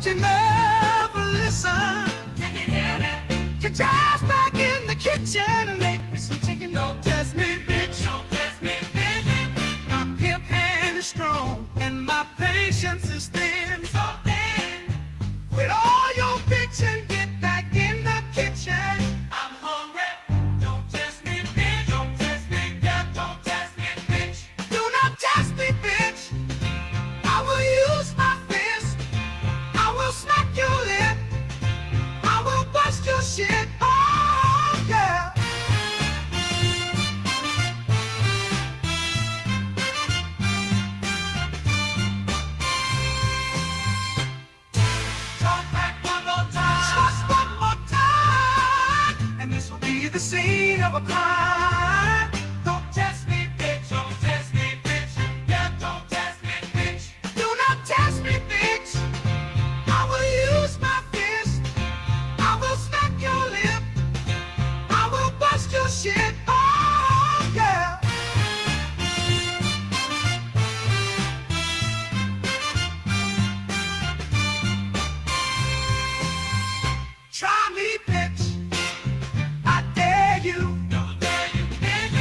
but you never listen. Can you hear me? You're just back in the kitchen and make me some chicken. Don't test me, bitch. Don't test me, bitch. My pimp hand is strong and my patience is thin. So thin. With all your bitchin', get back in the kitchen. I'm hungry. Don't test me, bitch. Don't test me, yeah. Don't test me, bitch. Do not test me, bitch. I will use my fist. I will smack your lip. I will bust your shit. Oh, yeah. Talk back one more time. Just one more time. And this will be the scene of a crime. Don't test me, bitch. Don't test me, bitch. Yeah, don't test me, bitch. Do not test me, bitch. I will use my fist. I will smack your lip. I will bust your shit. Oh, yeah. Try me, bitch. I dare you. Don't dare you, bitch.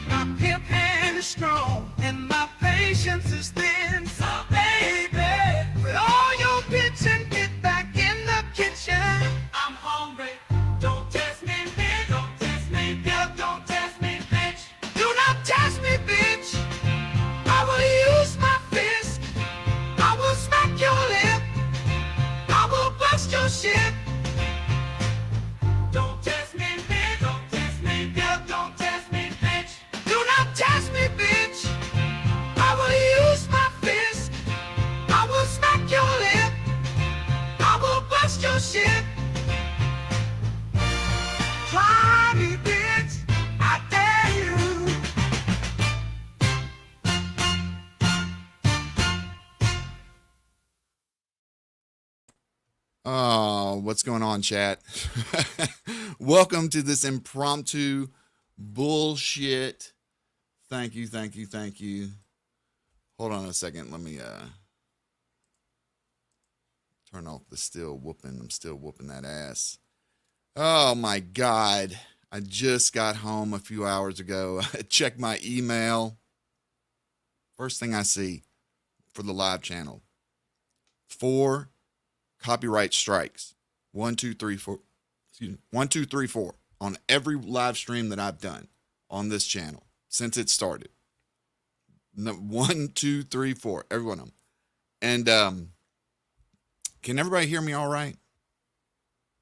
My pimp hand is strong and my patience is thin. So, baby, with all your bitchin', get back in the kitchen. I'm hungry. Don't test me, bitch. Don't test me, yeah. Don't test me, bitch. Do not test me, bitch. I will use my fist. I will smack your lip. I will bust your shit. Don't test me, bitch. Don't test me, yeah. Don't test me, bitch. Do not test me, bitch. I will use my fist. I will smack your lip. I will bust your shit. Try me, bitch. I dare you. Oh, what's going on, chat? Welcome to this impromptu bullshit. Thank you, thank you, thank you. Hold on a second. Let me turn off the still whooping. I'm still whooping that ass. Oh my God. I just got home a few hours ago. I checked my email. First thing I see for the live channel. 4 copyright strikes. 1, 2, 3, 4. Excuse me. 1, 2, 3, 4 on every live stream that I've done on this channel since it started. No, 1, 2, 3, 4. Every one of them. And can everybody hear me all right?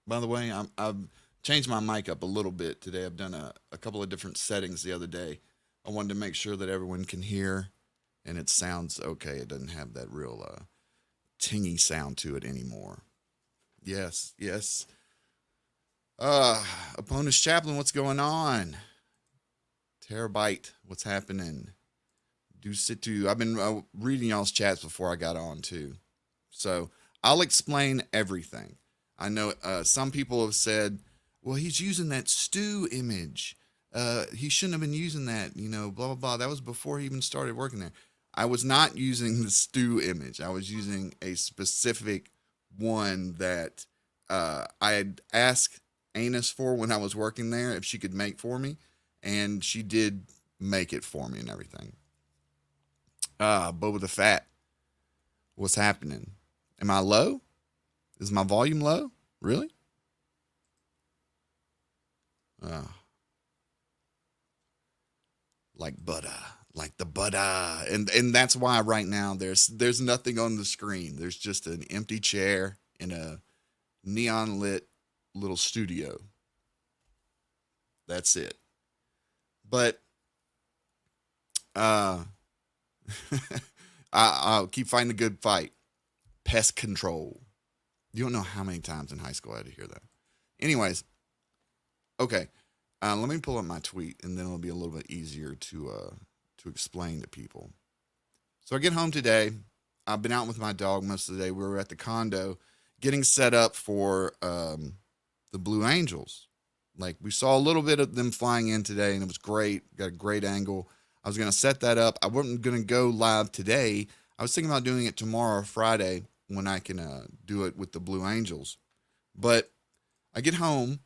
By the way, I've changed my mic up a little bit today. I've done a couple of different settings the other day. I wanted to make sure that everyone can hear and it sounds okay. It doesn't have that real tingy sound to it anymore. Yes, yes. Opponent's Chaplain, what's going on? Terabyte, what's happening? Do sit to. I've been reading y'all's chats before I got on too. So I'll explain everything. I know some people have said, well, he's using that stew image. He shouldn't have been using that, you know, blah, blah, blah. That was before he even started working there. I was not using the stew image. I was using a specific one that I had asked Anus for when I was working there if she could make for me. And she did make it for me and everything. Boba the Fat, what's happening? Am I low? Is my volume low? Really? Like butter, like the butter. And that's why right now there's nothing on the screen. There's just an empty chair in a neon lit little studio. That's it. But I'll keep fighting the good fight. Pest control. You don't know how many times in high school I had to hear that. Anyways, okay. Let me pull up my tweet, and then it'll be a little bit easier to explain to people. So I get home today. I've been out with my dog most of the day. We were at the condo getting set up for the Blue Angels. Like, we saw a little bit of them flying in today, and it was great. Got a great angle. I was going to set that up. I wasn't going to go live today. I was thinking about doing it tomorrow or Friday, when I can do it with the Blue Angels. But I get home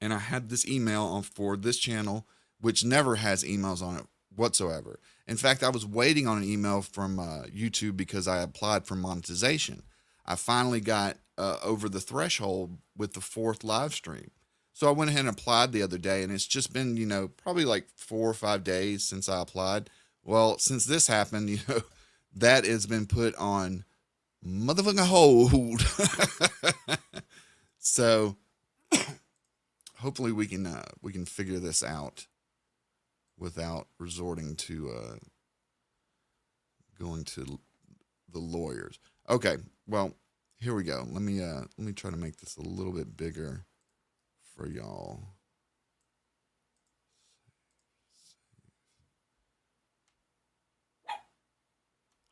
and I had this email on for this channel, which never has emails on it whatsoever. In fact, I was waiting on an email from YouTube because I applied for monetization. I finally got over the threshold with the 4th live stream. So I went ahead and applied the other day, and it's just been, probably like 4 or 5 days since I applied. Well, since this happened, that has been put on motherfucking hold. So hopefully we can figure this out without resorting to going to the lawyers. Okay, well, here we go. Let me try to make this a little bit bigger for y'all.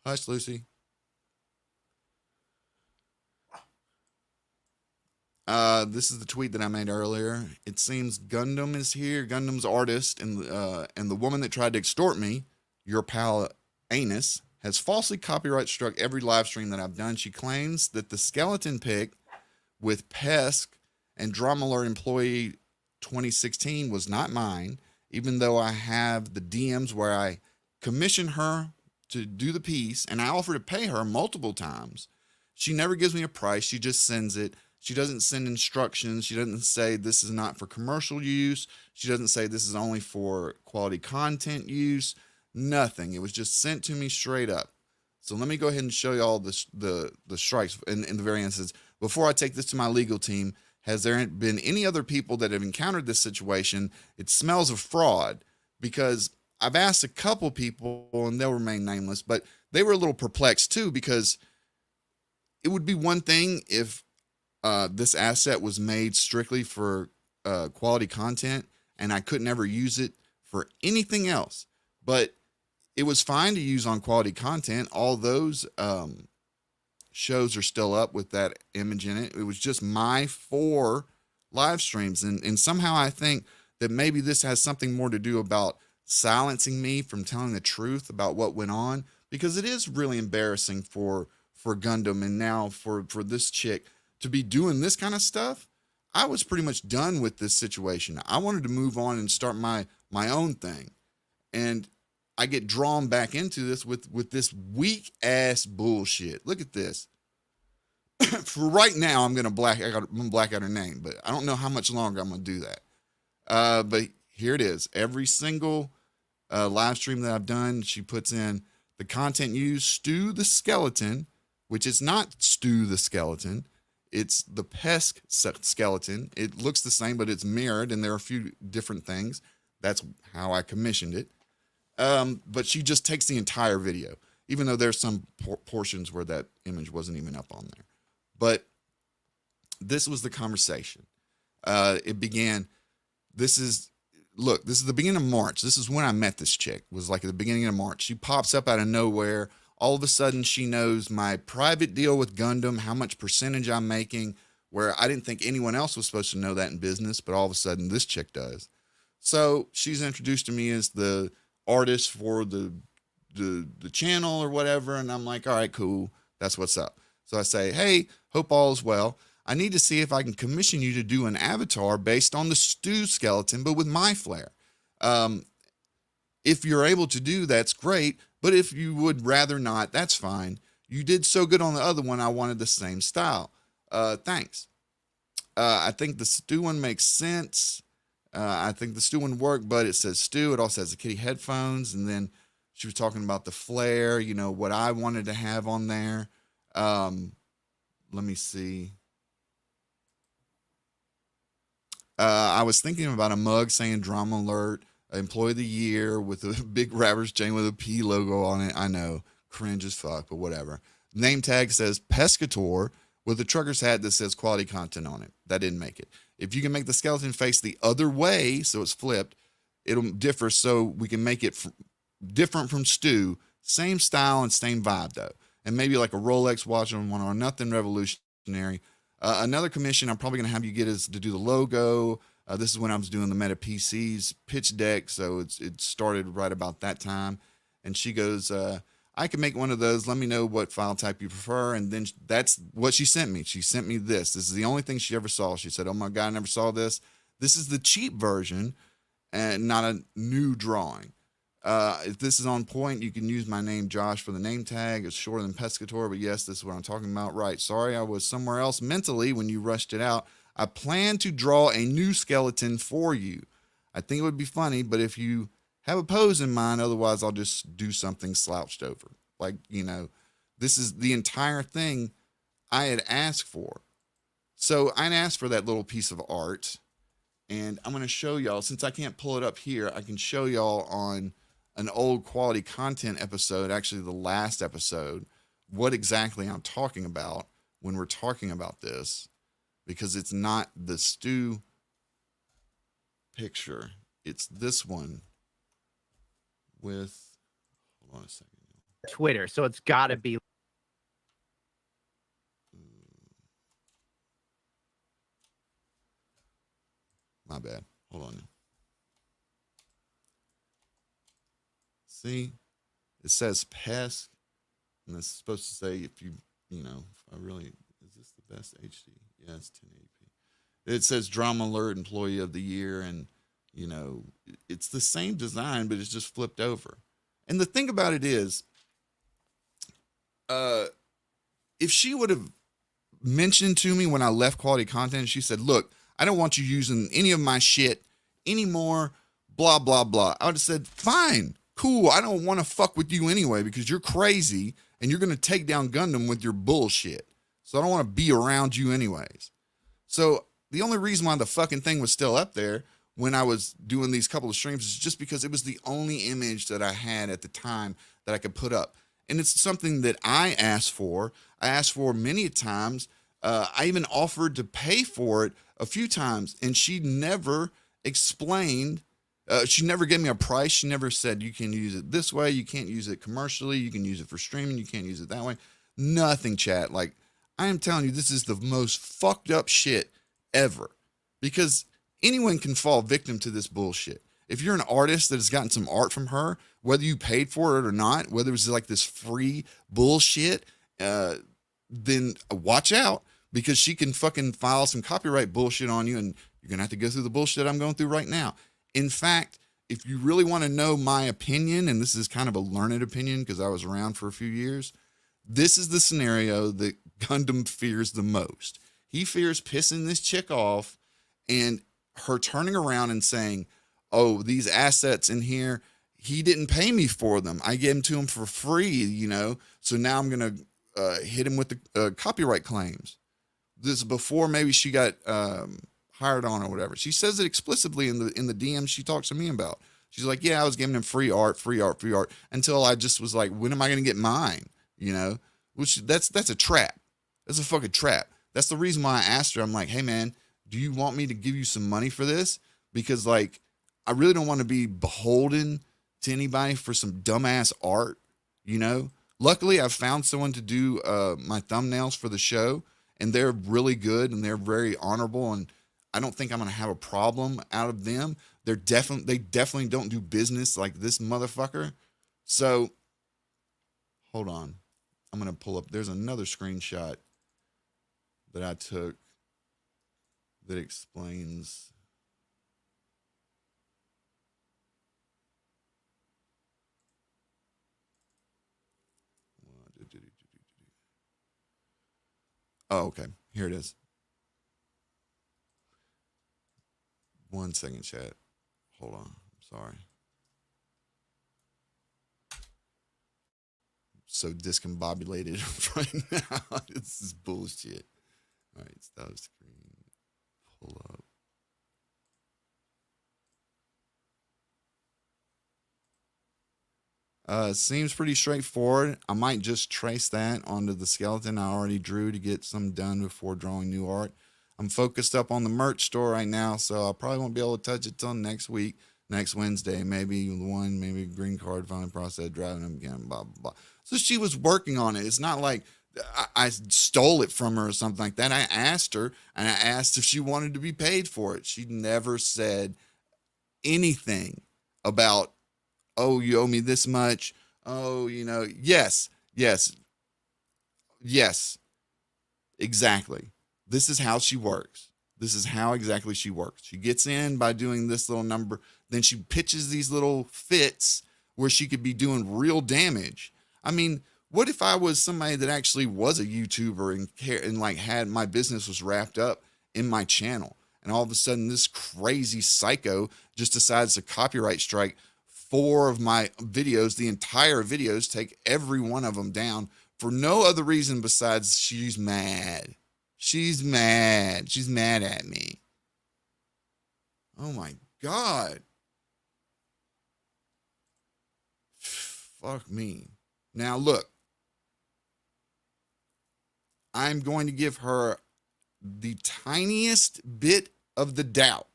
Hush, Lucy. This is the tweet that I made earlier. It seems Gundam is here. Gundam's artist and the woman that tried to extort me, your pal Anus, has falsely copyright struck every live stream that I've done. She claims that the skeleton pic with Pesk and Drama Alert Employee 2016 was not mine, even though I have the DMs where I commissioned her to do the piece and I offer to pay her multiple times. She never gives me a price. She just sends it. She doesn't send instructions. She doesn't say this is not for commercial use. She doesn't say this is only for quality content use. Nothing. It was just sent to me straight up. So let me go ahead and show you all the strikes in the very instance. Before I take this to my legal team, has there been any other people that have encountered this situation? It smells of fraud, because I've asked a couple people, and they'll remain nameless, but they were a little perplexed too, because it would be one thing if this asset was made strictly for quality content and I could never use it for anything else, but it was fine to use on quality content. All those shows are still up with that image in it. It was just my 4 live streams. And somehow I think that maybe this has something more to do about silencing me from telling the truth about what went on, because it is really embarrassing for Gundam and now for this chick to be doing this kind of stuff. I was pretty much done with this situation. I wanted to move on and start my own thing. And I get drawn back into this with this weak ass bullshit. Look at this. For right now, I'm gonna black out her name, but I don't know how much longer I'm gonna do that. But here it is. Every single live stream that I've done, she puts in the content used, Stu the Skeleton, which is not Stu the Skeleton. It's the Pesk skeleton. It looks the same, but it's mirrored, and there are a few different things. That's how I commissioned it. But she just takes the entire video, even though there's some portions where that image wasn't even up on there. But this was the conversation. It began, this is the beginning of March. This is when I met this chick. It was like at the beginning of March. She pops up out of nowhere. All of a sudden, she knows my private deal with Gundam, how much percentage I'm making, where I didn't think anyone else was supposed to know that in business, but all of a sudden this chick does. So she's introduced to me as the artist for the channel or whatever, and I'm like, all right, cool, that's what's up. So I say, hey, hope all is well. I need to see if I can commission you to do an avatar based on the Stu skeleton, but with my flair. If you're able to do, that's great. But if you would rather not, that's fine. You did so good on the other one, I wanted the same style. Thanks. I think the Stu one makes sense. I think the Stu one worked, but it says Stu. It also has the kitty headphones. And then she was talking about the flare, what I wanted to have on there. Let me see. I was thinking about a mug saying Drama Alert, Employee of the Year with a big rapper's chain with a P logo on it. I know, cringe as fuck, but whatever. Name tag says Pescator with a trucker's hat that says quality content on it. That didn't make it. If you can make the skeleton face the other way, so it's flipped, it'll differ, so we can make it different from Stu. Same style and same vibe, though. And maybe like a Rolex watch on one, or nothing revolutionary. Another commission I'm probably going to have you get is to do the logo. This is when I was doing the Meta PCs pitch deck, so it started right about that time. And she goes, I can make one of those. Let me know what file type you prefer. And then that's what she sent me. She sent me this. This is the only thing she ever saw. She said, oh my God, I never saw this. This is the cheap version and not a new drawing. If this is on point, you can use my name, Josh, for the name tag. It's shorter than Pescator, but yes, this is what I'm talking about. Right. Sorry, I was somewhere else mentally when you rushed it out. I plan to draw a new skeleton for you. I think it would be funny, but if you have a pose in mind, otherwise I'll just do something slouched over. Like, you know, this is the entire thing I had asked for. So I'd asked for that little piece of art, and I'm going to show y'all, since I can't pull it up here, I can show y'all on an old quality content episode, actually the last episode, what exactly I'm talking about when we're talking about this, because it's not the stew picture. It's this one with, hold on a second. Twitter, so it's got to be. My bad. Hold on. See, it says pest, and it's supposed to say if you, you know, if I really, is this the best HD? Yeah, it's 1080p. It says drama alert employee of the year, and you know, it's the same design, but it's just flipped over. And the thing about it is, if she would have mentioned to me when I left quality content, she said, look, I don't want you using any of my shit anymore, blah, blah, blah. I would have said, fine, cool. I don't want to fuck with you anyway because you're crazy and you're going to take down Gundam with your bullshit. So I don't want to be around you anyways. So the only reason why the fucking thing was still up there when I was doing these couple of streams is just because it was the only image that I had at the time that I could put up. And it's something that I asked for. I asked for many times. I even offered to pay for it a few times, and she never explained. She never gave me a price. She never said, you can use it this way. You can't use it commercially. You can use it for streaming. You can't use it that way. Nothing, chat. Like, I am telling you, this is the most fucked up shit ever, because anyone can fall victim to this bullshit. If you're an artist that has gotten some art from her, whether you paid for it or not, whether it was like this free bullshit, then watch out, because she can fucking file some copyright bullshit on you, and you're going to have to go through the bullshit I'm going through right now. In fact, if you really want to know my opinion, and this is kind of a learned opinion because I was around for a few years, this is the scenario that Gundam fears the most. He fears pissing this chick off and her turning around and saying, oh, these assets in here, he didn't pay me for them. I gave them to him for free, you know, so now I'm going to hit him with the copyright claims. This is before maybe she got hired on or whatever. She says it explicitly in the DM she talks to me about. She's like, yeah, I was giving him free art, until I just was like, when am I going to get mine? You know, which that's a trap. That's a fucking trap. That's the reason why I asked her. I'm like, hey man, do you want me to give you some money for this? Because like, I really don't want to be beholden to anybody for some dumbass art, you know? Luckily, I've found someone to do my thumbnails for the show, and they're really good and they're very honorable, and I don't think I'm going to have a problem out of them. They definitely don't do business like this motherfucker. So hold on. I'm going to pull up. There's another screenshot that I took that explains. Oh, okay. Here it is. 1 second, chat. Hold on. Sorry. So discombobulated right now. This is bullshit. All right, stop screen. Pull up. Seems pretty straightforward. I might just trace that onto the skeleton I already drew to get some done before drawing new art. I'm focused up on the merch store right now, so I probably won't be able to touch it till next week, next Wednesday, maybe green card, finally process, driving them again, blah, blah, blah. So she was working on it. It's not like I stole it from her or something like that. I asked her, and I asked if she wanted to be paid for it. She never said anything about, oh, you owe me this much, Oh, yes, yes, yes, exactly. This is how she works. This is how exactly she works. She gets in by doing this little number, then she pitches these little fits where she could be doing real damage. I mean, what if I was somebody that actually was a YouTuber and like had my business was wrapped up in my channel, and all of a sudden this crazy psycho just decides to copyright strike 4 of my videos, the entire videos, take every one of them down for no other reason besides she's mad. She's mad. She's mad at me. Oh my God. Fuck me. Now look, I'm going to give her the tiniest bit of the doubt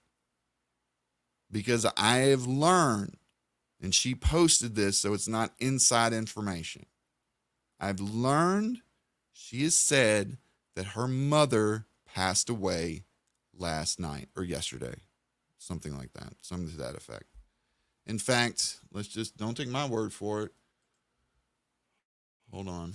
because I have learned, and she posted this, so it's not inside information. I've learned she has said that her mother passed away last night or yesterday, something like that, something to that effect. In fact, don't take my word for it. Hold on.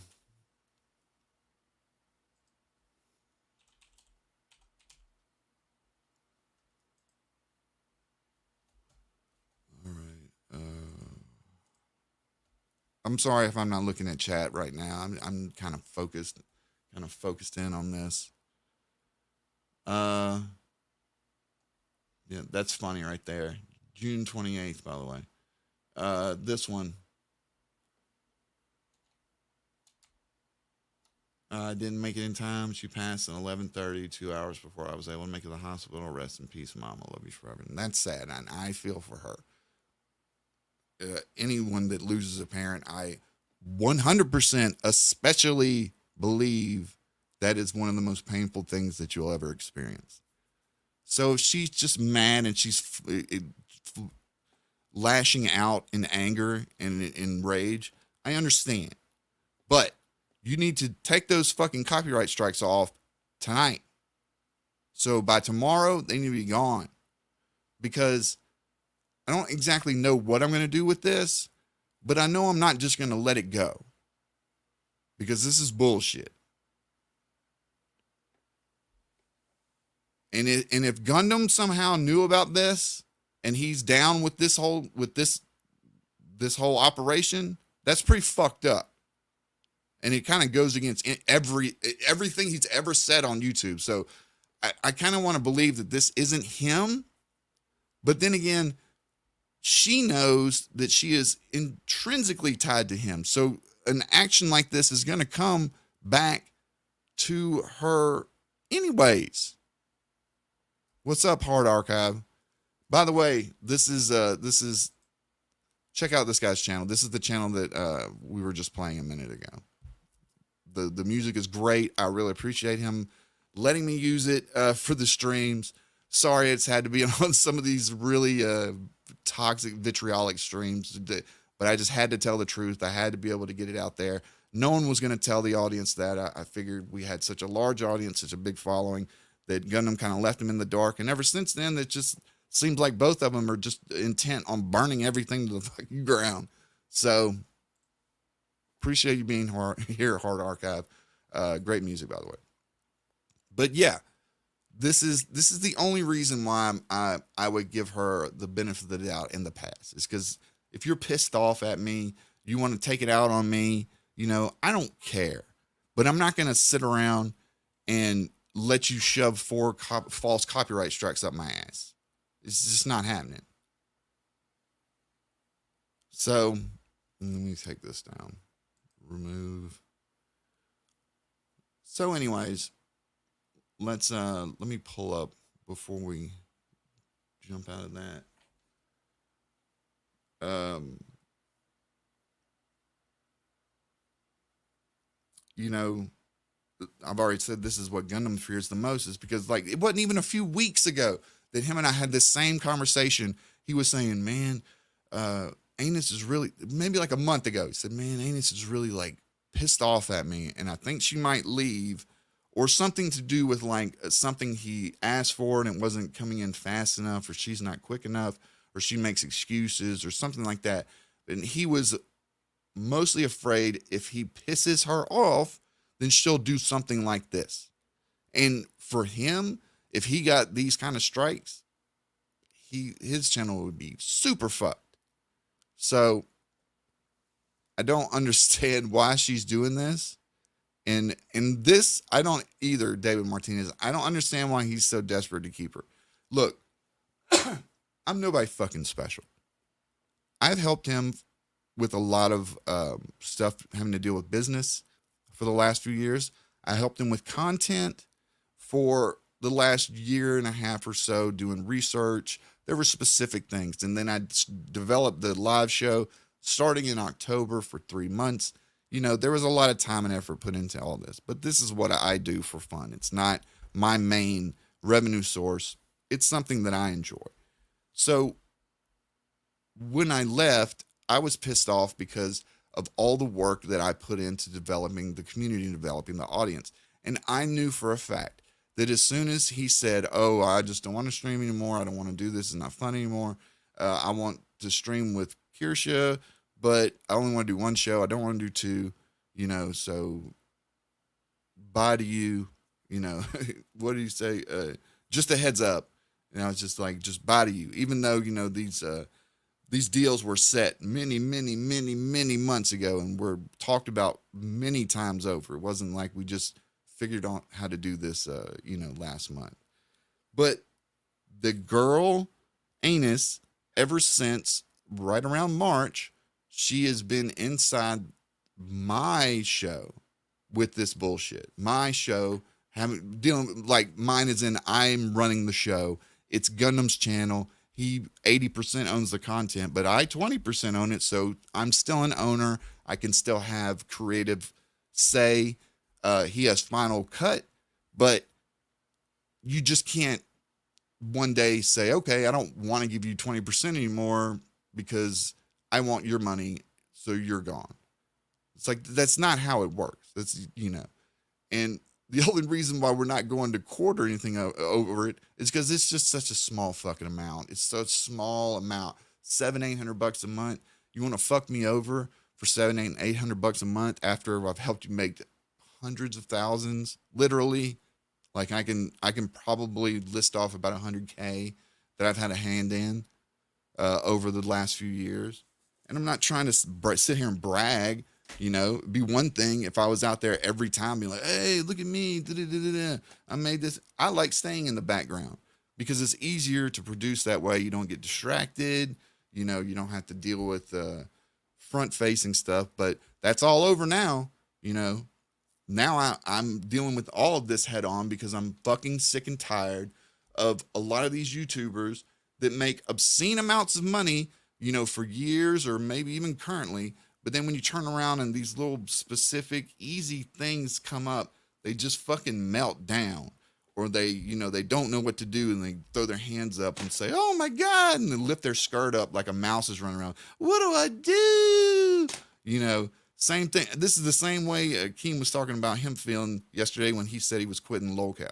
All right. I'm sorry if I'm not looking at chat right now. I'm kind of focused in on this. Yeah, that's funny right there. June 28th, by the way. This one. I didn't make it in time. She passed at 11:30, 2 hours before I was able to make it to the hospital. Rest in peace, Mom. I love you forever. And that's sad, and I feel for her. Anyone that loses a parent, I 100% especially believe that is one of the most painful things that you'll ever experience. So if she's just mad and she's lashing out in anger and in rage, I understand. But you need to take those fucking copyright strikes off tonight. So by tomorrow, they need to be gone. Because I don't exactly know what I'm going to do with this, but I know I'm not just going to let it go. Because this is bullshit. And if Gundam somehow knew about this and he's down with this whole operation, that's pretty fucked up. And it kind of goes against everything he's ever said on YouTube. So I kind of want to believe that this isn't him. But then again, she knows that she is intrinsically tied to him. So an action like this is going to come back to her anyways. What's up, Hard Archive? By the way, this is check out this guy's channel. This is the channel that we were just playing a minute ago. The music is great. I really appreciate him letting me use it for the streams. Sorry it's had to be on some of these really toxic, vitriolic streams, but I just had to tell the truth. I had to be able to get it out there. No one was going to tell the audience that. I figured we had such a large audience, such a big following, that Gundam kind of left them in the dark. And ever since then, it just seems like both of them are just intent on burning everything to the fucking ground. So appreciate you being here at Hard Archive. Great music, by the way. But yeah, this is the only reason why I would give her the benefit of the doubt in the past. Is because if you're pissed off at me, you want to take it out on me, I don't care. But I'm not going to sit around and let you shove 4 false copyright strikes up my ass. It's just not happening. So let me take this down. Remove. So anyways, let me pull up before we jump out of that. I've already said this is what Gundam fears the most, is because it wasn't even a few weeks ago that him and I had this same conversation. He was saying, man, Anus is really, maybe like a month ago, he said, man, Anus is really pissed off at me, and I think she might leave, or something to do with something he asked for and it wasn't coming in fast enough, or she's not quick enough, or she makes excuses or something like that. And he was mostly afraid if he pisses her off, then she'll do something like this. And for him, if he got these kind of strikes, his channel would be super fucked. So I don't understand why she's doing this. And this, I don't either, David Martinez. I don't understand why he's so desperate to keep her. Look, I'm nobody fucking special. I've helped him with a lot of stuff having to deal with business for the last few years. I helped him with content for the last year and a half or so, doing research. There were specific things. And then I developed the live show starting in October for 3 months. You know, there was a lot of time and effort put into all this, but this is what I do for fun. It's not my main revenue source. It's something that I enjoy. So when I left, I was pissed off because of all the work that I put into developing the community and developing the audience. And I knew for a fact that as soon as he said, oh, I just don't want to stream anymore, I don't want to do this, it's not fun anymore, I want to stream with Kirsha, but I only want to do one show, I don't want to do two, you know, so bye to you, you know. What do you say? Just a heads up. And I was just like, just bye to you. Even though, you know, these deals were set many months ago and were talked about many times over. It wasn't like we just figured out how to do this, you know, last month. But the girl, Anus, ever since right around March, she has been inside my show with this bullshit. My show, dealing like mine is in, I'm running the show. It's Gundam's channel. He 80% owns the content, but I 20% own it. So I'm still an owner. I can still have creative say. He has final cut, but you just can't one day say, okay, I don't want to give you 20% anymore because I want your money. So you're gone. It's like, that's not how it works. That's, you know, and the only reason why we're not going to court or anything over it is because it's just such a small fucking amount. It's such a small amount. $700-800 a month. You want to fuck me over for $700-800 a month after I've helped you make hundreds of thousands, literally. Like I can probably list off about 100K that I've had a hand in over the last few years. And I'm not trying to sit here and brag. You know, it'd be one thing if I was out there every time being like, hey, look at me. I made this. I like staying in the background because it's easier to produce that way. You don't get distracted. You know, you don't have to deal with front facing stuff, but that's all over now. You know, now I'm dealing with all of this head on because I'm fucking sick and tired of a lot of these YouTubers that make obscene amounts of money, you know, for years or maybe even currently. But then when you turn around and these little specific easy things come up, they just fucking melt down, or they, you know, they don't know what to do and they throw their hands up and say, oh my God, and they lift their skirt up like a mouse is running around. What do I do? You know, same thing. This is the same way Keem was talking about him feeling yesterday when he said he was quitting LOLCOW,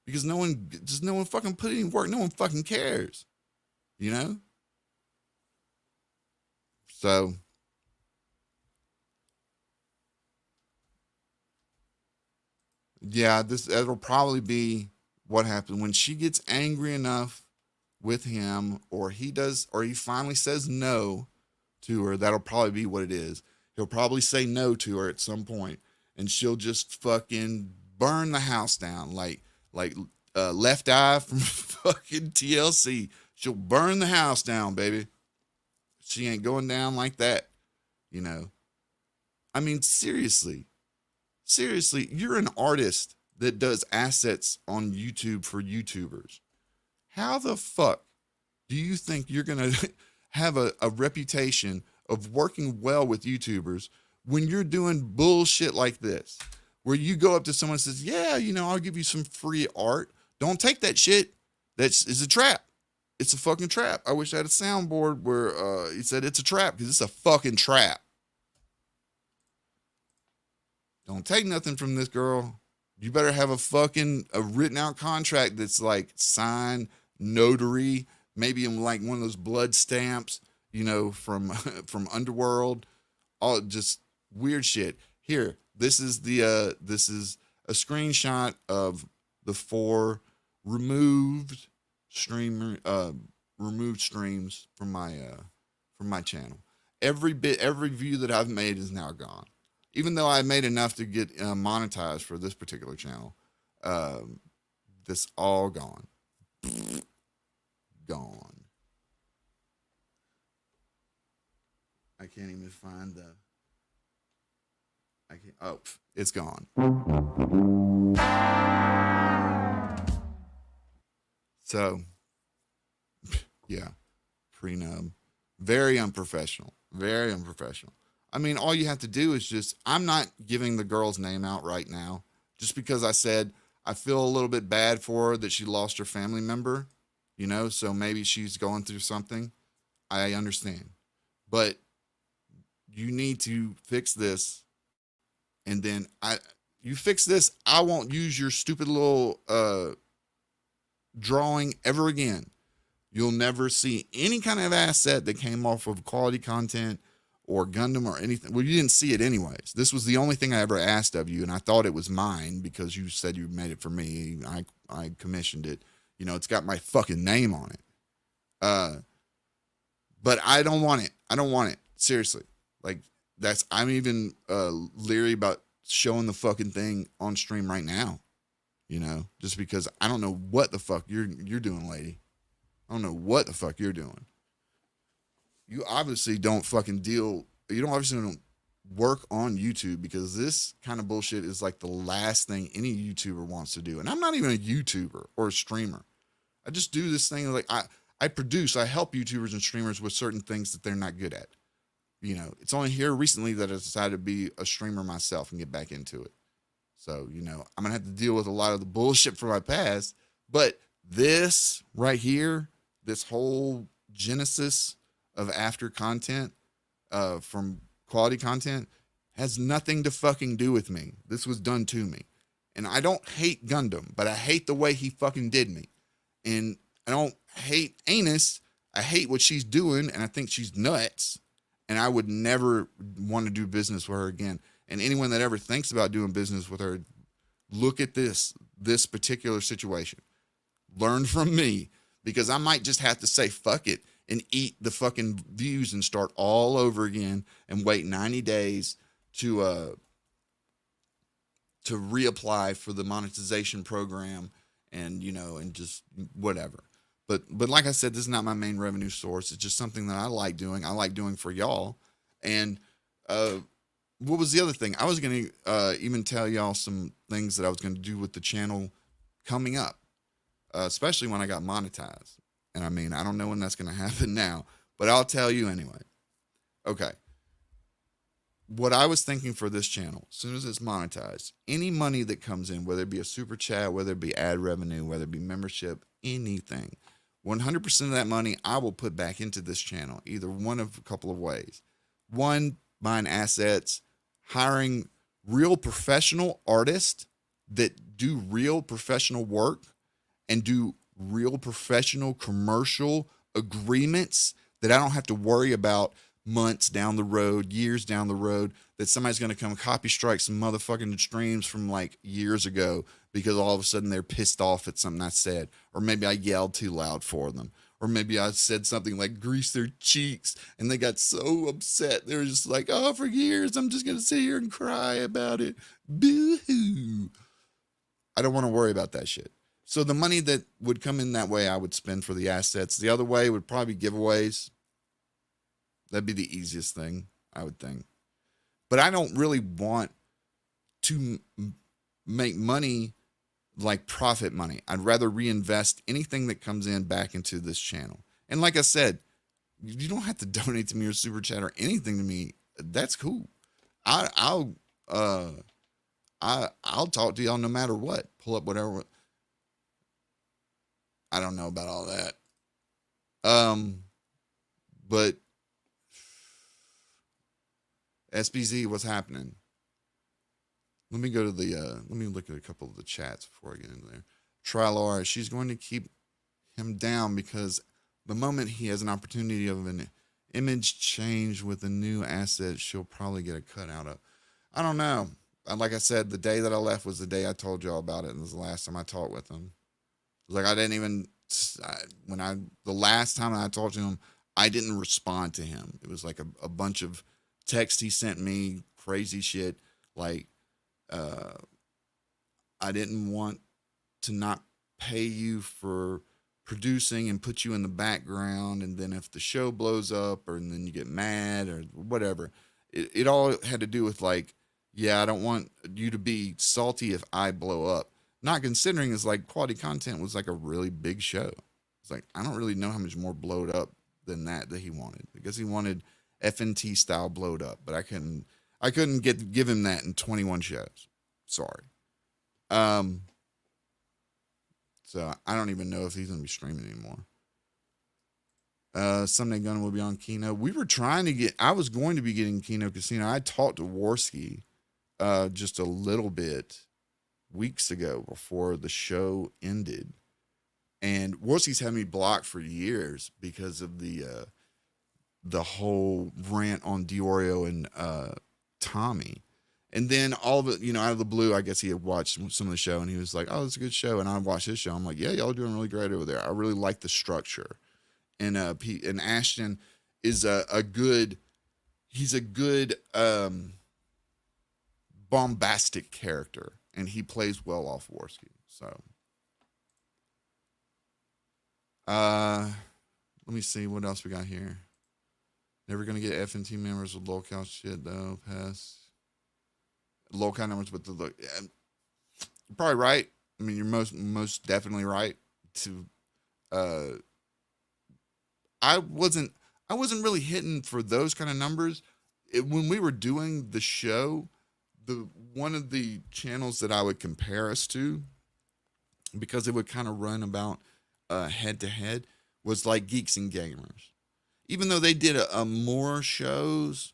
because no one fucking put any work. No one fucking cares, you know? So yeah, that'll probably be what happens when she gets angry enough with him, or he finally says no to her. That'll probably be what it is. He'll probably say no to her at some point, and she'll just fucking burn the house down, like Left Eye from fucking TLC. She'll burn the house down, baby. She ain't going down like that, you know. I mean, seriously, you're an artist that does assets on YouTube for YouTubers. How the fuck do you think you're going to have a reputation of working well with YouTubers when you're doing bullshit like this, where you go up to someone and says, yeah, you know, I'll give you some free art. Don't take that shit. It's a trap. It's a fucking trap. I wish I had a soundboard where he said it's a trap, because it's a fucking trap. Don't take nothing from this girl. You better have a written out contract that's like signed, notary, maybe in like one of those blood stamps, you know, from Underworld. all just weird shit. Here, this is a screenshot of the 4 removed streams from my channel. Every view that I've made is now gone. Even though I made enough to get monetized for this particular channel, this all gone. Gone. I can't even find oh, it's gone. So, yeah, prenub. Very unprofessional. Very unprofessional. I mean, all you have to do is just, I'm not giving the girl's name out right now, just because I said I feel a little bit bad for her that she lost her family member, you know, so maybe she's going through something. I understand. But you need to fix this. And then you fix this, I won't use your stupid little drawing ever again. You'll never see any kind of asset that came off of quality content or Gundam or anything. Well, you didn't see it anyways. This was the only thing I ever asked of you, and I thought it was mine because you said you made it for me. I commissioned it. You know, it's got my fucking name on it. But I don't want it. I don't want it. Seriously. Like, I'm even leery about showing the fucking thing on stream right now. You know, just because I don't know what the fuck you're doing, lady. I don't know what the fuck you're doing. You obviously don't fucking deal. You obviously don't work on YouTube, because this kind of bullshit is like the last thing any YouTuber wants to do. And I'm not even a YouTuber or a streamer. I just do this thing like I help YouTubers and streamers with certain things that they're not good at. You know, it's only here recently that I decided to be a streamer myself and get back into it. So, you know, I'm going to have to deal with a lot of the bullshit from my past. But this right here, this whole genesis of after content from quality content has nothing to fucking do with me. This was done to me. And I don't hate Gundam, but I hate the way he fucking did me. And I don't hate Anus. I hate what she's doing, and I think she's nuts. And I would never want to do business with her again. And anyone that ever thinks about doing business with her, look at this particular situation. Learn from me, because I might just have to say fuck it and eat the fucking views and start all over again and wait 90 days to reapply for the monetization program, and, you know, and just whatever. But like I said, this is not my main revenue source. It's just something that I like doing. I like doing for y'all. And what was the other thing? I was going to even tell y'all some things that I was going to do with the channel coming up, especially when I got monetized. And I mean, I don't know when that's going to happen now, but I'll tell you anyway. Okay. What I was thinking for this channel, as soon as it's monetized, any money that comes in, whether it be a super chat, whether it be ad revenue, whether it be membership, anything, 100% of that money I will put back into this channel, either one of a couple of ways. One, buying assets, hiring real professional artists that do real professional work and do real professional commercial agreements that I don't have to worry about months down the road, years down the road, that somebody's going to come copy strike some motherfucking streams from like years ago because all of a sudden they're pissed off at something I said, or maybe I yelled too loud for them, or maybe I said something like grease their cheeks and they got so upset they were just like, oh, for years I'm just going to sit here and cry about it. Boo-hoo. I don't want to worry about that shit. So the money that would come in that way, I would spend for the assets. The other way would probably be giveaways. That'd be the easiest thing, I would think. But I don't really want to make money like profit money. I'd rather reinvest anything that comes in back into this channel. And like I said, you don't have to donate to me or super chat or anything to me. That's cool. I'll talk to y'all no matter what. Pull up whatever. I don't know about all that. But SBZ, what's happening? Let me go to the, let me look at a couple of the chats before I get into there. Trilor, she's going to keep him down because the moment he has an opportunity of an image change with a new asset she'll probably get a cut out of. I don't know. Like I said, the day that I left was the day I told y'all about it, and it was the last time I talked with him. It was like I didn't even the last time I talked to him, I didn't respond to him. It was like a bunch of text he sent me, crazy shit. Like I didn't want to not pay you for producing and put you in the background, and then if the show blows up or and then you get mad or whatever, it all had to do with like, yeah, I don't want you to be salty if I blow up, not considering it's like quality content was like a really big show. It's like I don't really know how much more blowed up than that he wanted, because he wanted FNT style blowed up, but I couldn't give him that in 21 shows. Sorry. So I don't even know if he's gonna be streaming anymore. Sunday Gundam will be on Kino. We were trying to get. I was going to be getting Kino Casino. I talked to Warski just a little bit weeks ago before the show ended, and Warski's had me blocked for years because of the whole rant on Diorio and Tommy. And then all of it, out of the blue, I guess he had watched some of the show and he was like, "Oh, it's a good show." And I watched his show. I'm like, "Yeah, y'all are doing really great over there. I really like the structure." And and Ashton is a good bombastic character, and he plays well off Warski. So, let me see what else we got here. Never gonna get FNT members with local shit though. Pass. Local numbers with the look. You're probably right. I mean, you're most definitely right. I wasn't really hitting for those kind of numbers. When we were doing the show, one of the channels that I would compare us to, because it would kind of run about head to head, was like Geeks and Gamers. Even though they did a more shows,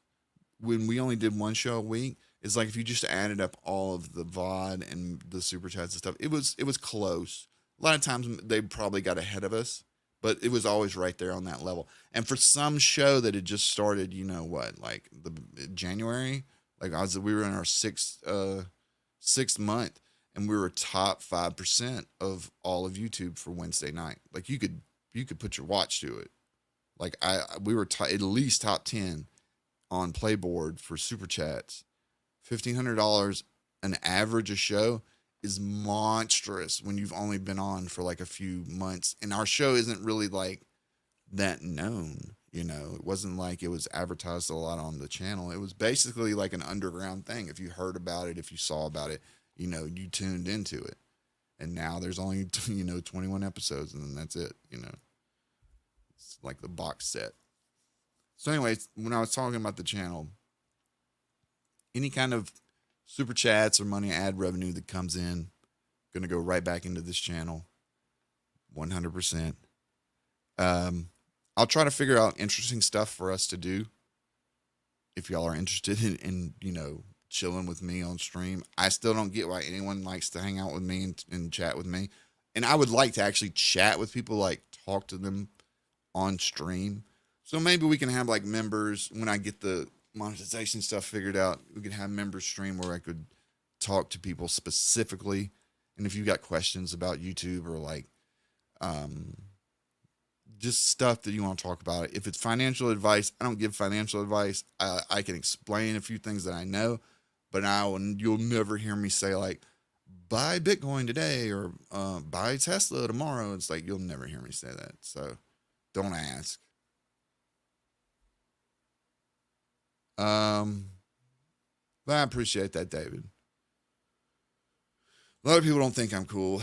when we only did one show a week, it's like if you just added up all of the VOD and the super chats and stuff, it was close. A lot of times they probably got ahead of us, but it was always right there on that level. And for some show that had just started, like the January, like we were in our sixth month, and we were top 5% of all of YouTube for Wednesday night. Like you could put your watch to it. Like we were at least top 10 on Playboard for super chats. $1,500 an average a show is monstrous when you've only been on for like a few months, and our show isn't really like that known. It wasn't like it was advertised a lot on the channel. It was basically like an underground thing. If you heard about it, if you saw about it, you tuned into it. And now there's only 21 episodes, and then that's it. It's like the box set. So anyways, when I was talking about the channel, any kind of super chats or money ad revenue that comes in, going to go right back into this channel. 100%. I'll try to figure out interesting stuff for us to do. If y'all are interested in chilling with me on stream. I still don't get why anyone likes to hang out with me and chat with me. And I would like to actually chat with people, like talk to them on stream. So maybe we can have like members when I get the monetization stuff figured out. We could have members stream where I could talk to people specifically. And if you got questions about YouTube or like just stuff that you want to talk about, if it's financial advice, I don't give financial advice. I can explain a few things that I know, but you'll never hear me say like, buy Bitcoin today or buy Tesla tomorrow. It's like, you'll never hear me say that. So don't ask. But I appreciate that, David. A lot of people don't think I'm cool.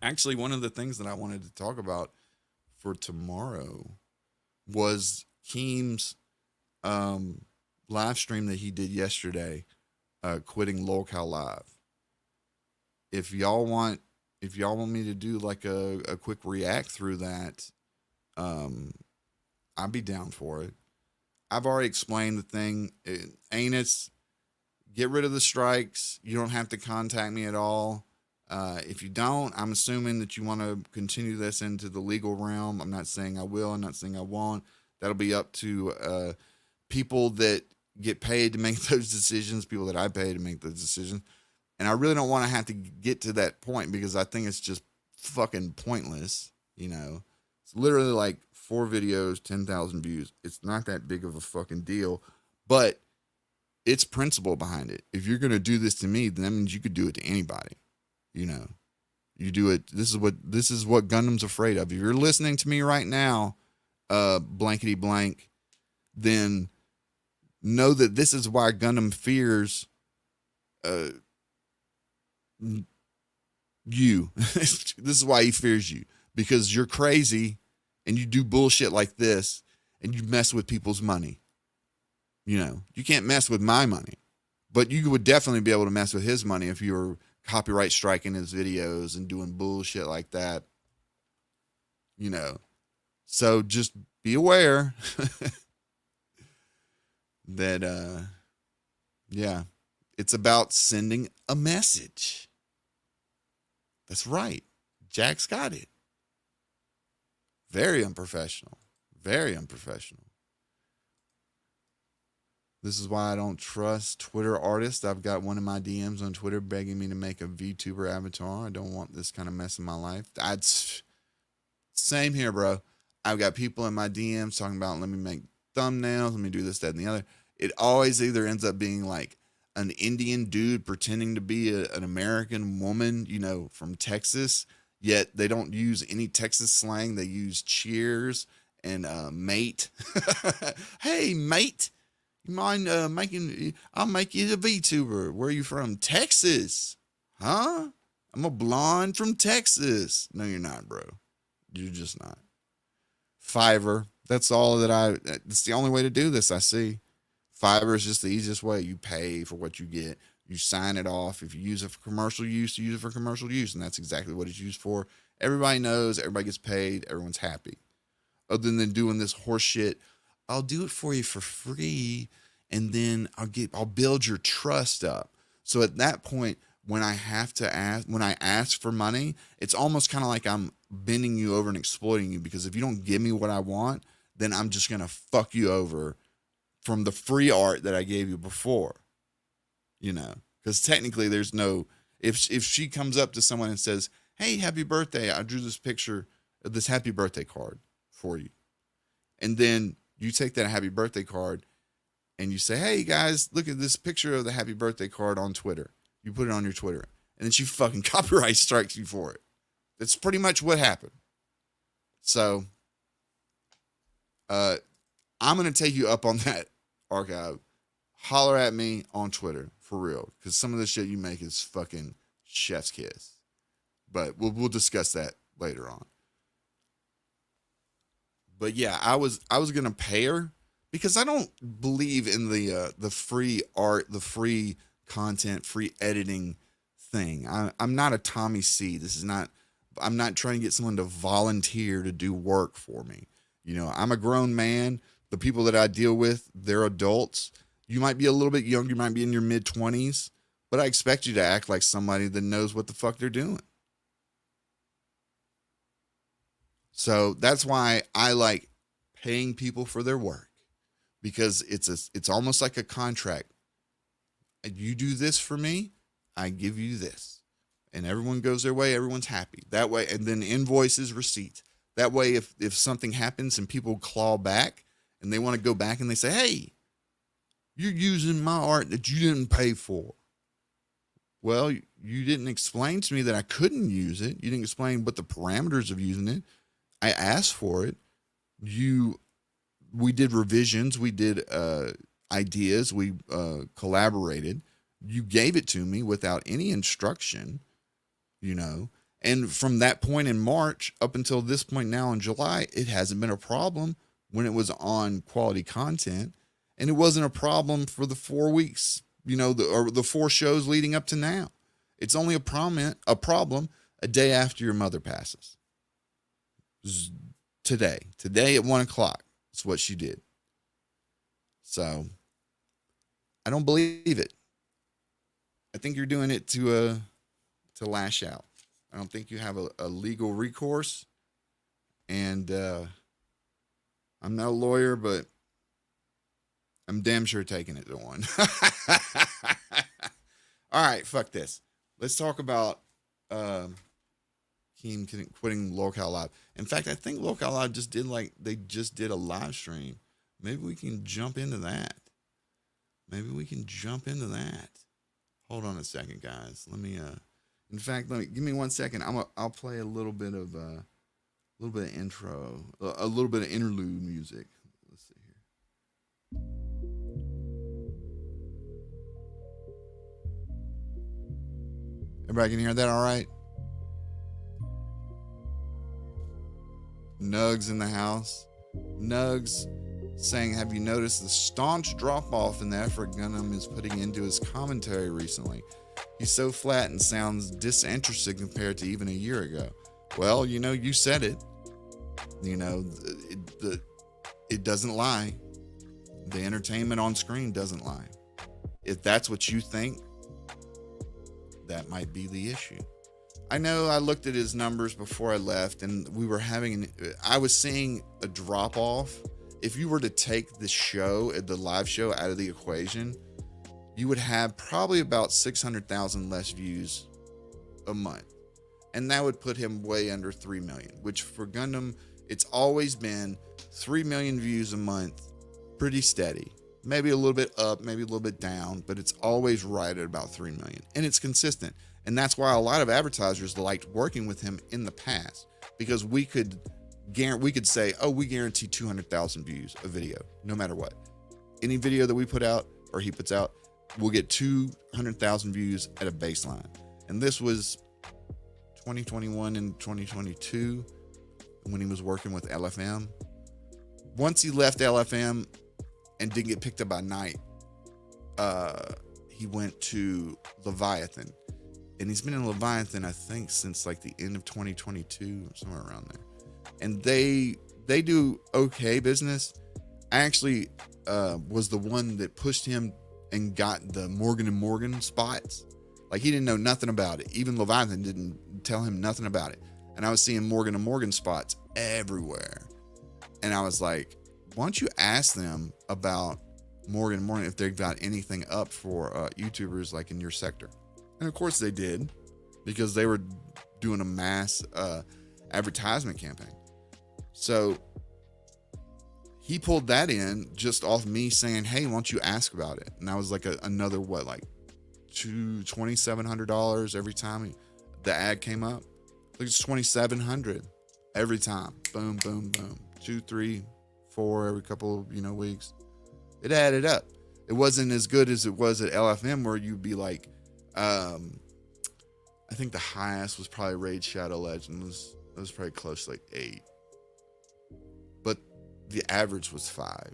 Actually, one of the things that I wanted to talk about for tomorrow was Keem's live stream that he did yesterday, quitting Lolcow Live. If y'all want me to do like a quick react through that, I'd be down for it. I've already explained the thing. Anus, get rid of the strikes. You don't have to contact me at all. If you don't, I'm assuming that you want to continue this into the legal realm. I'm not saying I will. I'm not saying I won't. That'll be up to people that get paid to make those decisions, people that I pay to make those decisions. And I really don't want to have to get to that point because I think it's just fucking pointless. You know, it's literally like 4 videos, 10,000 views. It's not that big of a fucking deal, but it's principle behind it. If you're going to do this to me, then that means you could do it to anybody. You know, you do it. This is what Gundam's afraid of. If you're listening to me right now, blankety blank, then know that this is why Gundam fears you. This is why he fears you, because you're crazy and you do bullshit like this and you mess with people's money. You know, you can't mess with my money, but you would definitely be able to mess with his money if you were copyright striking his videos and doing bullshit like that. You know, so just be aware that, yeah, it's about sending a message. That's right. Jack's got it. Very unprofessional. Very unprofessional. This is why I don't trust Twitter artists. I've got one of my DMs on Twitter begging me to make a VTuber avatar. I don't want this kind of mess in my life. Same here, bro. I've got people in my DMs talking about, let me make thumbnails, let me do this, that, and the other. It always either ends up being like an Indian dude pretending to be an American woman, you know, from Texas, yet they don't use any Texas slang. They use cheers and mate. Hey, mate. You mind I'll make you a VTuber. Where are you from? Texas. Huh? I'm a blonde from Texas. No, you're not, bro. You're just not. Fiverr. That's all that's the only way to do this, I see. Fiverr is just the easiest way. You pay for what you get. You sign it off. If you use it for commercial use, you use it for commercial use. And that's exactly what it's used for. Everybody knows, everybody gets paid, everyone's happy. Other than doing this horse shit, I'll do it for you for free, and then I'll build your trust up. So at that point, when I ask for money, it's almost kind of like I'm bending you over and exploiting you, because if you don't give me what I want, then I'm just going to fuck you over from the free art that I gave you before. You know, because technically there's no, if she comes up to someone and says, hey, happy birthday, I drew this picture of this happy birthday card for you. And then you take that happy birthday card and you say, hey guys, look at this picture of the happy birthday card on Twitter. You put it on your Twitter, and then she fucking copyright strikes you for it. That's pretty much what happened. So, I'm going to take you up on that, Archive. Holler at me on Twitter, for real, because some of the shit you make is fucking chef's kiss. But we'll discuss that later on. But yeah, I was gonna pay her because I don't believe in the free art, the free content, free editing thing. I'm not a Tommy C. I'm not trying to get someone to volunteer to do work for me. You know, I'm a grown man. The people that I deal with, they're adults. You might be a little bit younger, you might be in your mid-20s, but I expect you to act like somebody that knows what the fuck they're doing. So that's why I like paying people for their work, because it's almost like a contract. You do this for me, I give you this, and everyone goes their way. Everyone's happy that way. And then invoices, receipts. That way, if something happens and people claw back and they want to go back and they say, hey, you're using my art that you didn't pay for. Well, you didn't explain to me that I couldn't use it. You didn't explain what the parameters of using it. I asked for it. We did revisions. We did ideas. We collaborated. You gave it to me without any instruction, you know. And from that point in March up until this point now in July, it hasn't been a problem when it was on quality content. And it wasn't a problem for the 4 weeks, you know, the 4 shows leading up to now. It's only a problem a day after your mother passes. Today at 1 o'clock. That's what she did. So I don't believe it. I think you're doing it to to lash out. I don't think you have a legal recourse. And I'm not a lawyer, but I'm damn sure taking it to one. All right, fuck this. Let's talk about Keem quitting Locale Live. In fact, I think Locale Live just did a live stream. Maybe we can jump into that. Hold on a second, guys. Let me give me 1 second. I'll play a little bit of intro, a little bit of interlude music. Let's see here. Everybody can hear that all right? Nugs in the house. Nugs saying, have you noticed the staunch drop-off in the effort Gundam is putting into his commentary recently? He's so flat and sounds disinterested compared to even a year ago. Well, you said it. It doesn't lie. The entertainment on screen doesn't lie. If that's what you think, that might be the issue. I know I looked at his numbers before I left, and I was seeing a drop off. If you were to take the live show out of the equation, you would have probably about 600,000 less views a month. And that would put him way under 3 million, which for Gundam, it's always been 3 million views a month, pretty steady. Maybe a little bit up, maybe a little bit down, but it's always right at about 3 million. And it's consistent. And that's why a lot of advertisers liked working with him in the past, because we could say, oh, we guarantee 200,000 views a video, no matter what. Any video that we put out or he puts out, we'll get 200,000 views at a baseline. And this was 2021 and 2022 when he was working with LFM. Once he left LFM and didn't get picked up by Night, he went to Leviathan. And he's been in Leviathan, I think, since like the end of 2022, somewhere around there. And they do okay business. I actually was the one that pushed him and got the Morgan & Morgan spots. Like, he didn't know nothing about it. Even Leviathan didn't tell him nothing about it. And I was seeing Morgan & Morgan spots everywhere. And I was like, why don't you ask them about Morgan & Morgan if they've got anything up for YouTubers like in your sector? And of course they did, because they were doing a mass advertisement campaign. So he pulled that in just off me saying, hey, why don't you ask about it? And that was like another, $2,700 every time the ad came up. Like, it's $2,700 every time. Boom, boom, boom. 2, 3, 4 every couple of weeks. It added up. It wasn't as good as it was at LFM, where you'd be like, I think the highest was probably Raid Shadow Legend. It was probably close to like 8. But the average was 5.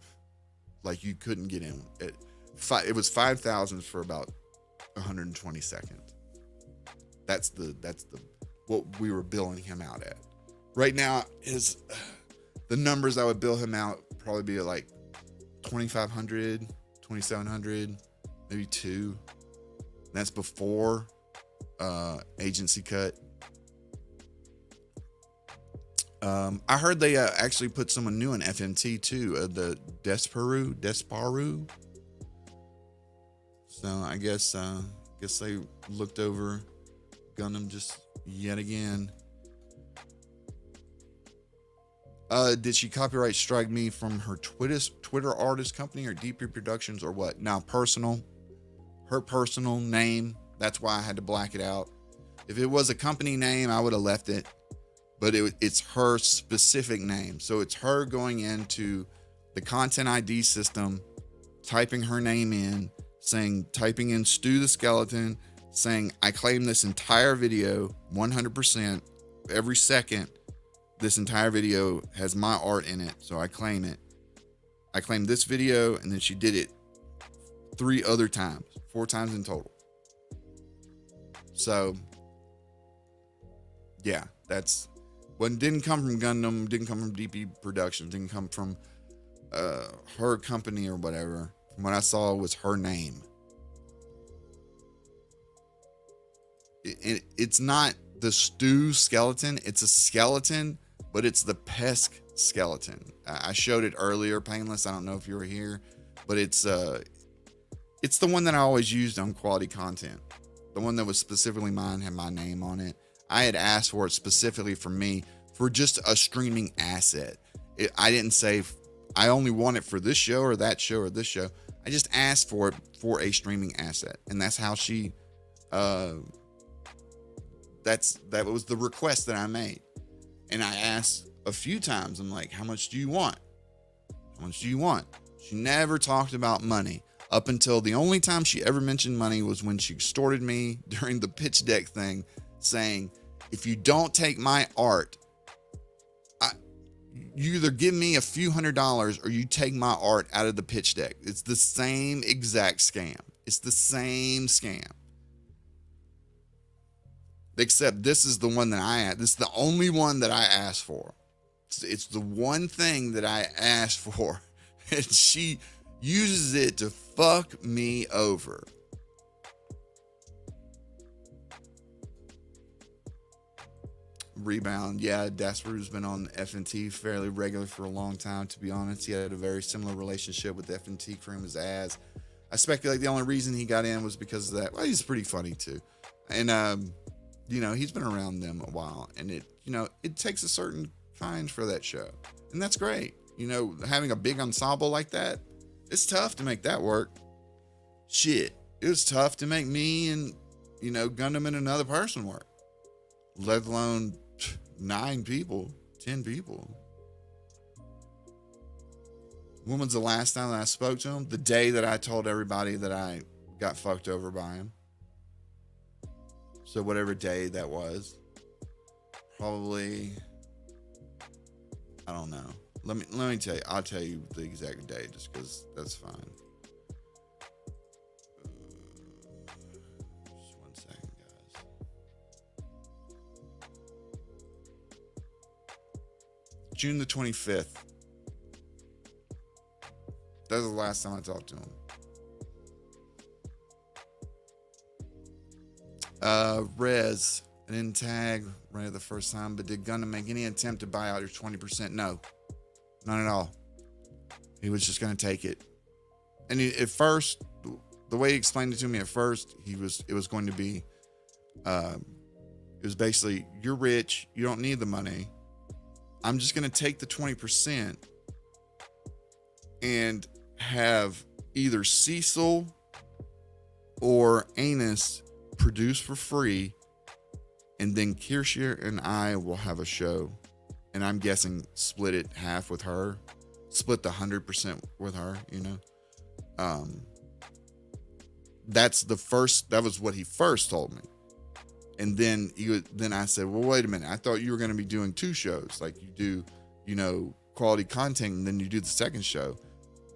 Like, you couldn't get in at 5. It was 5,000 for about 120 seconds. That's what we were billing him out at. Right now, the numbers I would bill him out probably be like 2,500, 2,700, maybe 2. That's before agency cut. I heard they actually put someone new in FMT too, the Desparu. So I guess they looked over Gundam just yet again. Did she copyright strike me from her Twitter artist company or DP Productions or what? Now, her personal name. That's why I had to black it out. If it was a company name, I would have left it. But it's her specific name. So it's her going into the content ID system, typing her name in, typing in Stu the Skeleton, saying, I claim this entire video 100%. Every second, this entire video has my art in it. So I claim it. I claim this video. And then she did it 4 times in total. So yeah, that's what didn't come from Gundam, didn't come from DP Productions, didn't come from her company or whatever. From what I saw, was her name. It's not the stew skeleton. It's a skeleton, but it's the Pesk skeleton. I showed it earlier, Painless. I don't know if you were here, but it's the one that I always used on quality content. The one that was specifically mine, had my name on it. I had asked for it specifically for me, for just a streaming asset. I didn't say I only want it for this show or that show or this show. I just asked for it for a streaming asset. And that's how she, that was the request that I made. And I asked a few times, I'm like, how much do you want? How much do you want? She never talked about money up until the only time she ever mentioned money was when she extorted me during the pitch deck thing, saying, if you don't take my art, you either give me a few $100s or you take my art out of the pitch deck. It's the same exact scam. It's the same scam. Except this is the one that this is the only one that I asked for. It's the one thing that I asked for. And she uses it to fuck me over. Rebound. Yeah, Dasper's been on FNT fairly regular for a long time, to be honest. He had a very similar relationship with FNT cream as Az. I speculate the only reason he got in was because of that. Well, he's pretty funny too. And, you know, he's been around them a while, and it takes a certain kind for that show. And that's great. You know, having a big ensemble like that, it's tough to make that work. Shit. It was tough to make me and, Gundam and another person work. Let alone 9 people, 10 people. When was the last time that I spoke to him? The day that I told everybody that I got fucked over by him. So whatever day that was, probably, I don't know. Let me tell you. I'll tell you the exact day just because that's fine. Just 1 second, guys. June the 25th. That was the last time I talked to him. Rez, I didn't tag Ray the first time, but did Gundam make any attempt to buy out your 20%? No, not at all. He was just going to take it. And at first, the way he explained it to me at first, it was going to be, it was basically, you're rich, you don't need the money. I'm just going to take the 20% and have either Cecil or Anus produce for free, and then Kirschia and I will have a show, and I'm guessing split it half with her, split the 100% with her, that was what he first told me. And then then I said, well, wait a minute, I thought you were going to be doing 2 shows, like you do, quality content, and then you do the second show.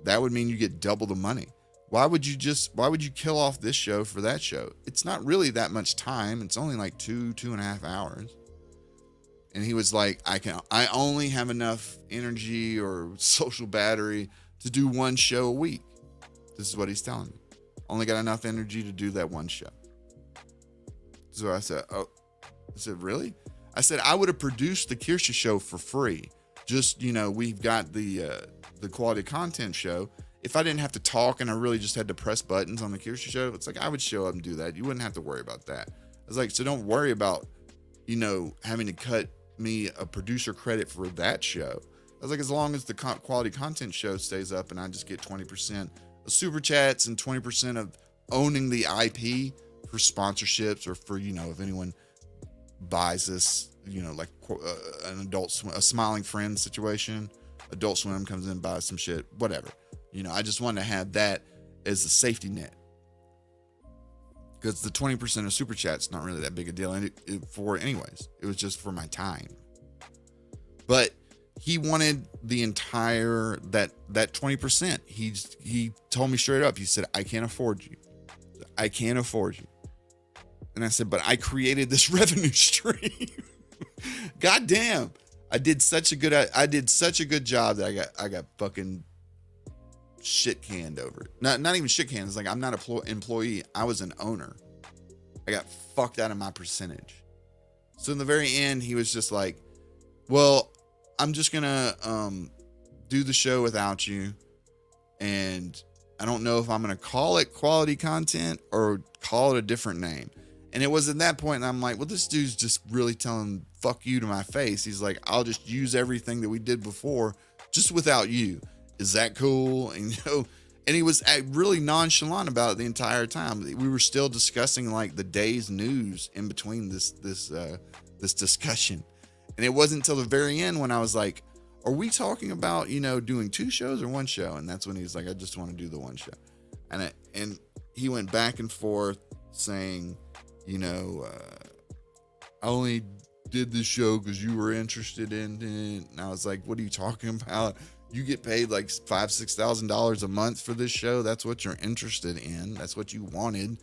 That would mean you get double the money. Why would you kill off this show for that show? It's not really that much time. It's only like 2.5 hours. And he was like, I only have enough energy or social battery to do 1 show a week. This is what he's telling me. Only got enough energy to do that 1 show. So I said, really? I said, I would have produced the Kirschia show for free. Just, we've got the quality content show. If I didn't have to talk and I really just had to press buttons on the Kirschia show, it's like I would show up and do that. You wouldn't have to worry about that. I was like, so don't worry about, having to cut me a producer credit for that show. I was like, as long as the quality content show stays up and I just get 20% of super chats and 20% of owning the IP for sponsorships, or for, if anyone buys this, like an Adult Swim, a Smiling Friends situation, Adult Swim comes in, buys some shit, whatever. I just wanted to have that as a safety net, because the 20% of super chat's not really that big a deal for anyways. It was just for my time. But he wanted the entire, that 20%. He told me straight up. He said, I can't afford you. I can't afford you. And I said, but I created this revenue stream. God damn. I did such a good job that I got fucking shit canned over it. Not even shit canned. It's like, I'm not an employee. I was an owner. I got fucked out of my percentage. So in the very end, he was just like, well, I'm just gonna do the show without you, and I don't know if I'm gonna call it quality content or call it a different name. And it was at that point, and I'm like, well, this dude's just really telling fuck you to my face. He's like, I'll just use everything that we did before, just without you. Is that cool? And and he was really nonchalant about it the entire time. We were still discussing like the day's news in between this discussion. And it wasn't until the very end when I was like, are we talking about, doing 2 shows or 1 show? And that's when he's like, I just want to do the 1 show. And he went back and forth saying, I only did this show because you were interested in it. And I was like, what are you talking about? You get paid like $5,000-$6,000 a month for this show. That's what you're interested in. That's what you wanted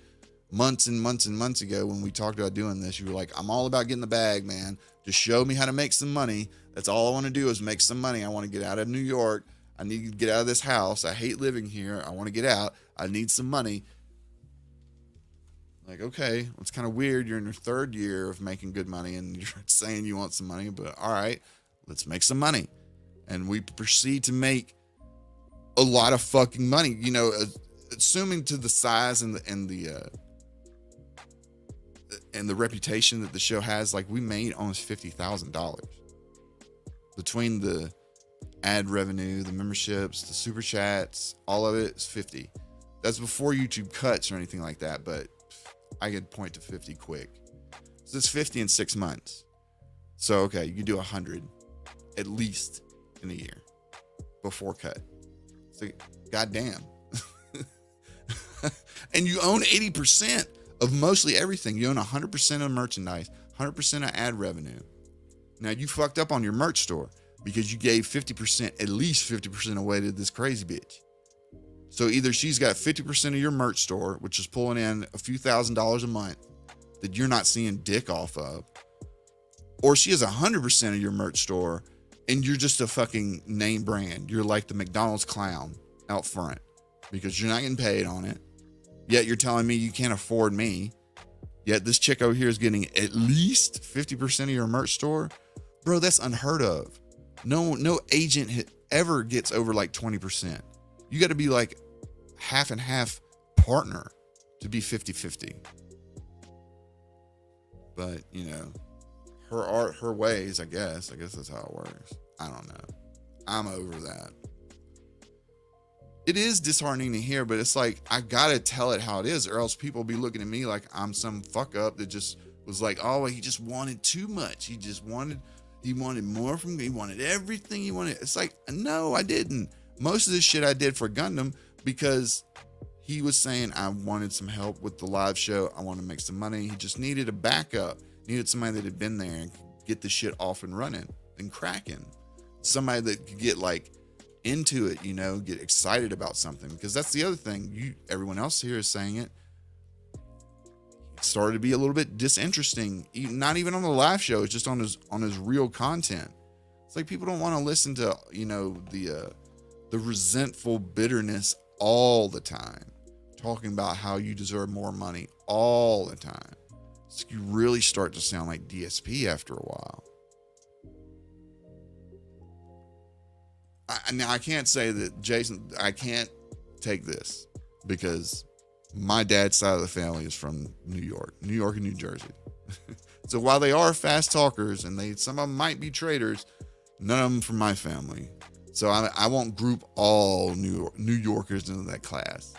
months and months and months ago when we talked about doing this. You were like, I'm all about getting the bag, man. Just show me how to make some money. That's all I want to do is make some money. I want to get out of New York. I need to get out of this house. I hate living here. I want to get out. I need some money. Like, okay, it's kind of weird. You're in your 3rd year of making good money and you're saying you want some money, but all right, let's make some money. And we proceed to make a lot of fucking money, assuming to the size and the reputation that the show has. Like, we made almost $50,000 between the ad revenue, the memberships, the super chats, all of it is 50. That's before YouTube cuts or anything like that, but I could point to 50 quick. So it's 50 in 6 months. So, okay, you do 100 at least in a year before cut. So, goddamn. And you own 80% of mostly everything. You own 100% of merchandise, 100% of ad revenue. Now, you fucked up on your merch store because you gave 50%, at least 50% away to this crazy bitch. So either she's got 50% of your merch store, which is pulling in a few $1,000s a month that you're not seeing dick off of, or she has 100% of your merch store and you're just a fucking name brand. You're like the McDonald's clown out front because you're not getting paid on it. Yet you're telling me you can't afford me. Yet this chick over here is getting at least 50% of your merch store. Bro, that's unheard of. No agent ever gets over like 20%. You got to be like half and half partner to be 50-50. But, her art, her ways, I guess that's how it works. I don't know. I'm over that. It is disheartening to hear, but it's like, I got to tell it how it is, or else people be looking at me like I'm some fuck up that just was like, oh, he just wanted too much. He wanted more from me. He wanted everything he wanted. It's like, no, I didn't. Most of this shit I did for Gundam because he was saying I wanted some help with the live show. I want to make some money. He just needed a backup. Needed somebody that had been there and could get the shit off and running and cracking. Somebody that could get like into it, get excited about something. Because that's the other thing. Everyone else here is saying it. It started to be a little bit disinteresting. Not even on the live show. It's just on his real content. It's like people don't want to listen to, the resentful bitterness all the time, talking about how you deserve more money all the time. So you really start to sound like DSP after a while. Now I can't say that Jason, I can't take this because my dad's side of the family is from New York and New Jersey. So while they are fast talkers and some of them might be traitors, none of them from my family. So I won't group all New Yorkers into that class,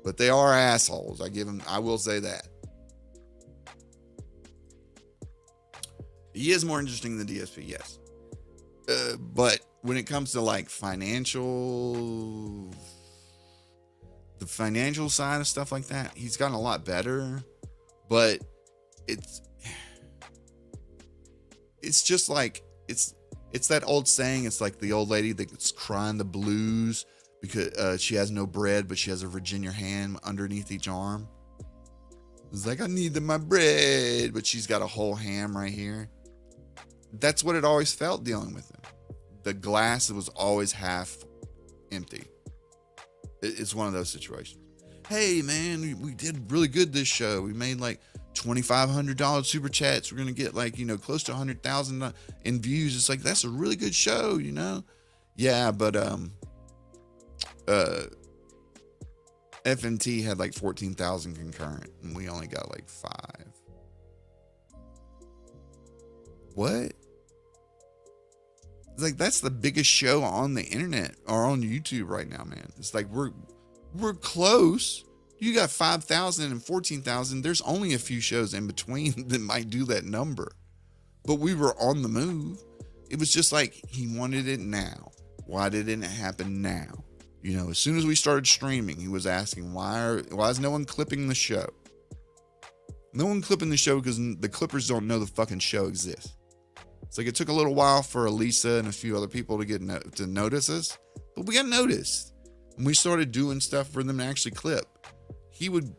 but they are assholes. I will say that. He is more interesting than DSP, yes. But when it comes to like the financial side of stuff like that, he's gotten a lot better, but it's just like, it's that old saying. It's like the old lady that's crying the blues because she has no bread, but she has a Virginia ham underneath each arm. It's like, I need my bread, but she's got a whole ham right here. That's what it always felt dealing with him. The glass was always half empty. It's one of those situations. Hey man, we did really good this show. We made like $2,500 super chats. We're going to get like, close to 100,000 in views. It's like, that's a really good show, Yeah, but FNT had like 14,000 concurrent and we only got like 5. What? It's like, that's the biggest show on the internet or on YouTube right now, man. It's like, we're close. You got 5,000 and 14,000. There's only a few shows in between that might do that number, but we were on the move. It was just like, he wanted it now. Why didn't it happen now? As soon as we started streaming, he was asking, why is no one clipping the show? No one clipping the show because the clippers don't know the fucking show exists. It's like, it took a little while for Elisa and a few other people to notice us, but we got noticed. And we started doing stuff for them to actually clip. He would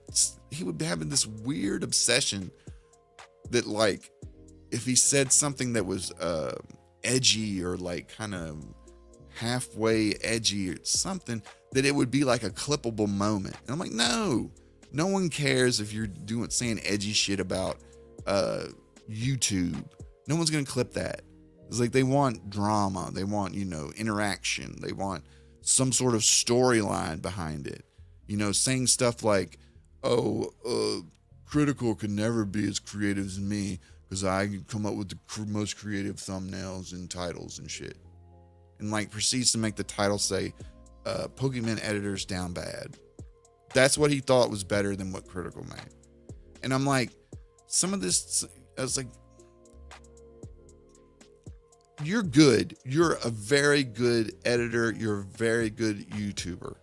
be having this weird obsession that, like, if he said something that was edgy or like kind of halfway edgy or something, that it would be like a clippable moment. And I'm like, no one cares if you're saying edgy shit about YouTube. No one's gonna clip that. It's like, they want drama, they want interaction, they want some sort of storyline behind it. Saying stuff like, Critical can never be as creative as me because I can come up with the most creative thumbnails and titles and shit. And like proceeds to make the title say, Pokemon editors down bad. That's what he thought was better than what Critical made. And I'm like, some of this, I was like, you're good. You're a very good editor. You're a very good YouTuber.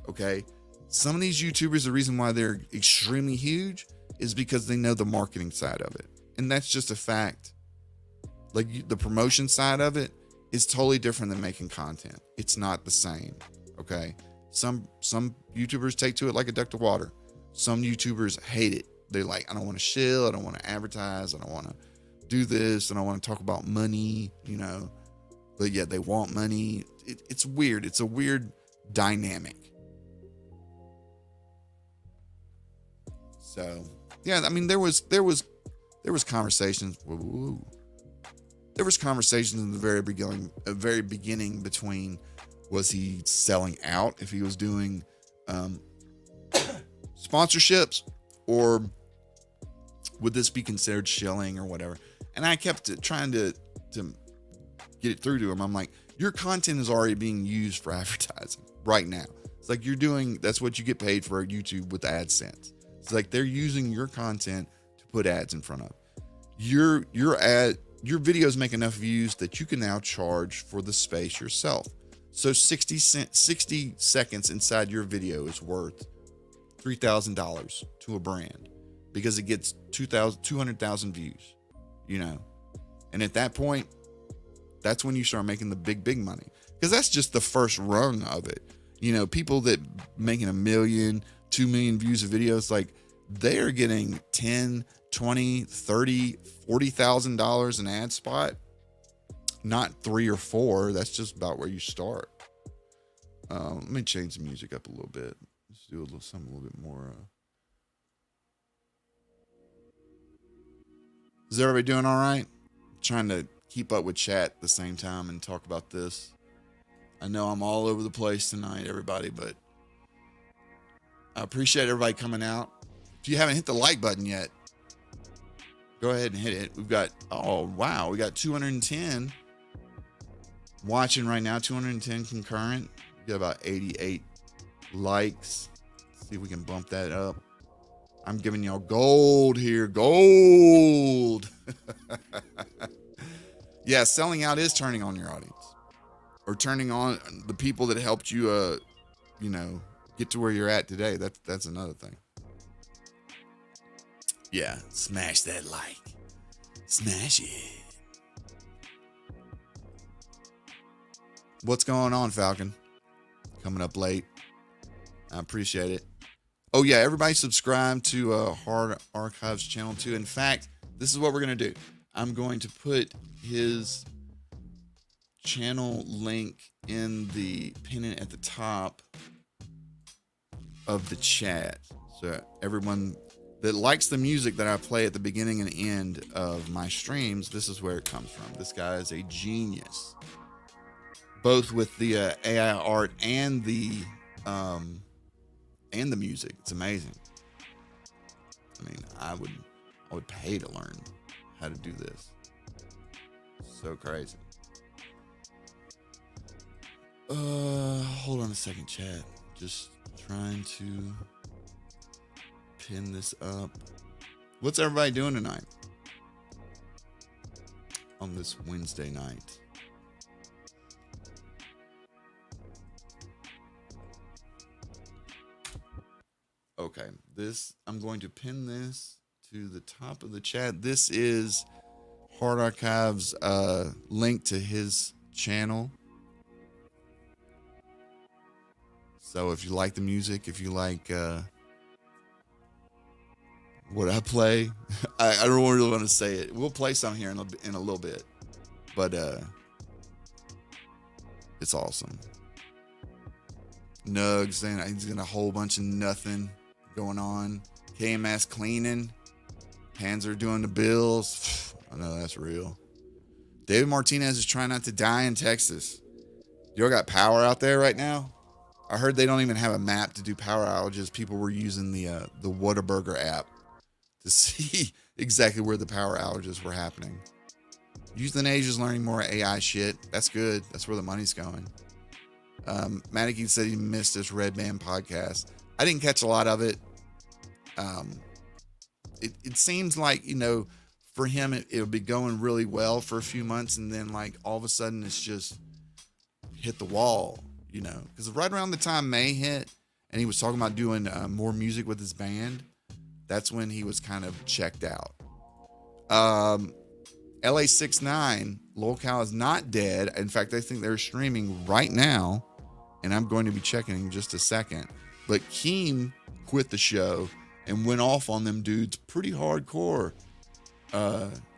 Okay. Some of these YouTubers, the reason why they're extremely huge is because they know the marketing side of it. And that's just a fact. Like, the promotion side of it is totally different than making content. It's not the same. Okay. Some YouTubers take to it like a duck to water. Some YouTubers hate it. They're like, I don't want to shill. I don't want to advertise. I don't want to do this. I don't want to talk about money, but yet they want money. It's weird. It's a weird dynamic. So yeah, I mean, there was conversations. Woo, there was conversations in the very beginning between, was he selling out if he was doing sponsorships, or would this be considered shilling or whatever? And I kept trying to get it through to him. I'm like, your content is already being used for advertising right now. It's like, that's what you get paid for YouTube with AdSense. It's like, they're using your content to put ads in front of. Your videos make enough views that you can now charge for the space yourself. So 60 seconds inside your video is worth $3,000 to a brand because it gets 200,000 views, and at that point, that's when you start making the big money, because that's just the first rung of it. People that making 1 million, 2 million views of videos, like, they are getting $10, $20, $30, $40,000 an ad spot, not 3 or 4. That's just about where you start. Let me change the music up a little bit. Let's do something a little bit more. Is everybody doing all right? I'm trying to keep up with chat at the same time and talk about this. I know I'm all over the place tonight, everybody, but I appreciate everybody coming out. If you haven't hit the like button yet, go ahead and hit it. We got 210 watching right now, 210 concurrent. We got about 88 likes. Let's see if we can bump that up. I'm giving y'all gold here. Gold. Yeah, selling out is turning on your audience, or turning on the people that helped you, get to where you're at today. That's another thing. Yeah, smash that like. Smash it. What's going on, Falcon? Coming up late. I appreciate it. Oh yeah, everybody subscribe to Hard Archives channel too. In fact, this is what we're gonna do. I'm going to put his channel link in the pin at the top of the chat, so everyone that likes the music that I play at the beginning and end of my streams, this is where it comes from. This guy is a genius, both with the AI art and the music. It's amazing. I mean, I would pay to learn how to do this. So crazy. Hold on a second, chat. Just trying to pin this up. What's everybody doing tonight? On this Wednesday night. Okay, I'm going to pin this to the top of the chat. This is Hard Archive's link to his channel. So if you like the music, if you like what I play, I don't really want to say it. We'll play some here in a little bit, but it's awesome. Nugs saying he's got a whole bunch of nothing going on. KMS cleaning. Panzer doing the bills. I know that's real. David Martinez is trying not to die in Texas. Y'all got power out there right now? I heard they don't even have a map to do power outages. People were using the Whataburger app to see exactly where the power outages were happening. Euthanasia's learning more AI shit. That's good. That's where the money's going. Manicky said he missed this Red Band podcast. I didn't catch a lot of it. It seems like, you know, for him, it'll be going really well for a few months. And then like all of a sudden it's just hit the wall, you know, because right around the time May hit and he was talking about doing more music with his band, that's when he was kind of checked out. LA69, Lolcow is not dead. In fact, I think they're streaming right now, and I'm going to be checking in just a second. But Keem quit the show and went off on them dudes pretty hardcore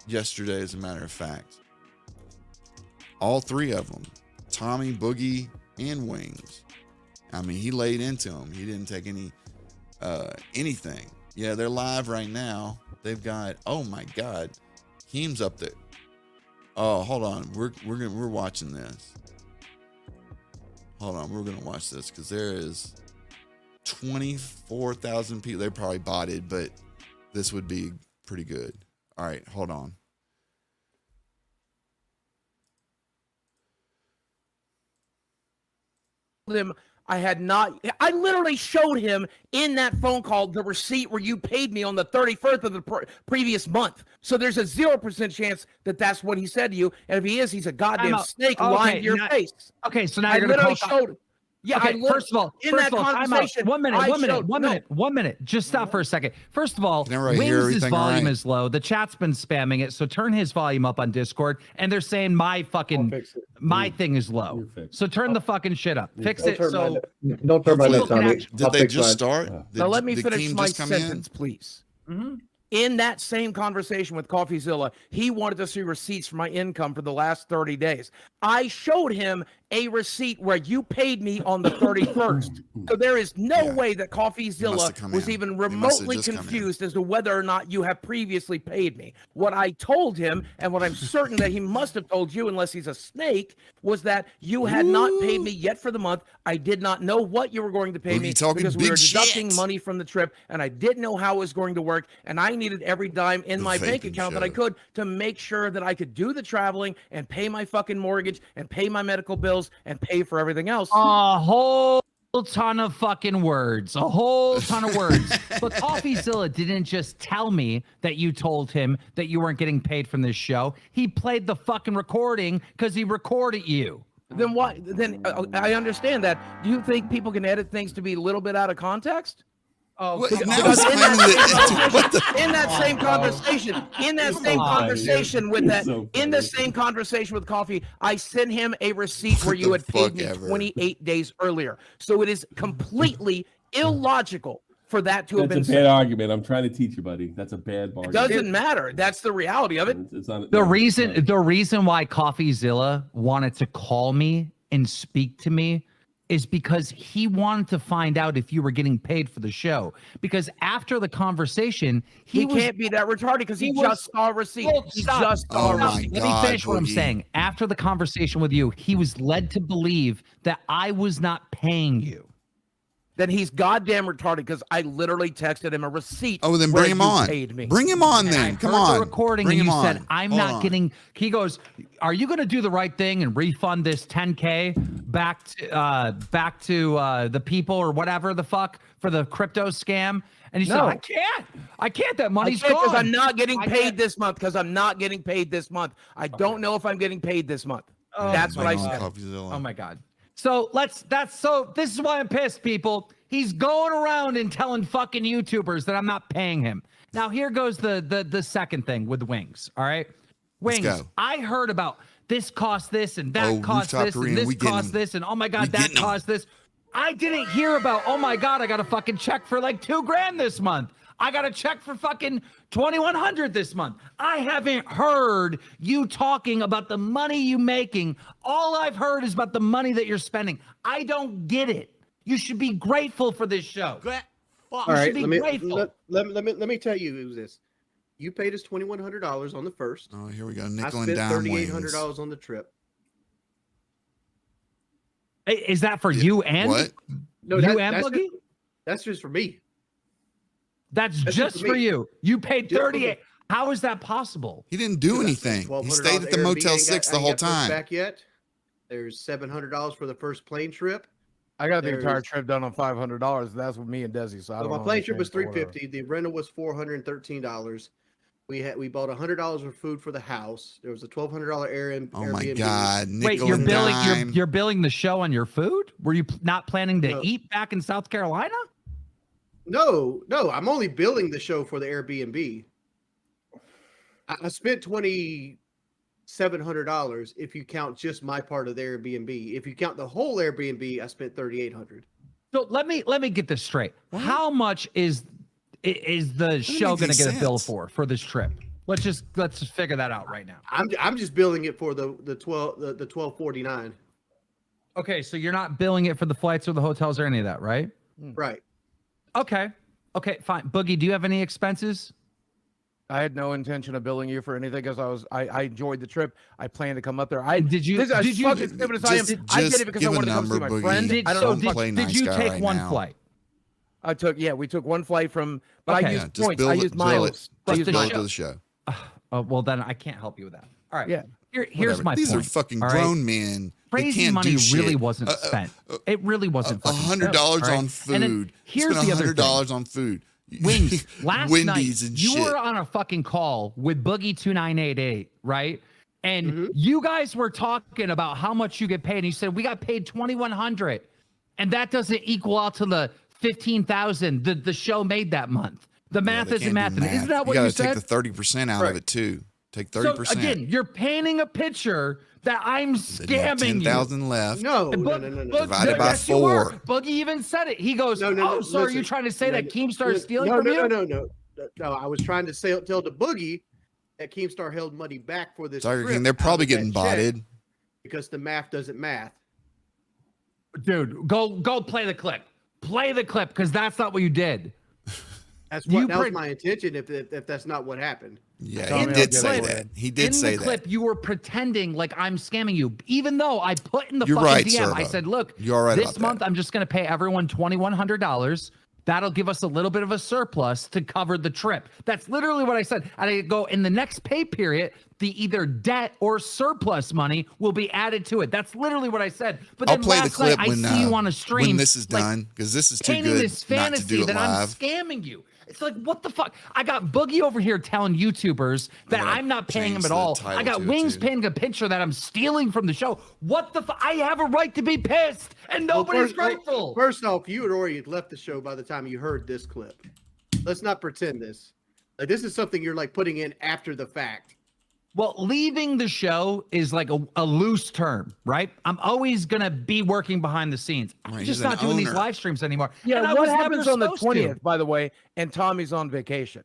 yesterday, as a matter of fact. All three of them, Tommy, Boogie, and Wings. I mean, he laid into them. He didn't take anything. Yeah, they're live right now. They've got, oh my God, Keem's up there. Oh, hold on. We're watching this. Hold on, we're gonna watch this because there is 24,000 people. They're probably botted, but this would be pretty good. All right, hold on. Him, I literally showed him in that phone call the receipt where you paid me on the 31st of the previous month. So there's a 0% chance that that's what he said to you. And if he is, he's a goddamn snake lying to your face. Okay, so now I you're going to literally showed. Yeah, okay, first of all, conversation, one minute. Just stop for a second. First of all, Wings' volume is low. The chat's been spamming it, so turn his volume up on Discord. And they're saying my thing is low. So turn the fucking shit up. Fix it. So don't turn my lights on. Did they just start? Now let me finish my sentence, please. Mm-hmm. In that same conversation with CoffeeZilla, he wanted to see receipts for my income for the last 30 days. I showed him a receipt where you paid me on the 31st. So there is no way that CoffeeZilla was even remotely confused as to whether or not you have previously paid me. What I told him, and what I'm certain that he must have told you, unless he's a snake, was that you had not paid me yet for the month. I did not know what you were going to pay me because we were deducting money from the trip, and I didn't know how it was going to work, and I needed every dime in my bank account that I could to make sure that I could do the traveling and pay my fucking mortgage and pay my medical bills and pay for everything else. A whole ton of fucking words. A whole ton of words. But CoffeeZilla didn't just tell me that you told him that you weren't getting paid from this show. He played the fucking recording because he recorded you. Then what? Then I understand that. Do you think people can edit things to be a little bit out of context? Oh, in that same conversation with Coffee, I sent him a receipt where you had paid me 28 days earlier. So it is completely illogical for that to have been. That's a bad argument. I'm trying to teach you, buddy. That's a bad argument. It doesn't matter. That's the reality of it. The reason why CoffeeZilla wanted to call me and speak to me is because he wanted to find out if you were getting paid for the show. Because after the conversation, he can't be that retarded because he just saw a receipt. He just saw a receipt. Let me finish what I'm saying. After the conversation with you, he was led to believe that I was not paying you. Then he's goddamn retarded because I literally texted him a receipt. Oh, then bring him on. Bring him on then. Come on. The recording and you said, I'm not getting. He goes, are you going to do the right thing and refund this $10K back to the people or whatever the fuck for the crypto scam? And he said, I can't. That money's gone. Because I'm not getting paid this month. I don't know if I'm getting paid this month. That's what I said. Oh my God. So this is why I'm pissed, people. He's going around and telling fucking YouTubers that I'm not paying him. Now here goes the second thing with Wings. All right. Wings. I heard about this cost this and that cost this and this cost this and oh my God, that cost this. I didn't hear about, oh my God, I got a fucking check for like $2,000 this month. I got a check for fucking $2,100 this month. I haven't heard you talking about the money you making. All I've heard is about the money that you're spending. I don't get it. You should be grateful for this show. All right, let me tell you who's this. You paid us $2,100 on the first. Oh, here we go. Nickel and dime $3,800 on the trip. Is that for you and what? No, that's Boogie? That's just for me. That's just for you. You paid 38. How is that possible? He didn't do anything. He stayed at the Motel 6 the whole time. Back yet? There's $700 for the first plane trip. I got the entire trip done on $500. That's with me and Desi. So my plane trip was $350. The rental was $413. We bought $100 of food for the house. There was a $1,200 Airbnb. Oh my God! Wait, you're billing the show on your food? Were you not planning to eat back in South Carolina? No. I'm only billing the show for the Airbnb. I spent $2,700 if you count just my part of the Airbnb. If you count the whole Airbnb, I spent $3,800. So let me get this straight. What? How much is the show going to get a bill for this trip? Let's just figure that out right now. I'm just billing it for the $1,249. Okay, so you're not billing it for the flights or the hotels or any of that, right? Right. Okay, fine. Boogie, do you have any expenses? I had no intention of billing you for anything because I enjoyed the trip. I planned to come up there. I did you I did it because I wanted to come see my friend. Did you take one flight? We took one flight from, but I used points. I used miles. Just bill it to the show. Well, then I can't help you with that. All right. Yeah. Here's my point. These are fucking grown men. Crazy money really wasn't spent. It really wasn't. $100 on food. Here's the other $100 on food. Wings. Last Wendy's night, and you shit. were on a fucking call with Boogie 2988, right? And you guys were talking about how much you get paid. And you said we got paid $2,100, and that doesn't equal out to the $15,000 the show made that month. The math isn't math. Isn't that what you said? You got to take the 30% out of it too. Take 30%. So again, you're painting a picture that I'm scamming you. 10,000 left. No. Divided by 4. Boogie even said it. He goes, so are you trying to say that Keemstar is stealing from you? No. I was trying to tell the Boogie that Keemstar held money back for this Sorry, trip. King, they're probably getting botted. Because the math doesn't math. Dude, go play the clip. Play the clip, because that's not what you did. That was my intention if that's not what happened. Yeah, he did say that. He did say that. In the clip, you were pretending like I'm scamming you, even though I put in the fucking DM. I said, look, this month I'm just going to pay everyone $2,100. That'll give us a little bit of a surplus to cover the trip. That's literally what I said. And I go, in the next pay period, the either debt or surplus money will be added to it. That's literally what I said. But then I'll play the clip I see you on a stream when this is done, because this is too painting good this not to do it that live. I'm scamming you. It's like, what the fuck? I got Boogie over here telling YouTubers that I'm not paying him at all. I got Wings painting a picture that I'm stealing from the show. What the fuck? I have a right to be pissed, and nobody's grateful. First off, you had already left the show by the time you heard this clip. Let's not pretend this. Like, this is something you're like putting in after the fact. Well, leaving the show is like a loose term, right? I'm always going to be working behind the scenes. I'm just not doing these live streams anymore. Yeah, what happens on the 20th, by the way, and Tommy's on vacation?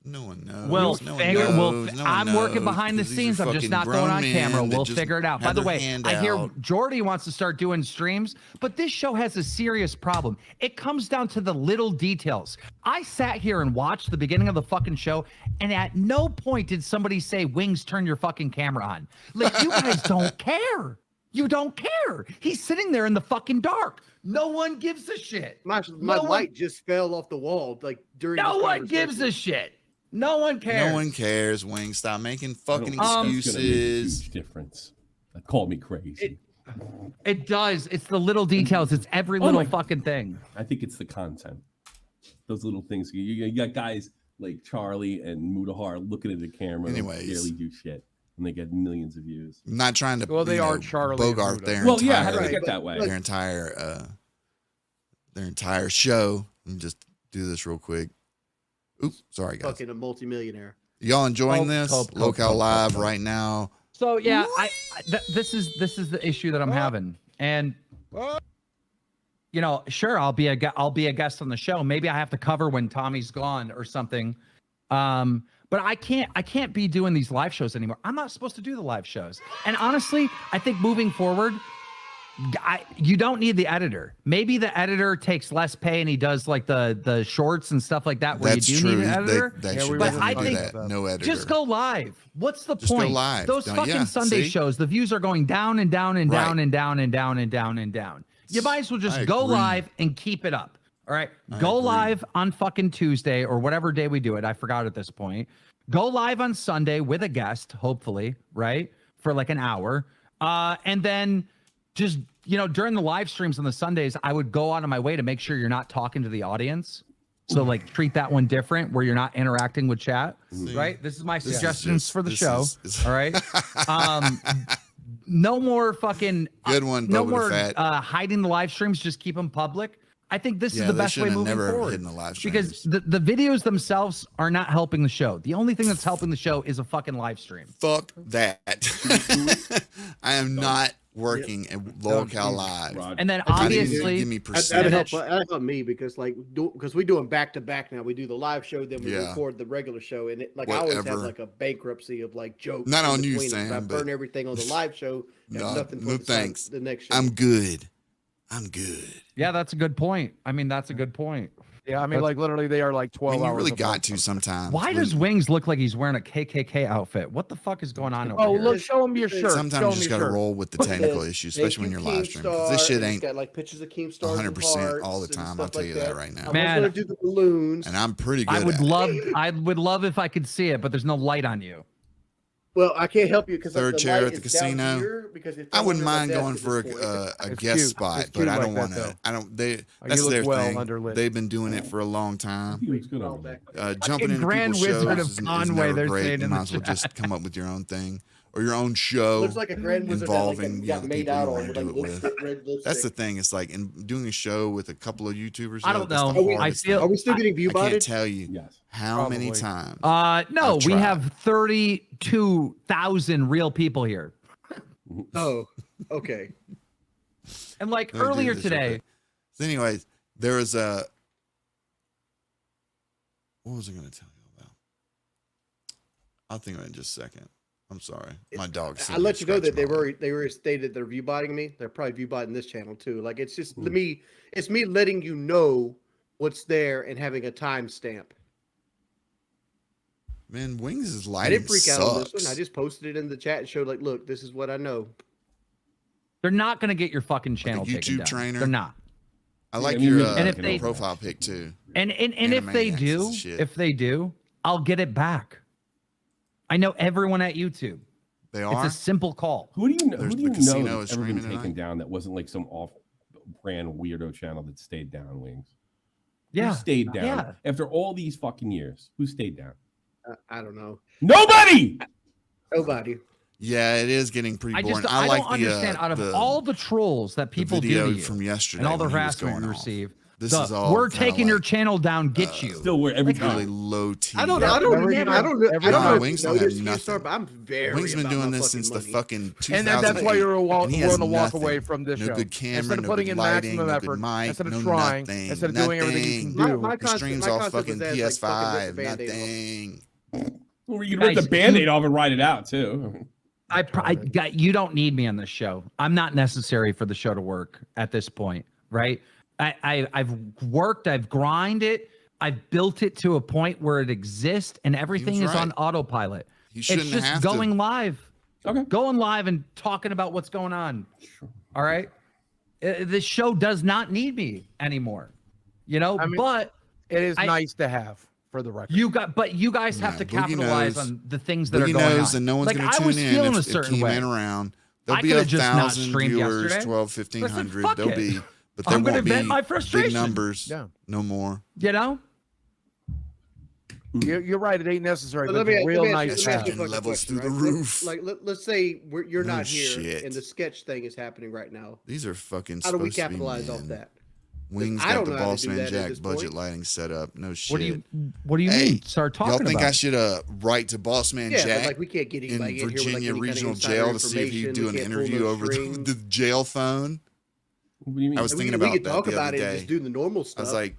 No one knows. We'll no figure. one knows. No one I'm working knows, behind the 'cause these scenes. are I'm just fucking not going grown on camera. men that We'll just figure it out. By have the their way, hand I hear out. Jordy wants to start doing streams, but this show has a serious problem. It comes down to the little details. I sat here and watched the beginning of the fucking show, and at no point did somebody say, "Wings, turn your fucking camera on." Like, you guys don't care. You don't care. He's sitting there in the fucking dark. No one gives a shit. My light just fell off the wall like during. No this one gives a shit. No one cares. No one cares, Wing. Stop making fucking It's gonna make a excuses. huge difference. Call me crazy. It does. It's the little details. It's every little fucking thing. I think it's the content. Those little things. You got guys like Charlie and Mudahar looking at the camera. Anyways. And barely do shit, and they get millions of views. I'm not trying to. Well, they are Charlie Bogart and their Well, entire, yeah, how did it get that way? Their entire show. Let me just do this real quick. Oops, sorry guys. Fucking a multimillionaire. Y'all enjoying this? Local Live right now. So yeah, this is the issue that I'm having, and you know, sure, I'll be a guest on the show. Maybe I have to cover when Tommy's gone or something. But I can't be doing these live shows anymore. I'm not supposed to do the live shows. And honestly, I think moving forward, you don't need the editor. Maybe the editor takes less pay and he does like the shorts and stuff like that where That's you do true. need an editor. They Yeah, should we but definitely I do think that. No editor. just go live. What's the Just go point? live. Those Don't- fucking yeah, Sunday see? shows, the views are going down and down and Right. down and down and down and down and down. You might as well just I go agree. live and keep it up. All right. I Go agree. live on fucking Tuesday or whatever day we do it. I forgot at this point. Go live on Sunday with a guest, hopefully, right? For like an hour. And then just, you know, during the live streams on the Sundays, I would go out of my way to make sure you're not talking to the audience. So like treat that one different where you're not interacting with chat, right? This is my suggestions for the show. All right. No more fucking Good one, no Boba the more Fat. hiding the live streams, just keep them public. I think this is the they best way shouldn't have moving never forward. hidden the live Because streams. the videos themselves are not helping the show. The only thing that's helping the show is a fucking live stream. Fuck that. I am not working at Local Live. And then Not even obviously give me That percentage. helped me because because we do them back to back now. We do the live show, then we Yeah. record the regular show, and I always have Whatever. like a bankruptcy of like jokes. Not in on you, between them. Sam, I burn but- everything on the live show. No, nothing for no the thanks. The next show. I'm good. I'm good. yeah, that's a good point. I mean, that's a good point. Yeah, I mean, like literally, they are like 12 And you hours. really apart. got to sometimes. Why does Wings look like he's wearing a KKK outfit? What the fuck is going on over Oh, here? look, show him your shirt. Sometimes show you him just your got to shirt. roll with the Look at technical this. issues, Thank especially when you, you're live Keem streaming. 'Cause this Star, shit and it's ain't got like pictures of Keem Stars 100% all the time. I'll tell you that right now. Man, I'm gonna do the balloons. And I'm pretty good I would at it. love if I could see it, but there's no light on you. Well, I can't help you because Third the chair light at the is down casino. here because it's I down wouldn't under my mind desk going at for this point. a It's guest cute. spot, It's but cute I like don't that, want to. though. I don't. They. You That's look their well thing. underlit. They've been doing it for a long time. He looks good All on back. Jumping into Grand people's Wizard shows of is Conway, never they're great. saying You in might the as well chat. just come up with your own thing or your own show. Looks like a Grand Wizard involving, that you know, got the made people out you on wanna with do like it with. lipstick, red lipstick. That's the thing. It's like in doing a show with a couple of YouTubers. I don't that's the know. hardest I feel- Are we still getting view thing. I can't botted? tell you Yes. how many Probably. times. No, I've we tried. have 32,000 real people here. Oh, okay. And like Let me do earlier this real today, quick. So anyways, there was a. What was I going to tell you about? I'll think of it in just a second. I'm sorry, my dog. I let you know that they were stated they're view botting me. They're probably view botting this channel too. Like it's just me. It's me letting you know what's there and having a timestamp. Man, Wings is I lighting didn't freak out on this sucks. one. I just posted it in the chat and showed like, look, this is what I know. they're not going to get your fucking channel taken YouTube down. trainer? They're not. I like I mean, your really, And if they- profile pic too. And if they Animaniacs do, is shit. I'll get it back. I know everyone at YouTube. They It's are. a simple call. Who do you know? There's Who do the you casino know is that's ever been streaming taken tonight. down that wasn't like some off-brand weirdo channel that stayed down? Wings. Yeah. Who stayed down Yeah. after all these fucking years? Who stayed down? I don't know. Nobody. Nobody. Yeah, it is getting pretty I boring. just I like don't understand. Out of the all the trolls that the people do video to you from yesterday and all the when he was harassment going you off. receive, This is all we're taking your channel down. Get you. Still, we're every really time. low tier. I don't know. Wings don't have nothing. but I'm very. Wings been about doing my this since the money. fucking 2008. And that's why you're willing to walk nothing. away from this no show. good camera, Instead of no putting good in lighting, maximum no effort, good mic, instead of no trying, nothing, instead of doing everything you can do. My The stream's all concept fucking was that, like, PS5, fucking rip the Band-Aid off. nothing. Well, you can rip the Band-Aid off and write it out too. You don't need me on the show. I'm not necessary for the show to work at this point, right? I've worked, I've grinded, I've built it to a point where it exists, and everything is on autopilot. It's just going live. Okay. Going live and talking about what's going on. All right. This show does not need me anymore. You know, I mean, but it is nice to have. For the record, you guys have to capitalize on the things that Boogie are going knows, on. and no one's going to tune in if Keem ain't around. There'll be 1,000 viewers, 1,500. There'll be, but there won't be big numbers. Yeah. No more. You know. You're right. It ain't necessary. But But it's real nice. Levels through the roof. Like, let's say you're not here, and the sketch thing is happening right now. These are fucking. How do we capitalize off that? Wings got the Bossman Jack budget lighting set up. No shit. What do you mean? Start talking y'all think about I should write to Bossman Jack like we can't get in Virginia Regional Jail to see if he could do an interview over the jail phone? What do you mean? I was thinking about that talk the about other it day. and just do the normal stuff. I was like,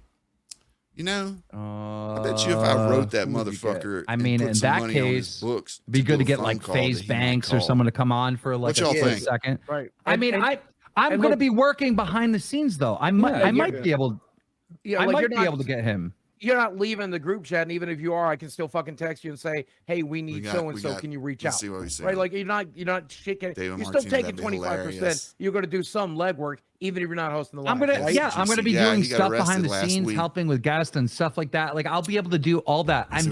I bet you if I wrote that motherfucker, I mean, and put in some that money on his case, books, it'd be good to get like FaZe Banks or someone to come on for like a second. Right. I mean, I'm going to be working behind the scenes though. I might be able. Yeah, I like might be able to get him. You're not leaving the group chat, and even if you are, I can still fucking text you and say, "Hey, we need so and so. Can you reach out?" See what he's saying. Right? Like you're not shaking. You're still taking 25%. You're going to do some legwork, even if you're not hosting the live. I'm gonna be doing stuff behind the scenes, helping with guests and stuff like that. Like I'll be able to do all that. I'm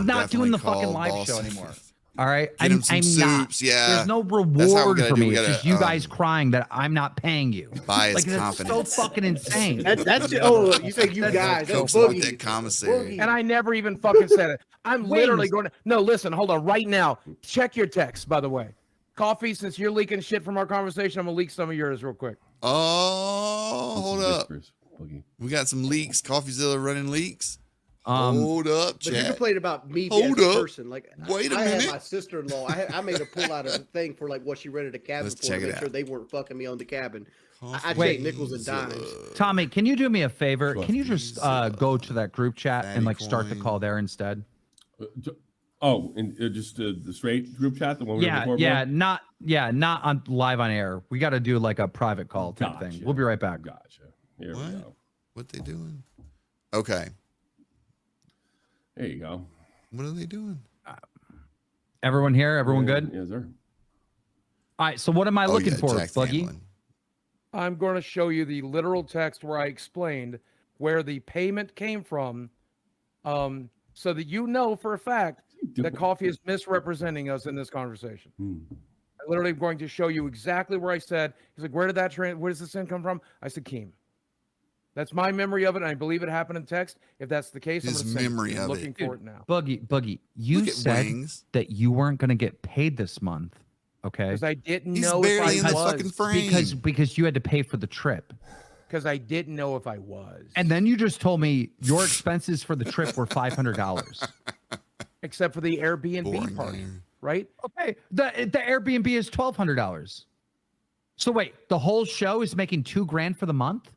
not doing the fucking live show anymore. All right, I'm not. Yeah, there's no reward for me. It's just you guys crying that I'm not paying you. Like that's so fucking insane. That's you say you guys. That's Boogie. That commissary. And I never even fucking said it. I'm literally going to. No, listen, hold on, right now. Check your text, by the way. Coffee, since you're leaking shit from our conversation, I'm gonna leak some of yours real quick. Oh, hold up. We got some leaks. CoffeeZilla running leaks. Hold up, But you chat. complained about me as a person. Like, wait a I minute. had my sister-in-law. I made her pull out a thing for like what she rented a cabin for to make sure they weren't fucking me on the cabin. I take nickels and dimes. Tommy, can you do me a favor? Can you just go to that group chat and like start the call there instead? And just the straight group chat, the one we not on live on air. We got to do like a private call type thing. We'll be right back. Gotcha. Here we go. What they doing? Okay. There you go. What are they doing? Everyone here? Everyone good? Yes, sir. All right. So what am I looking for, Boogie? I'm going to show you the literal text where I explained where the payment came from, so that you know for a fact that Coffee is misrepresenting us in this conversation. I literally am going to show you exactly where I said. He's like, "Where did that where does this in come from?" I said, "Keem." That's my memory of it, and I believe it happened in text. If that's the case, I'm looking for it now. Boogie, you said that you weren't going to get paid this month, okay? Because I didn't know if I was. Fucking frame. Because you had to pay for the trip. Because I didn't know if I was. And then you just told me your expenses for the trip were $500. Except for the Airbnb part, right? Okay, the Airbnb is $1,200. So wait, the whole show is making $2,000 for the month?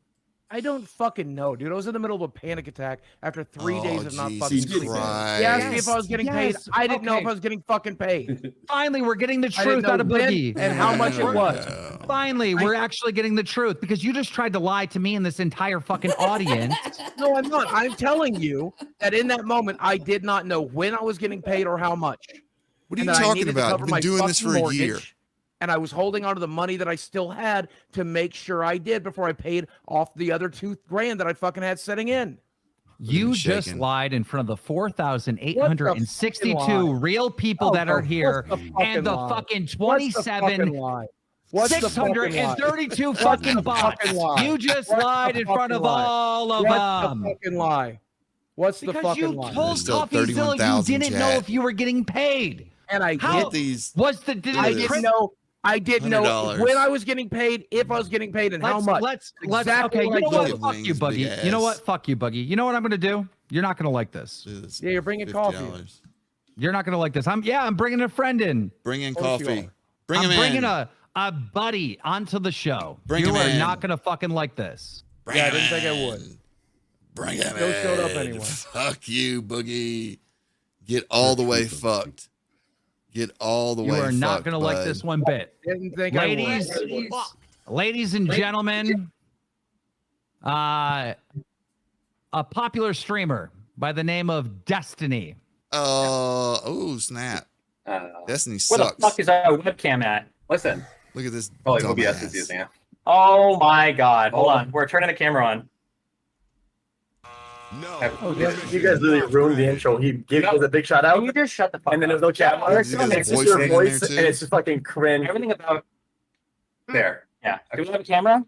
I don't fucking know, dude. I was in the middle of a panic attack after 3 days of not fucking sleeping. You asked me if I was getting paid. I didn't know if I was getting fucking paid. Finally, we're getting the truth out of Boogie. And how much it was. Finally, we're actually getting the truth because you just tried to lie to me and this entire fucking audience. No, I'm not. I'm telling you that in that moment, I did not know when I was getting paid or how much. What are you talking about? I've been doing this for a year. And I was holding on to the money that I still had to make sure I did before I paid off the other $2,000 that I fucking had sitting in. You just lied in front of the 4,862 real people that are here and the fucking 632 fucking bots. You just lied in front of all of them. What's the fucking lie? What's the fucking lie? Because you told CoffeeZilla you didn't know if you were getting paid. And I did these. I didn't know. I didn't know $100. when I was getting paid, if I was getting paid, and how much. Let's Exactly okay. what You know I what? did. Fuck you, Boogie. You know what? Fuck you, Boogie. You know what I'm gonna do? You're not gonna like this. Yeah, you're bringing coffee. You're not gonna like this. I'm bringing a friend in. Bring in coffee. Bring him I'm bringing in. a buddy onto the show. Bring you him are in. not gonna fucking like this. Bring Yeah, I him didn't think I in. would. Bring him Joe in. showed up anyway. Fuck you, Boogie. Get all the way fucked. Get all the way You fucked. are not gonna like this one bit. Didn't think Ladies and gentlemen, a popular streamer by the name of Destiny. Oh, snap. Destiny Where sucks. the fuck is our webcam at? Listen. Look at this. Probably OBS is using it. Oh my god. Hold on. We're turning the camera on. No. You guys really ruined the intro. He gave us a big shout out. You just shut the fuck and then up. there's no chat marks. You got It's the just your voice voice, in there, and too? it's just fucking cringe. Everything about there. Yeah. Do we have a camera?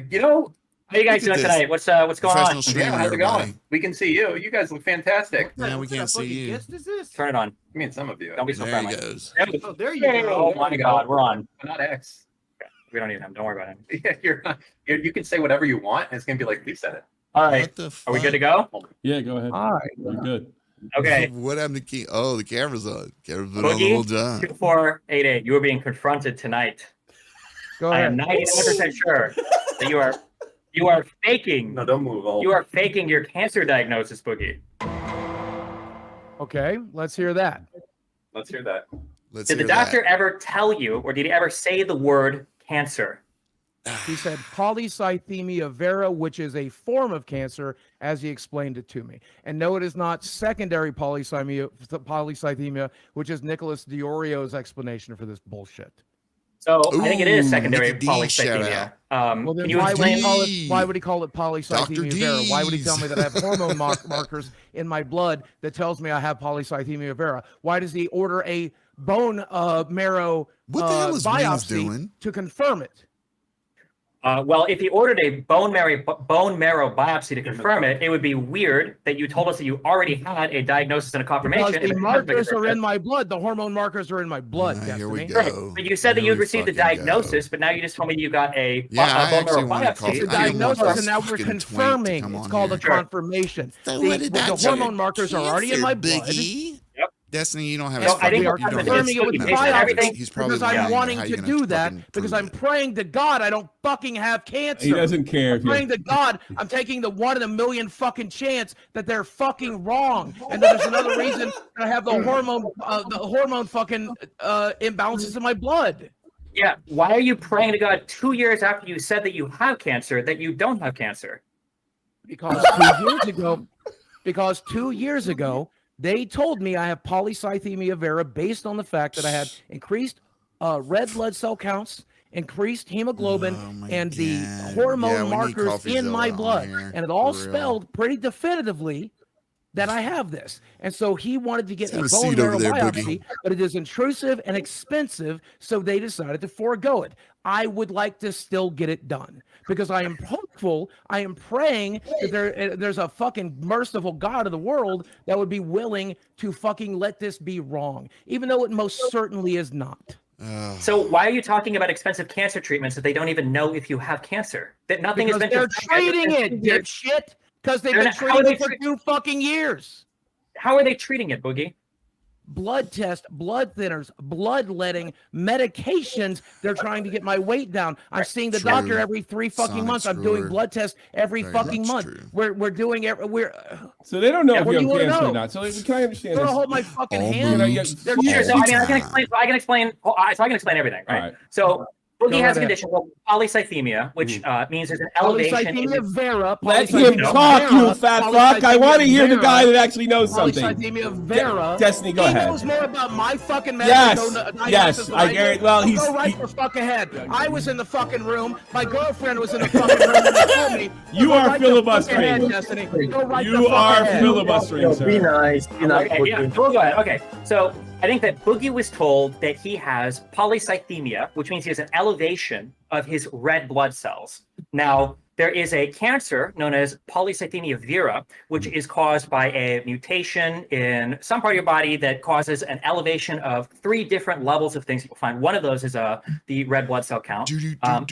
You know, how you guys Look doing at this. tonight? What's going Professional on? streamer, Yeah, how's it everybody. going? We can see you. You guys look fantastic. Yeah, we can't see you. Turn it on. I mean, some of you. Don't be so There friendly. he goes. Oh, there you go. Oh my god, we're on. Not X. Okay. We don't even have. Don't worry about it. Yeah, you can say whatever you want. And it's gonna be like, please said it. All right. What the fuck? Are we good to go? Yeah, go ahead. All right. We're good. Okay. What happened to Keem? Oh, the camera's on. Camera's been on the whole Boogie, time. 2488. You are being confronted tonight. Go I ahead. am 99% sure that you are faking. No, don't move. You are faking your cancer diagnosis, Boogie. Okay, let's hear that. Let's hear that. Let's Did the hear doctor that. ever tell you, or did he ever say the word cancer? He said polycythemia vera, which is a form of cancer, as he explained it to me. And no, it is not secondary polycythemia, which is Nicholas Diorio's explanation for this bullshit. So I think it is Ooh, secondary Nicky D, shout polycythemia. Well, then Can you why would, explain? he call it, why would he call it polycythemia Dr. vera? Why would he tell D's. me that I have hormone markers in my blood that tells me I have polycythemia vera? Why does he order a bone marrow What the hell is Wings biopsy doing? to confirm it? Well, if he ordered a bone marrow biopsy to confirm it, it would be weird that you told us that you already had a diagnosis and a confirmation. Because the markers are in my blood. The hormone markers are in my blood. Here we Destiny. go. But you said that Here you'd we received the fucking diagnosis, but now you just told me you got a Yeah, I bone marrow actually wanted biopsy. It's a I didn't want diagnosis, this and now we're fucking twink to confirming. come It's on called a here. confirmation. So The, what did the that hormone say? markers are already in my blood. Biggie? Yep. Destiny, you don't have No, his I think fucking- we're you don't have confirming it with his Boogie. fucking- Everything- He's probably Because I'm lying. wanting How you to gonna do that fucking because prove I'm it? praying to God I don't fucking have cancer. He doesn't care if I'm praying you're. to God I'm taking the 1 in a million fucking chance that they're fucking wrong, and that there's another reason that I have the hormone fucking imbalances in my blood. Yeah. Why are you praying to God 2 years after you said that you have cancer that you don't have cancer? Because 2 years ago, they told me I have polycythemia vera based on the fact that I had increased red blood cell counts, increased hemoglobin, Oh my and the God. hormone Yeah, we need markers in my CoffeeZilla on blood. here, And it all for real. spelled pretty definitively that I have this. And so he wanted to get a Let's have a bone seat over marrow there, biopsy, Boogie. but it is intrusive and expensive, so they decided to forego it. I would like to still get it done because I am hopeful, I am praying that there's a fucking merciful God of the world that would be willing to fucking let this be wrong, even though it most certainly is not. So why are you talking about expensive cancer treatments if they don't even know if you have cancer? That nothing Because has been they're treating it, dipshit, because they've They're been not- how are treating they it for 2 fucking years. How are they treating it, Boogie? Blood test, blood thinners, bloodletting, medications. They're trying to get my weight down. I'm seeing the True. doctor every 3 fucking Sonic months. I'm doing screwer. blood tests every Very fucking much month. true. We're doing it. So they don't know Yeah, if what you do have you wanna cancer know? or not. So can I understand They're this? gonna hold my fucking All hand. Can I get- They're Sure. So I mean, I can time. explain. So I can explain. So I can explain everything, right? All right. So Boogie Go has right a ahead. condition called polycythemia, which means there's an elevation. in Polycythemia vera. Let polycythemia him talk, vera, you fat fuck. I want to hear the vera, guy that actually knows something. Polycythemia vera. Destiny, go he ahead. knows more about my fucking Yes, medical yes, diagnosis than I do. guarantee- well, So he's- go right he- the fuck ahead. I was in the fucking room. My girlfriend was in the fucking room and they told me. You Go are right the fuck filibustering. ahead, Destiny. Go right the You fuck are ahead. filibustering, Be sir. nice. Be nice. Okay, yeah, we'll go ahead. Okay, so I think that Boogie was told that he has polycythemia, which means he has an elevation of his red blood cells. Now, there is a cancer known as polycythemia vera, which is caused by a mutation in some part of your body that causes an elevation of 3 different levels of things you'll find. One of those is the red blood cell count.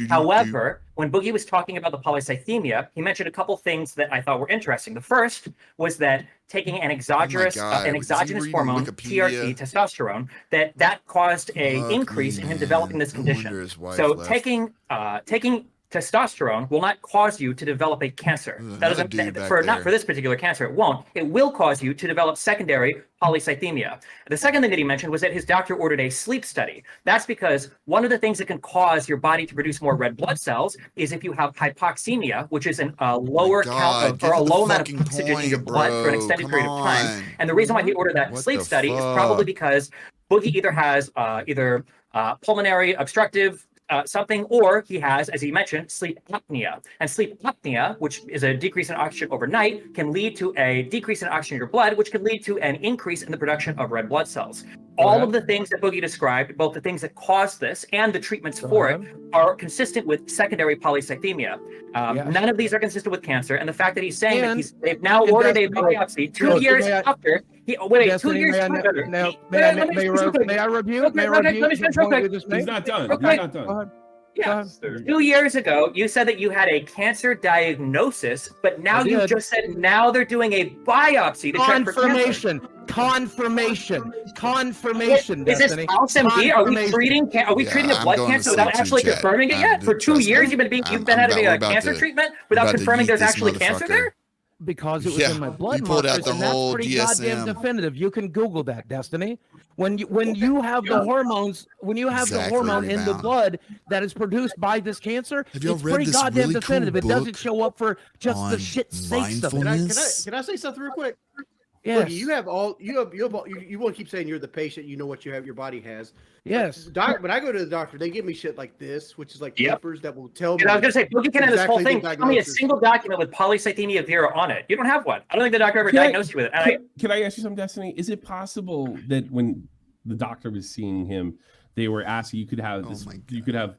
However, when Boogie was talking about the polycythemia, he mentioned a couple things that I thought were interesting. The first was that taking an exogenous hormone, TRT, testosterone, that caused a increase in him developing this condition. So taking testosterone will not cause you to develop a cancer. That doesn't not for this particular cancer. It won't. It will cause you to develop secondary polycythemia. The second thing that he mentioned was that his doctor ordered a sleep study. That's because one of the things that can cause your body to produce more red blood cells is if you have hypoxemia, which is a lower count of, or a low amount of oxygen in your blood for an extended period of time. And the reason why he ordered that sleep study is probably because Boogie either has pulmonary obstructive something, or he has, as he mentioned, sleep apnea. And sleep apnea, which is a decrease in oxygen overnight, can lead to a decrease in oxygen in your blood, which can lead to an increase in the production of red blood cells. All of the things that Boogie described, both the things that cause this and the treatments for it, are consistent with secondary polycythemia. None of these are consistent with cancer. And the fact that he's saying that they've now ordered a biopsy 2 years after. Wait, 2 years after. May I review? Let me finish real quick. He's not done. He's not done. Yeah. 2 years ago, you said that you had a cancer diagnosis, but now you just said now they're doing a biopsy to check for cancer. Confirmation. Is this House MD? Are we treating a blood cancer without actually confirming it yet? For 2 years, you've been having a cancer treatment without confirming there's actually cancer there? Because it was in my blood markers, and that's pretty goddamn definitive. You can Google that, Destiny. When you have the hormones, the hormone in the blood that is produced by this cancer, it's pretty goddamn definitive. It doesn't show up for just the shit's sake stuff. Can I say something real quick? Yes. Boogie, you won't keep saying you're the patient. You know what your body has. Yes. When I go to the doctor, they give me shit like this, which is like papers that will tell me. I was going to say, Boogie can have this whole thing. Tell me a single document with polycythemia vera on it. You don't have one. I don't think the doctor ever diagnosed you with it. Can I ask you something, Destiny? Is it possible that when the doctor was seeing him, they were asking you could have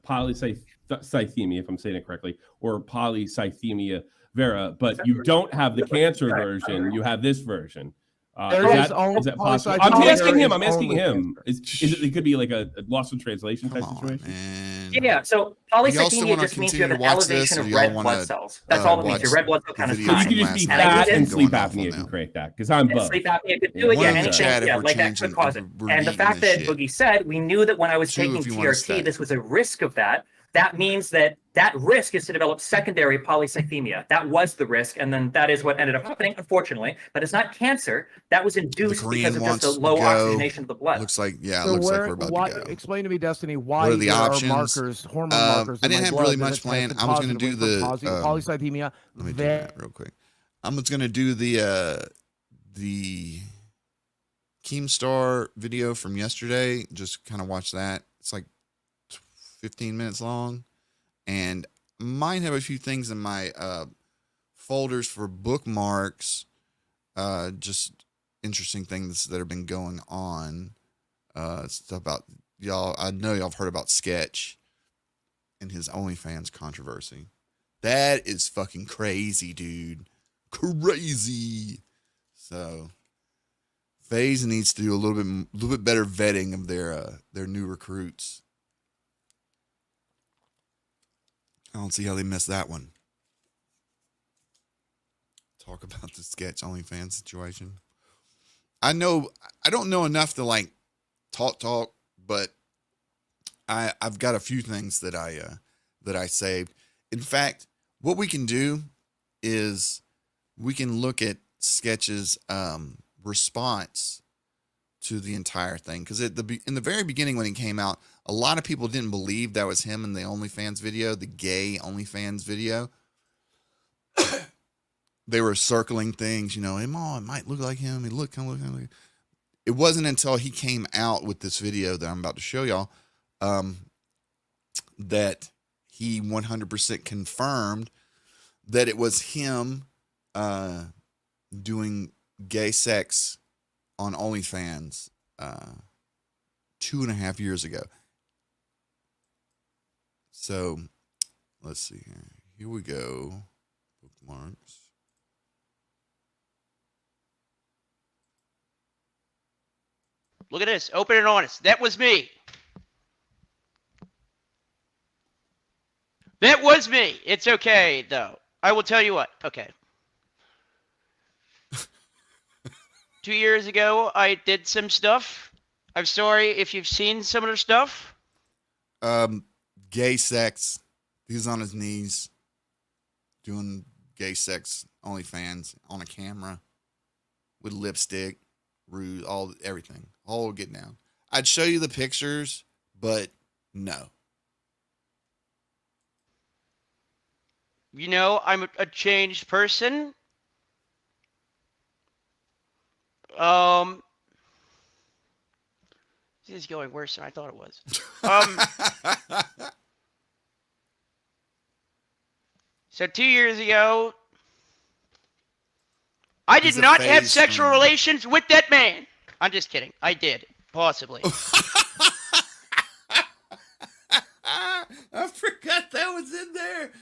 polycythemia, if I'm saying it correctly, or polycythemia vera, but you don't have the cancer version. You have this version. Is that possible? I'm asking him. It could be like a loss of translation type situation. Yeah. So polycythemia just means you have an elevation of red blood cells. That's all it means. Your red blood cell count is high. So you can just be fat and sleep apnea can create that, because I'm both. Sleep apnea could do it. Yeah, anything like that could cause it. And the fact that Boogie said, we knew that when I was taking TRT, this was a risk of that. That means that risk is to develop secondary polycythemia. That was the risk, and then that is what ended up happening, unfortunately. But it's not cancer. That was induced because of just a low oxygenation of the blood. Looks like we're about to go. Explain to me, Destiny, why there are markers, hormone markers. I didn't have really much planned. I was going to do the polycythemia. Let me do that real quick. I'm just going to do the Keemstar video from yesterday. Just kind of watch that. It's like 15 minutes long, and might have a few things in my folders for bookmarks, just interesting things that have been going on. Stuff about y'all. I know y'all have heard about Sketch and his OnlyFans controversy. That is fucking crazy, dude. Crazy. So FaZe needs to do a little bit better vetting of their new recruits. I don't see how they missed that one. Talk about the Sketch OnlyFans situation. I don't know enough to like talk, but I've got a few things that I saved. In fact, what we can do is we can look at Sketch's response to the entire thing, because in the very beginning when it came out, a lot of people didn't believe that was him in the OnlyFans video, the gay OnlyFans video. They were circling things, hey, Mom, it might look like him. He kind of look like him. It wasn't until he came out with this video that I'm about to show y'all that he 100% confirmed that it was him doing gay sex on OnlyFans 2.5 years ago. So let's see here. Here we go. Bookmarks. Look at this. Open and honest. That was me. That was me. It's okay, though. I will tell you what. Okay. 2 years ago, I did some stuff. I'm sorry if you've seen some of the stuff. Gay sex. He was on his knees doing gay sex OnlyFans on a camera with lipstick, rude, everything. All get down. I'd show you the pictures, but no. You know, I'm a changed person. This is going worse than I thought it was. So 2 years ago, I did not have sexual relations with that man. I'm just kidding. I did, possibly. I forgot that was in there.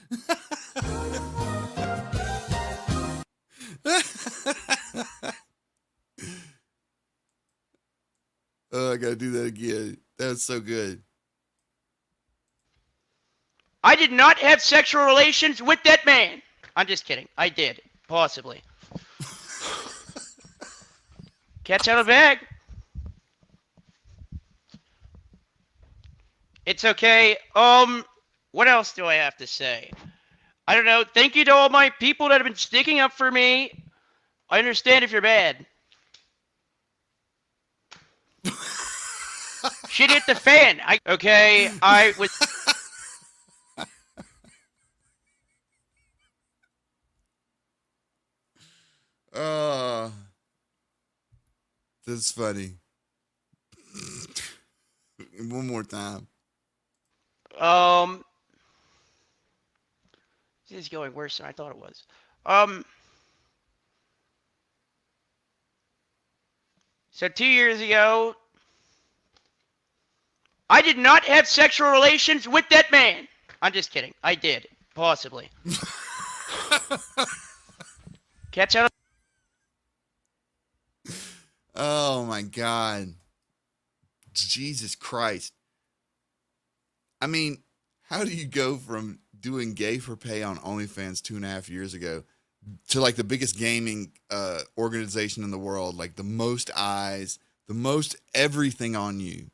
Oh, I gotta do that again. That's so good. I did not have sexual relations with that man. I'm just kidding. I did, possibly. Catch out of the bag. It's okay. What else do I have to say? I don't know. Thank you to all my people that have been sticking up for me. I understand if you're bad. Shit hit the fan. I was. That's funny. One more time. This is going worse than I thought it was. So 2 years ago, I did not have sexual relations with that man. I'm just kidding. I did, possibly. Catch out. Oh my God. Jesus Christ. I mean, how do you go from doing gay for pay on OnlyFans 2.5 years ago to like the biggest gaming organization in the world, like the most eyes, the most everything on you,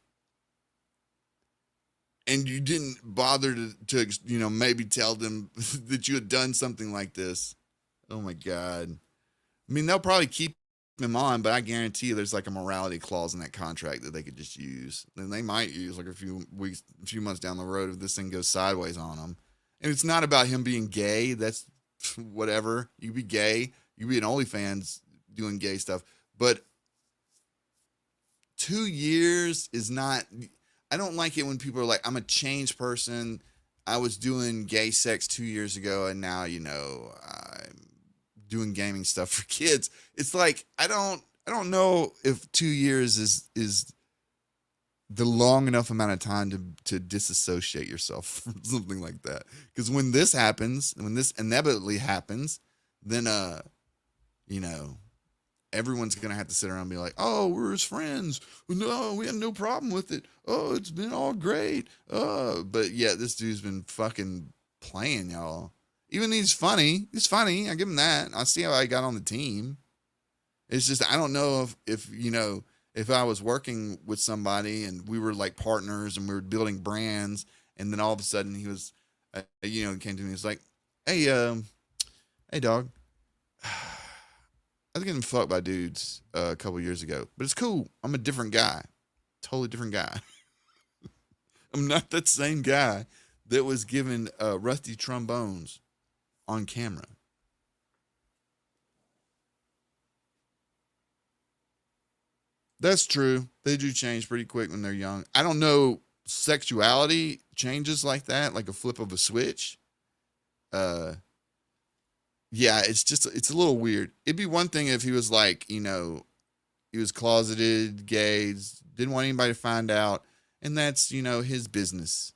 and you didn't bother to maybe tell them that you had done something like this? Oh my God. I mean, they'll probably keep him on, but I guarantee you there's like a morality clause in that contract that they could just use. And they might use like a few months down the road if this thing goes sideways on them. And it's not about him being gay. That's whatever. You be gay. You be an OnlyFans doing gay stuff. But 2 years is not. I don't like it when people are like, I'm a changed person. I was doing gay sex 2 years ago, and now I'm doing gaming stuff for kids. It's like I don't know if 2 years is the long enough amount of time to disassociate yourself from something like that. Because when this happens, when this inevitably happens, then everyone's gonna have to sit around and be like, oh, we're his friends. No, we had no problem with it. Oh, it's been all great. But yeah, this dude's been fucking playing, y'all. Even he's funny. He's funny. I give him that. I see how I got on the team. It's just I don't know if I was working with somebody and we were like partners and we were building brands, and then all of a sudden he was, he came to me. He's like, hey, dog. I was getting fucked by dudes a couple years ago, but it's cool. I'm a different guy, totally different guy. I'm not that same guy that was given rusty trombones on camera. That's true. They do change pretty quick when they're young. I don't know. Sexuality changes like that, like a flip of a switch. Yeah, it's a little weird. It'd be one thing if he was like, he was closeted, gay, didn't want anybody to find out, and that's, his business.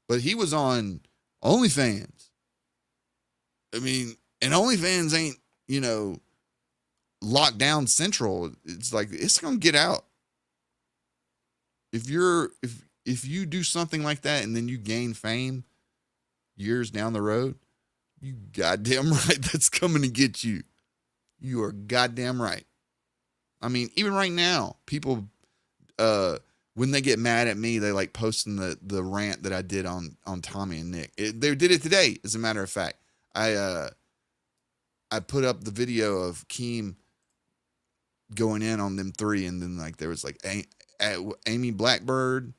But he was on OnlyFans. I mean, and OnlyFans ain't, you know, lockdown central. It's like, it's going to get out. If you do something like that and then you gain fame years down the road, you goddamn right that's coming to get you. You are goddamn right. I mean, even right now, people, when they get mad at me, they like posting the rant that I did on Tommy and Nick. They did it today, as a matter of fact. I put up the video of Keem going in on them three, and then like there was like Amy Blackman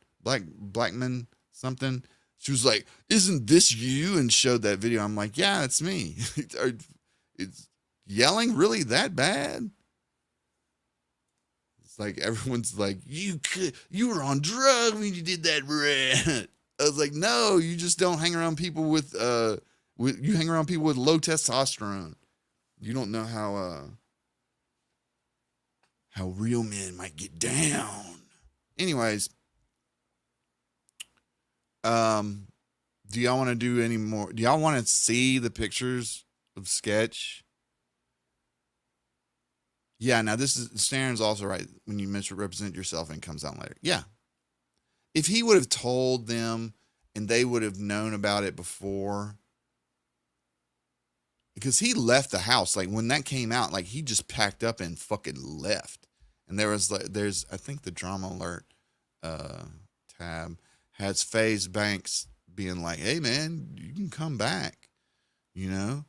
something. She was like, "Isn't this you?" and showed that video. I'm like, "Yeah, it's me." It's yelling really that bad? It's like everyone's like, you were on drugs when you did that rant. I was like, no, you just don't hang around people with you hang around people with low testosterone. You don't know how real men might get down. Anyways, do y'all want to do any more? Do y'all want to see the pictures of Sketch? Yeah, now this is, Stan's also right. When you misrepresent yourself and it comes out later. Yeah. If he would have told them and they would have known about it before, because he left the house. Like when that came out, like he just packed up and fucking left. And there's I think the drama alert tab has FaZe Banks being like, hey man, you can come back, you know?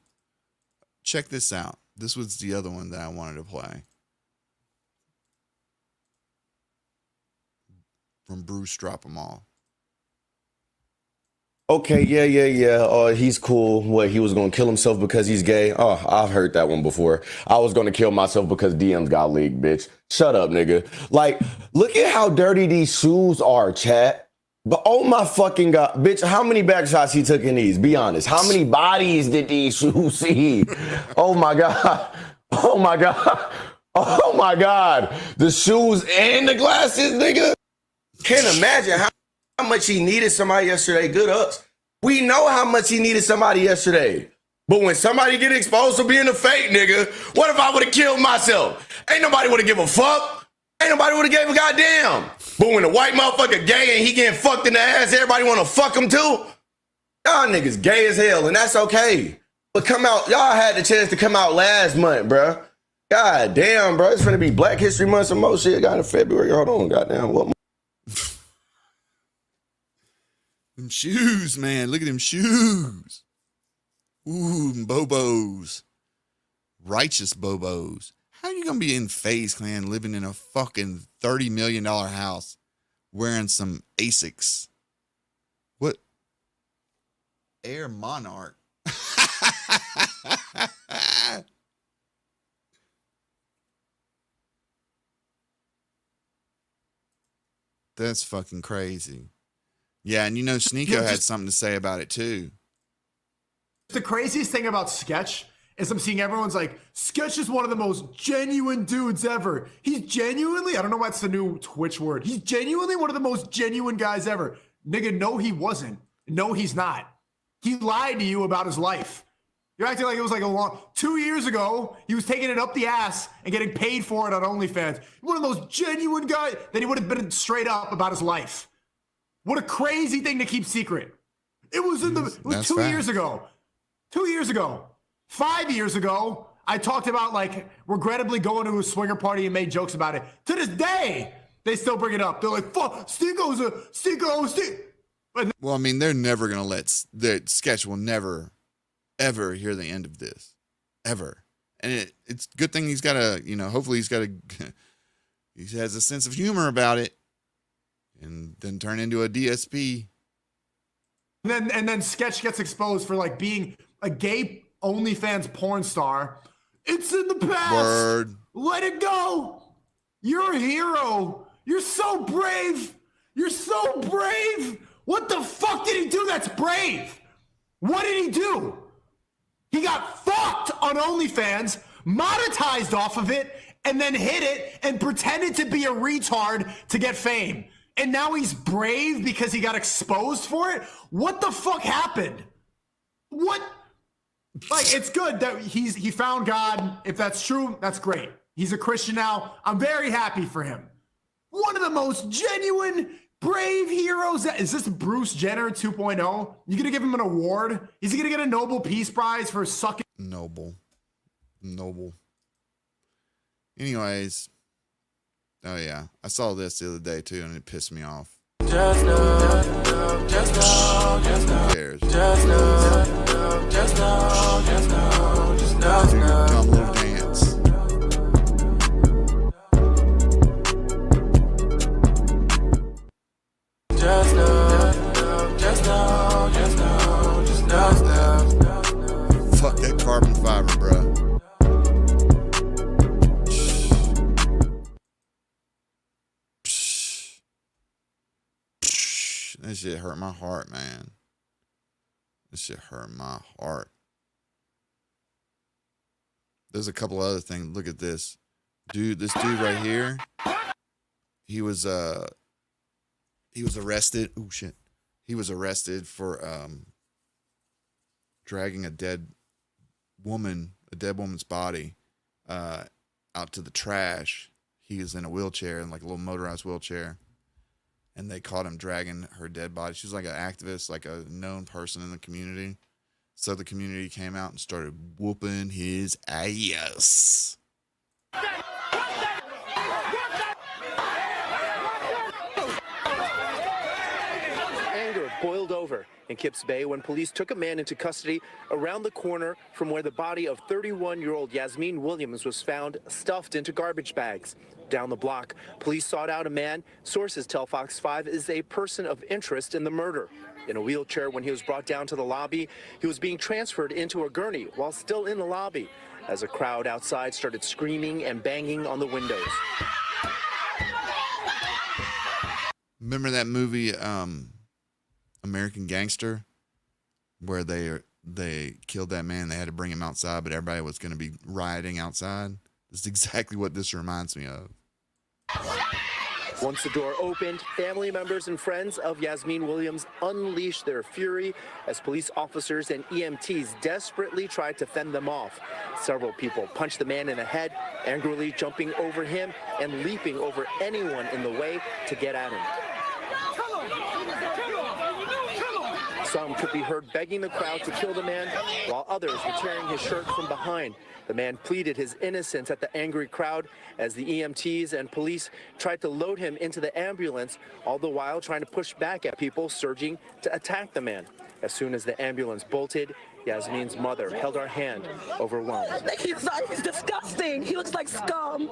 Check this out. This was the other one that I wanted to play. From Bruce Drop 'Em All. Okay, yeah. He's cool. What, he was gonna kill himself because he's gay? Oh, I've heard that one before. I was gonna kill myself because DMs got leaked, bitch. Shut up, nigga. Like, look at how dirty these shoes are, chat. But oh my fucking God, bitch, how many back shots he took in these? Be honest. How many bodies did these shoes see? Oh my God. Oh my God. Oh my God. The shoes and the glasses, nigga. Can't imagine how much he needed somebody yesterday. Good ups. We know how much he needed somebody yesterday. But when somebody get exposed to being a fake nigga, what if I would have killed myself? Ain't nobody would have give a fuck. Ain't nobody would have gave a goddamn. But when the white motherfucker gay and he getting fucked in the ass, everybody want to fuck him too? Y'all niggas gay as hell, and that's okay. But come out, y'all had the chance to come out last month, bro. God damn, bro. It's finna be Black History Month, some more shit. Got in February. Hold on, goddamn. What? Them shoes, man. Look at them shoes. Ooh, Bobos. Righteous Bobos. How are you going to be in FaZe Clan living in a fucking $30 million house wearing some Asics? What? Air Monarch. That's fucking crazy. Yeah, and you know, Sneeko had something to say about it too. The craziest thing about Sketch is I'm seeing everyone's like, Sketch is one of the most genuine dudes ever. He's genuinely, I don't know why it's the new Twitch word. He's genuinely one of the most genuine guys ever. Nigga, no, he wasn't. No, he's not. He lied to you about his life. You're acting like it was like 2 years ago, he was taking it up the ass and getting paid for it on OnlyFans. One of those genuine guys that he would have been straight up about his life. What a crazy thing to keep secret. It was 2 years ago. 2 years ago. 5 years ago, I talked about like regrettably going to a swinger party and made jokes about it. To this day, they still bring it up. They're like, fuck, Sneeko's a Sneeko. Well, I mean, they're never going to the Sketch will never, ever hear the end of this. Ever. And it's a good thing he's got hopefully he has a sense of humor about it and then turn into a DSP. And then Sketch gets exposed for like being a gay OnlyFans porn star. It's in the past. Word. Let it go. You're a hero. You're so brave. You're so brave. What the fuck did he do that's brave? What did he do? He got fucked on OnlyFans, monetized off of it, and then hid it and pretended to be a retard to get fame. And now he's brave because he got exposed for it? What the fuck happened? What? Like, it's good that he found God. If that's true, that's great. He's a Christian now. I'm very happy for him. One of the most genuine, brave heroes. Is this Bruce Jenner 2.0? You gonna give him an award? Is he gonna get a Nobel Peace Prize for sucking? Noble. Anyways. Oh yeah. I saw this the other day too, and it pissed me off. Just know, just know, just know. Who cares? Just know, just know, just know, just know. Do your dumb little dance. Just know, just know, just know, just know. Fuck that carbon fiber, bruh. That shit hurt my heart, man. This shit hurt my heart. There's a couple other things. Look at this. This dude right here. He was arrested. Oh shit. He was arrested for dragging a dead woman's body out to the trash. He was in a wheelchair, in like a little motorized wheelchair. And they caught him dragging her dead body. She was like an activist, like a known person in the community. So the community came out and started whooping his ass. Anger boiled over in Kips Bay when police took a man into custody around the corner from where the body of 31-year-old Yasmin Williams was found stuffed into garbage bags. Down the block, police sought out a man sources tell Fox 5 is a person of interest in the murder. In a wheelchair when he was brought down to the lobby, he was being transferred into a gurney while still in the lobby as a crowd outside started screaming and banging on the windows. Remember that movie American Gangster, where they killed that man? They had to bring him outside, but everybody was going to be rioting outside. This is exactly what this reminds me of. Once the door opened, family members and friends of Yasmin Williams unleashed their fury as police officers and EMTs desperately tried to fend them off. Several people punched the man in the head, angrily jumping over him and leaping over anyone in the way to get at him. Some could be heard begging the crowd to kill the man, while others were tearing his shirt from behind. The man pleaded his innocence at the angry crowd as the EMTs and police tried to load him into the ambulance, all the while trying to push back at people surging to attack the man. As soon as the ambulance bolted, Yasmin's mother held her hand, overwhelmed. He's disgusting. He looks like scum.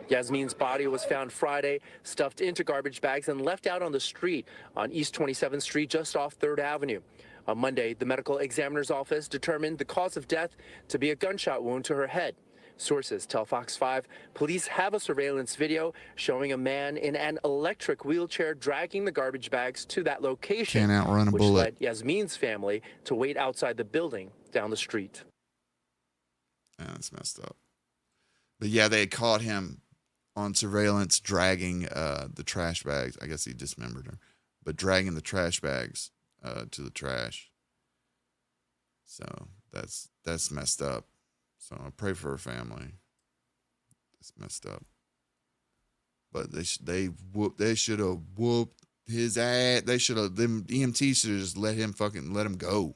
Yasmin's body was found Friday, stuffed into garbage bags and left out on the street on East 27th Street, just off 3rd Avenue. On Monday, the medical examiner's office determined the cause of death to be a gunshot wound to her head. Sources tell Fox 5 police have a surveillance video showing a man in an electric wheelchair dragging the garbage bags to that location, Can't outrun a which bullet. led Yasmin's family to wait outside the building down the street. Yeah, that's messed up. But yeah, they had caught him on surveillance dragging the trash bags. I guess he dismembered her, but dragging the trash bags to the trash. So that's messed up. So I pray for her family. It's messed up. But they should have whooped his ass. Them EMTs should have just let him go.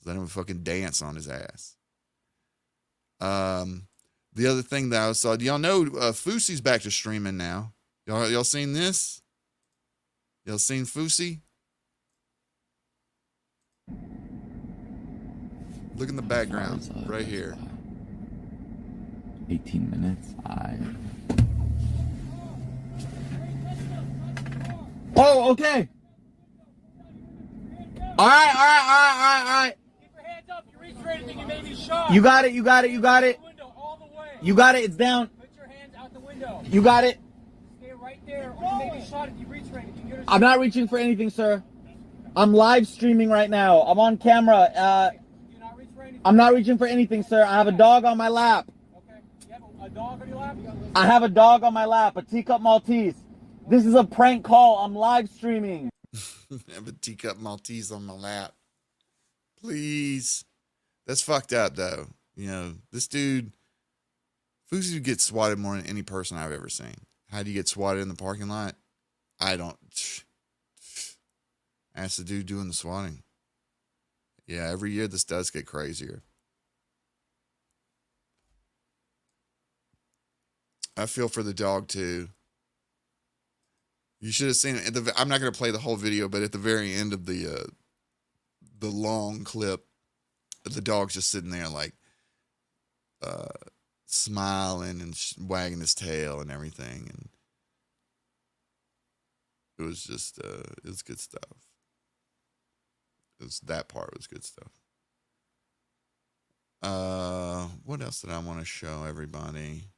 Let him fucking dance on his ass. The other thing that I saw, do y'all know Fousey's back to streaming now? Y'all seen this? Y'all seen Fousey? Look in the background, right here. 18 minutes. Oh, okay. All right. Keep your hands up. You reach for anything, you may be shot. You got it. You got it. It's down. Put your hands out the window. You got it. Stay right there, or you may be shot if you reach for anything. I'm not reaching for anything, sir. I'm live streaming right now. I'm on camera. I'm not reaching for anything, sir. I have a dog on my lap. Okay. You have a dog on your lap? I have a dog on my lap, a teacup Maltese. This is a prank call. I'm live streaming. I have a teacup Maltese on my lap. Please. That's fucked up, though. You know, this dude, Fuzi gets swatted more than any person I've ever seen. How do you get swatted in the parking lot? I don't. Ask the dude doing the swatting. Yeah, every year this does get crazier. I feel for the dog, too. You should have seen it. I'm not going to play the whole video, but at the very end of the long clip, the dog's just sitting there like smiling and wagging his tail and everything. And it was just, it was good stuff. That part was good stuff. What else did I want to show everybody?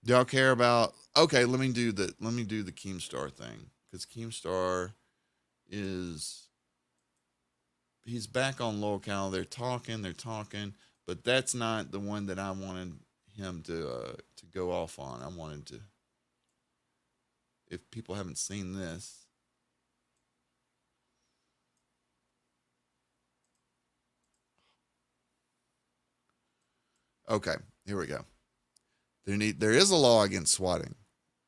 Do y'all care about? Okay, let me do the Keemstar thing, because Keemstar he's back on locale. They're talking, but that's not the one that I wanted him to go off on. I wanted to, if people haven't seen this. Okay, here we go. There is a law against swatting.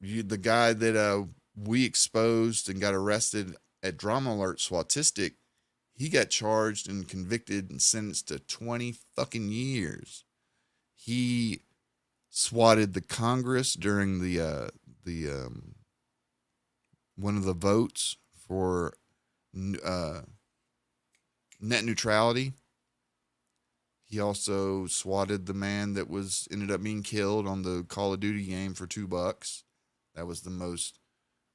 The guy that we exposed and got arrested at Drama Alert Swatistic, he got charged and convicted and sentenced to 20 fucking years. He swatted the Congress during the one of the votes for net neutrality. He also swatted the man that ended up being killed on the Call of Duty game for $2. That was the most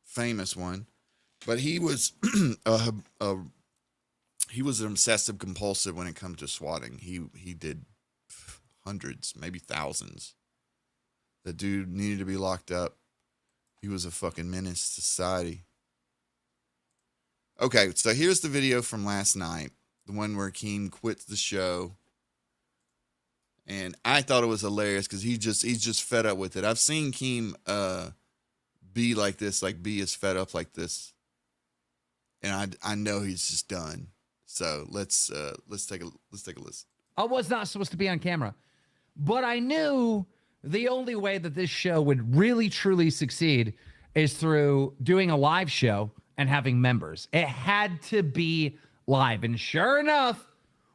famous one. But he was he was an obsessive compulsive when it comes to swatting. He did hundreds, maybe thousands. The dude needed to be locked up. He was a fucking menace to society. Okay, so here's the video from last night, the one where Keem quits the show. And I thought it was hilarious because he's just fed up with it. I've seen Keem be like this, like be as fed up like this, and I know he's just done. So let's take a listen. I was not supposed to be on camera, but I knew the only way that this show would really truly succeed is through doing a live show and having members. It had to be live, and sure enough,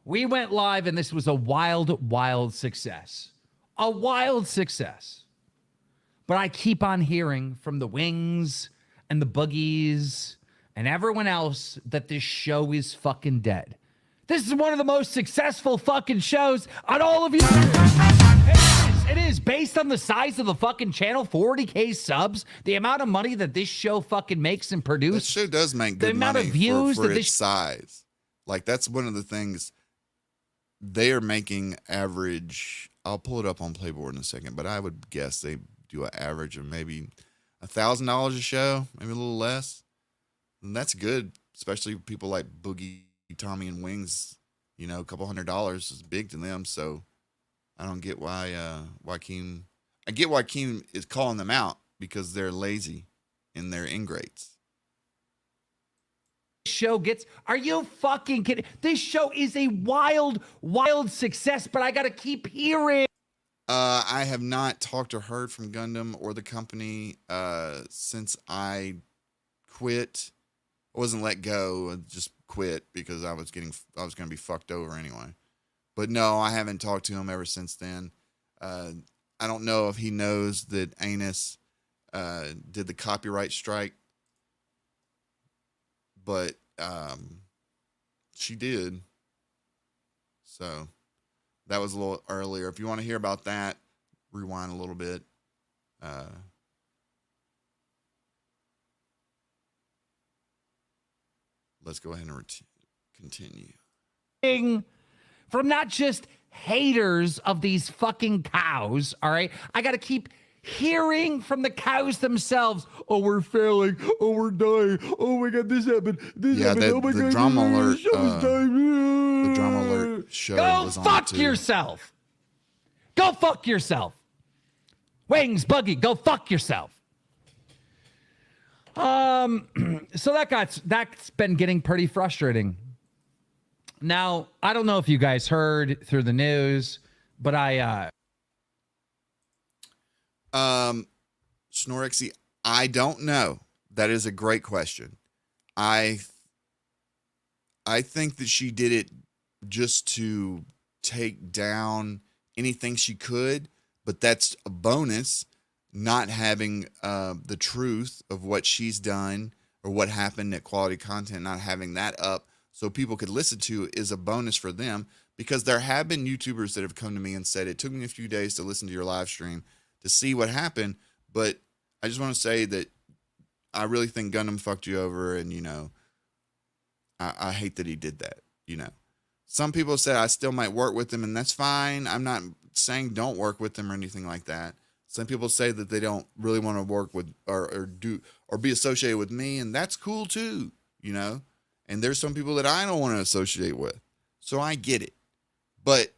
we went live, and this was a wild, wild success. A wild success. But I keep on hearing from the Wings and the Boogies and everyone else that this show is fucking dead. This is one of the most successful fucking shows on all of you. It is based on the size of the fucking channel, 40K subs, the amount of money that this show fucking makes and produces. This show does make good money of views for its size. Like, that's one of the things. They are making average, I'll pull it up on Playboard in a second, but I would guess they do an average of maybe $1,000 a show, maybe a little less. And that's good, especially people like Boogie, Tommy, and Wings. You know, a couple $100 is big to them. So I don't get why Keem, I get why Keem is calling them out, because they're lazy and they're ingrates. Show gets, are you fucking kidding? This show is a wild, wild success, but I gotta keep hearing. I have not talked or heard from Gundam or the company since I quit. I wasn't let go, I just quit because I was gonna be fucked over anyway. But no, I haven't talked to him ever since then. I don't know if he knows that Anus did the copyright strike. But she did. So that was a little earlier. If you want to hear about that, rewind a little bit. Let's go ahead and continue. From not just haters of these fucking cows, all right? I got to keep hearing from the cows themselves. Oh, we're failing. Oh, we're dying. Oh my God, this happened. This happened. Oh my God, the Drama Alert. The Drama Alert show. Go fuck yourself. Go fuck yourself. Wings, Buggy, go fuck yourself. So that's been getting pretty frustrating. Now, I don't know if you guys heard through the news, but Snorexy, I don't know. That is a great question. I think that she did it just to take down anything she could, but that's a bonus. Not having the truth of what she's done or what happened at Quality Content, not having that up so people could listen to is a bonus for them, because there have been YouTubers that have come to me and said, it took me a few days to listen to your live stream to see what happened, but I just want to say that I really think Gundam fucked you over, and, you know, I hate that he did that, you know. Some people say I still might work with him, and that's fine. I'm not saying don't work with them or anything like that. Some people say that they don't really want to work with or be associated with me, and that's cool too, you know. And there's some people that I don't want to associate with, so I get it. But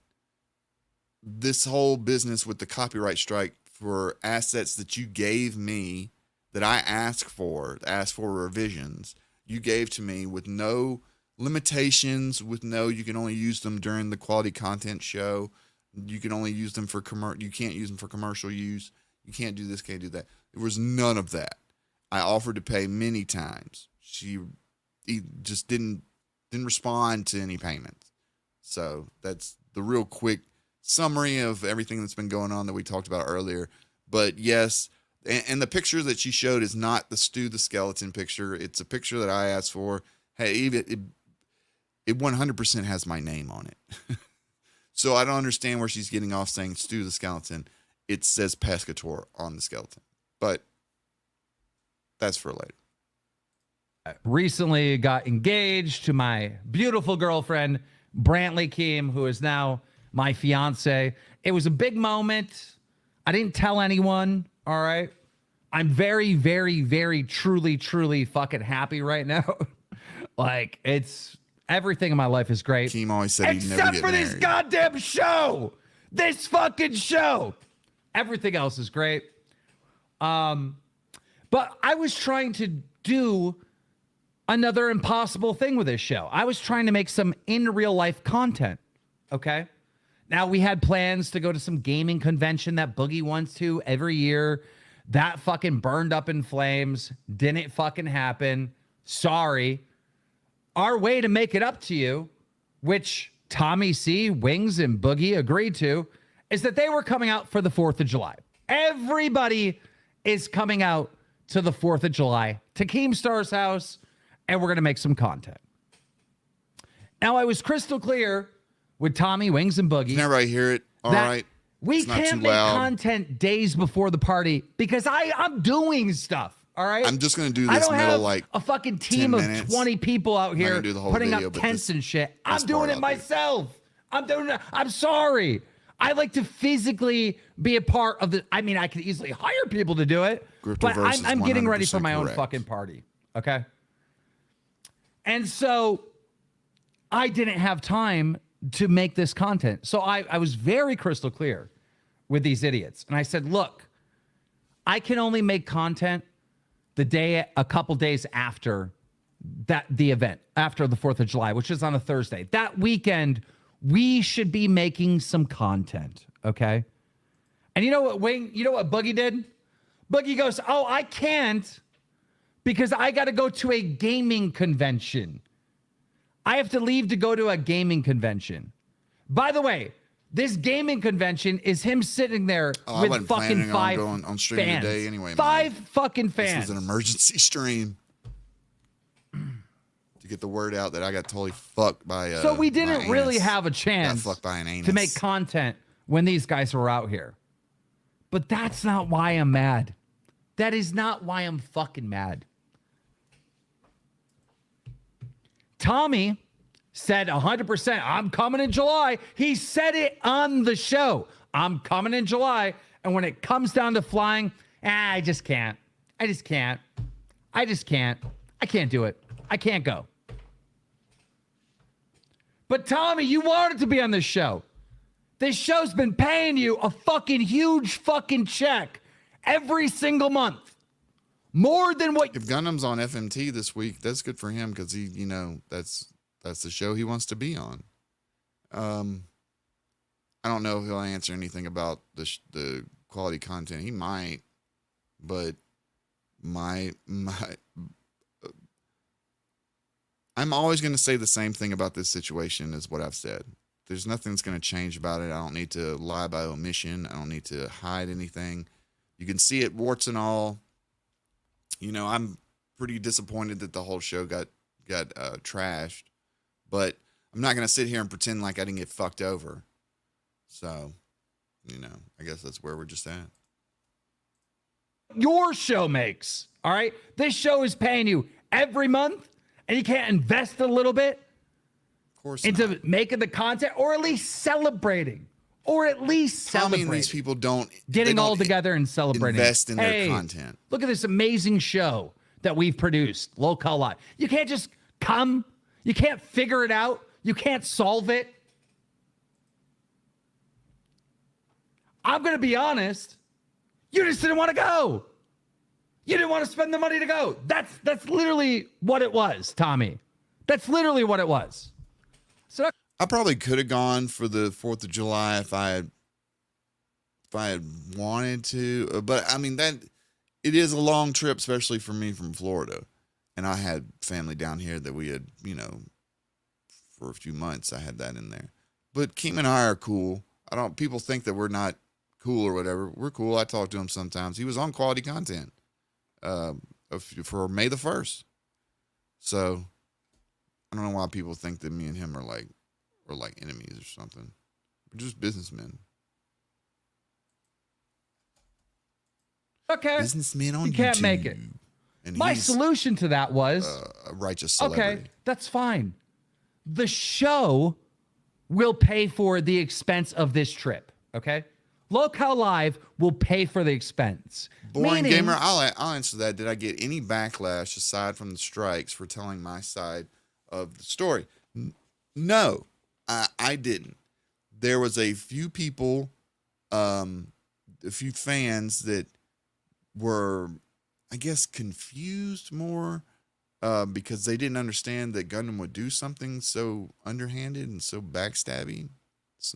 this whole business with the copyright strike for assets that you gave me, that I asked for revisions, you gave to me with no limitations, with no, you can only use them during the Quality Content show. You can only use them for you can't use them for commercial use. You can't do this, can't do that. There was none of that. I offered to pay many times. He just didn't respond to any payments. So that's the real quick summary of everything that's been going on that we talked about earlier. But yes, and the picture that she showed is not the Stu the Skeleton picture. It's a picture that I asked for. Hey, even it 100% has my name on it. So I don't understand where she's getting off saying Stu the Skeleton. It says Pescator on the skeleton, but that's for later. Recently got engaged to my beautiful girlfriend, Brantley Keem, who is now my fiance. It was a big moment. I didn't tell anyone. All right. I'm very, very, very, truly fucking happy right now. Like, it's everything in my life is great. Keem always said he'd never get married. Except for this goddamn show. This fucking show. Everything else is great. But I was trying to do another impossible thing with this show. I was trying to make some in real life content. Okay. Now we had plans to go to some gaming convention that Boogie wants to every year. That fucking burned up in flames. Didn't fucking happen. Sorry. Our way to make it up to you, which Tommy C, Wings, and Boogie agreed to, is that they were coming out for the 4th of July. Everybody is coming out to the 4th of July to Keemstar's house, and we're going to make some content. Now, I was crystal clear with Tommy, Wings, and Boogie. Can everybody hear it? All right. We can't make content days before the party because I'm doing stuff. All right. I'm just going to do this middle like a fucking team of 20 people out here putting up tents and shit. I'm doing it myself. I'm doing it. I'm sorry. I like to physically be a part of the. I mean, I could easily hire people to do it, but I'm getting ready for my own fucking party. Okay. And so I didn't have time to make this content. So I was very crystal clear with these idiots. And I said, look, I can only make content a couple days after the event, after the 4th of July, which is on a Thursday. That weekend, we should be making some content. Okay. And you know what, Wing? You know what Boogie did? Boogie goes, oh, I can't because I got to go to a gaming convention. I have to leave to go to a gaming convention. By the way, this gaming convention is him sitting there with fucking five on stream fans. Today anyway, five fucking fans. This was an emergency stream to get the word out that I got totally fucked by. So we didn't really have a chance to make content when these guys were out here. But that's not why I'm mad. That is not why I'm fucking mad. Tommy said 100%, I'm coming in July. He said it on the show. I'm coming in July. And when it comes down to flying, I just can't. I can't do it. I can't go. But Tommy, you wanted to be on this show. This show's been paying you a fucking huge fucking check every single month. More than what. If Gundam's on FMT this week, that's good for him because he, you know, that's that's the show he wants to be on. I don't know if he'll answer anything about the quality content. He might, but I'm always going to say the same thing about this situation as what I've said. There's nothing that's going to change about it. I don't need to lie by omission. I don't need to hide anything. You can see it, warts and all. You know, I'm pretty disappointed that the whole show got trashed, but I'm not going to sit here and pretend like I didn't get fucked over. So, you know, I guess that's where we're just at. Your show makes, all right? This show is paying you every month, and you can't invest a little bit into making the content, or at least celebrating. These people don't getting all together and celebrating. Invest in their content. Look at this amazing show that we've produced, Local Live. You can't just come. You can't figure it out. You can't solve it. I'm going to be honest. You just didn't want to go. You didn't want to spend the money to go. That's literally what it was, Tommy. That's literally what it was. So I probably could have gone for the 4th of July if I had wanted to, but I mean it is a long trip, especially for me from Florida, and I had family down here that we had, you know, for a few months. I had that in there, but Keem and I are cool. People think that we're not cool or whatever. We're cool. I talk to him sometimes. He was on quality content for May the 1st, so I don't know why people think that me and him are like enemies or something. We're just businessmen. Okay. Businessmen on YouTube. You can't make it. And my solution to that was a righteous celebrity. Okay, that's fine. The show will pay for the expense of this trip. Okay, Local Live will pay for the expense. Boring gamer. I'll answer that. Did I get any backlash aside from the strikes for telling my side of the story? No, I didn't. There was a few people, a few fans that were, I guess, confused more because they didn't understand that Gundam would do something so underhanded and so backstabby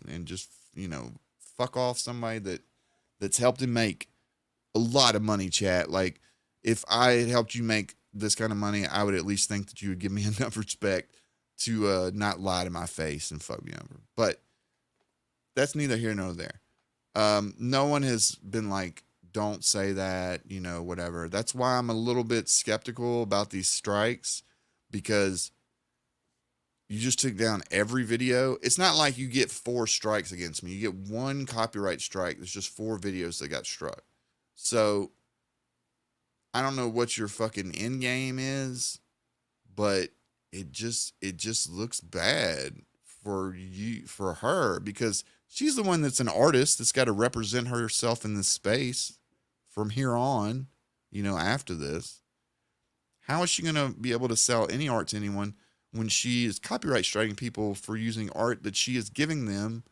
and just, you know, fuck off somebody that's helped him make a lot of money, chat. Like, if I had helped you make this kind of money, I would at least think that you would give me enough respect to not lie to my face and fuck me over. But that's neither here nor there. No one has been like, don't say that, you know, whatever. That's why I'm a little bit skeptical about these strikes, because you just took down every video. It's not like you get 4 strikes against me. You get 1 copyright strike. There's just 4 videos that got struck. So I don't know what your fucking end game is, but it just looks bad for her, because she's the one that's an artist that's got to represent herself in this space from here on, you know, after this. How is she going to be able to sell any art to anyone when she is copyright striking people for using art that she is giving them,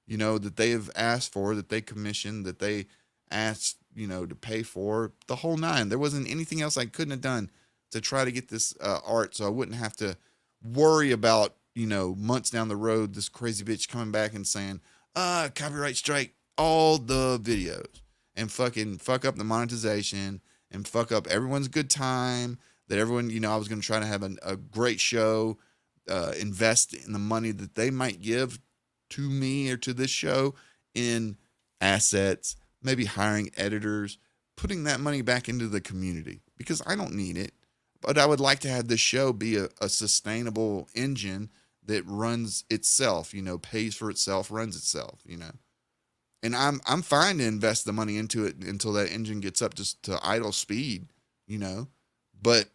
you know, that they have asked for, that they commissioned, that they asked, you know, to pay for, the whole 9. There wasn't anything else I couldn't have done to try to get this art, so I wouldn't have to worry about, you know, months down the road, this crazy bitch coming back and saying, copyright strike all the videos, and fucking fuck up the monetization and fuck up everyone's good time, that everyone, you know, I was going to try to have a great show, invest in the money that they might give to me or to this show in assets, maybe hiring editors, putting that money back into the community, because I don't need it. But I would like to have this show be a sustainable engine that runs itself, you know, pays for itself, runs itself, you know. And I'm fine to invest the money into it until that engine gets up to idle speed, you know. But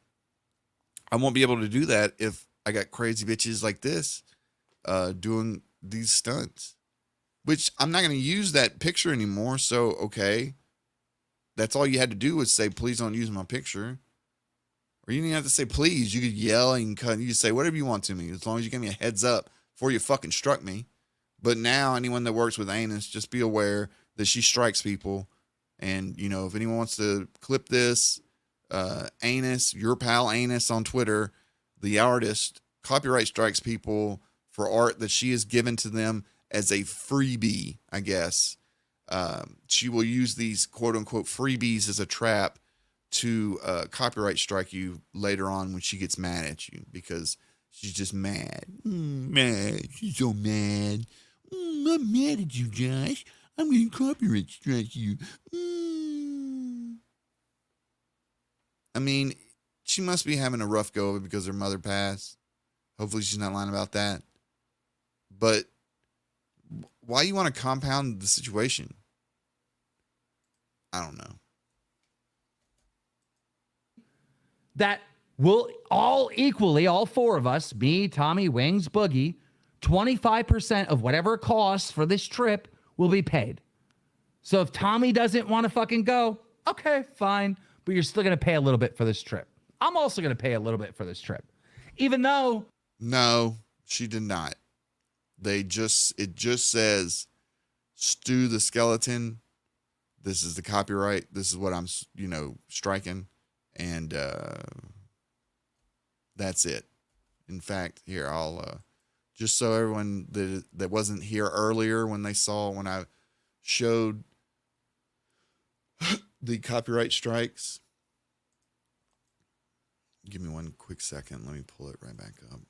I won't be able to do that if I got crazy bitches like this doing these stunts, which I'm not going to use that picture anymore. So, okay, that's all you had to do was say, please don't use my picture. Or you didn't have to say please. You could yell and cut. You could say whatever you want to me, as long as you give me a heads up before you fucking struck me. But now anyone that works with Anus, just be aware that she strikes people. And, you know, if anyone wants to clip this, Anus, your pal Anus on Twitter, the artist, copyright strikes people for art that she has given to them as a freebie, I guess. She will use these quote unquote freebies as a trap to copyright strike you later on when she gets mad at you because she's just mad. Mad. She's so mad. I'm mad at you, Josh. I'm going to copyright strike you. I mean, she must be having a rough go of it because her mother passed. Hopefully she's not lying about that. But why you want to compound the situation? I don't know. That will all equally, all four of us, me, Tommy, Wings, Boogie, 25% of whatever it costs for this trip will be paid. So if Tommy doesn't want to fucking go, okay, fine. But you're still going to pay a little bit for this trip. I'm also going to pay a little bit for this trip. Even though... No, she did not. It just says, Stu the Skeleton. This is the copyright. This is what I'm, striking. And that's it. In fact, here, I'll, just so everyone that wasn't here earlier when I showed the copyright strikes. Give me one quick second. Let me pull it right back up.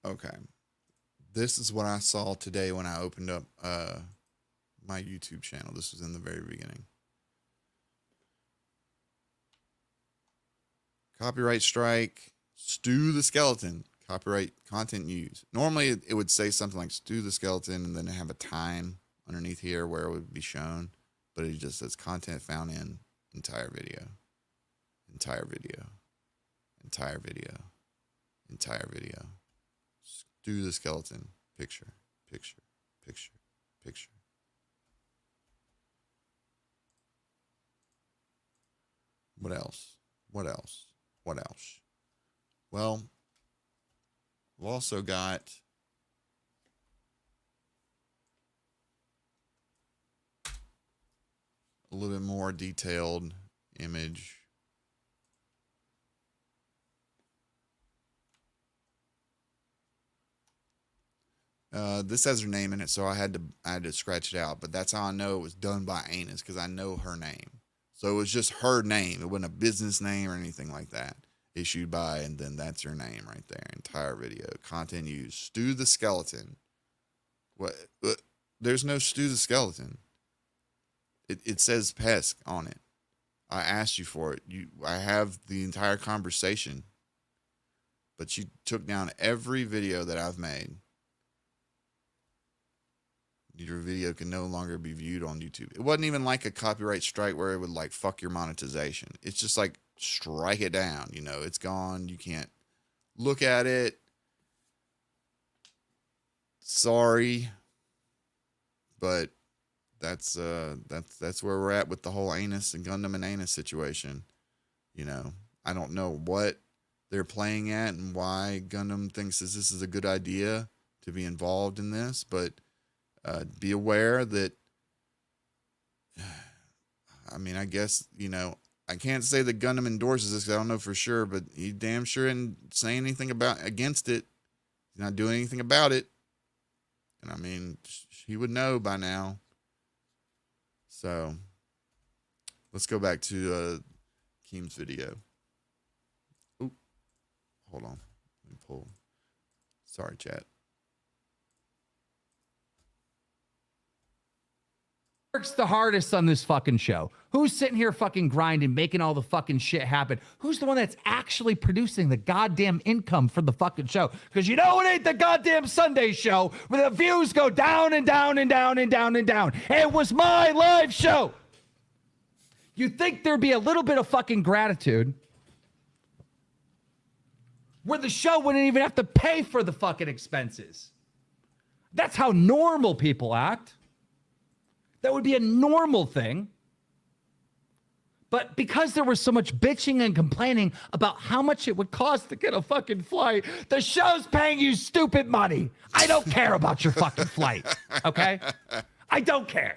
Okay. This is what I saw today when I opened up my YouTube channel. This was in the very beginning. Copyright strike, Stu the Skeleton. Copyright content used. Normally it would say something like Stu the Skeleton and then have a time underneath here where it would be shown. But it just says content found in entire video. Entire video. Entire video. Entire video. Stu the Skeleton. Picture. Picture. Picture. Picture. What else? What else? What else? Well, we've also got a little bit more detailed image. This has her name in it, so I had to scratch it out. But that's how I know it was done by Anus, because I know her name. So it was just her name. It wasn't a business name or anything like that. Issued by, and then that's her name right there. Entire video. Content used. Stu the Skeleton. What? There's no Stu the Skeleton. It says Pesk on it. I asked you for it. I have the entire conversation. But you took down every video that I've made. Your video can no longer be viewed on YouTube. It wasn't even like a copyright strike where it would like fuck your monetization. It's just like strike it down. It's gone. You can't look at it. Sorry, but that's where we're at with the whole Anus and Gundam and Anus situation. I don't know what they're playing at and why Gundam thinks this is a good idea to be involved in this, but be aware that, I guess, I can't say that Gundam endorses this because I don't know for sure, but he damn sure didn't say anything against it. He's not doing anything about it. And he would know by now. So let's go back to Keem's video. Oop, hold on. Let me pull. Sorry, chat. Works the hardest on this fucking show? Who's sitting here fucking grinding, making all the fucking shit happen? Who's the one that's actually producing the goddamn income for the fucking show? Because it ain't the goddamn Sunday show where the views go down and down and down and down and down. It was my live show. You'd think there'd be a little bit of fucking gratitude where the show wouldn't even have to pay for the fucking expenses. That's how normal people act. That would be a normal thing. But because there was so much bitching and complaining about how much it would cost to get a fucking flight, the show's paying you stupid money. I don't care about your fucking flight, okay? I don't care.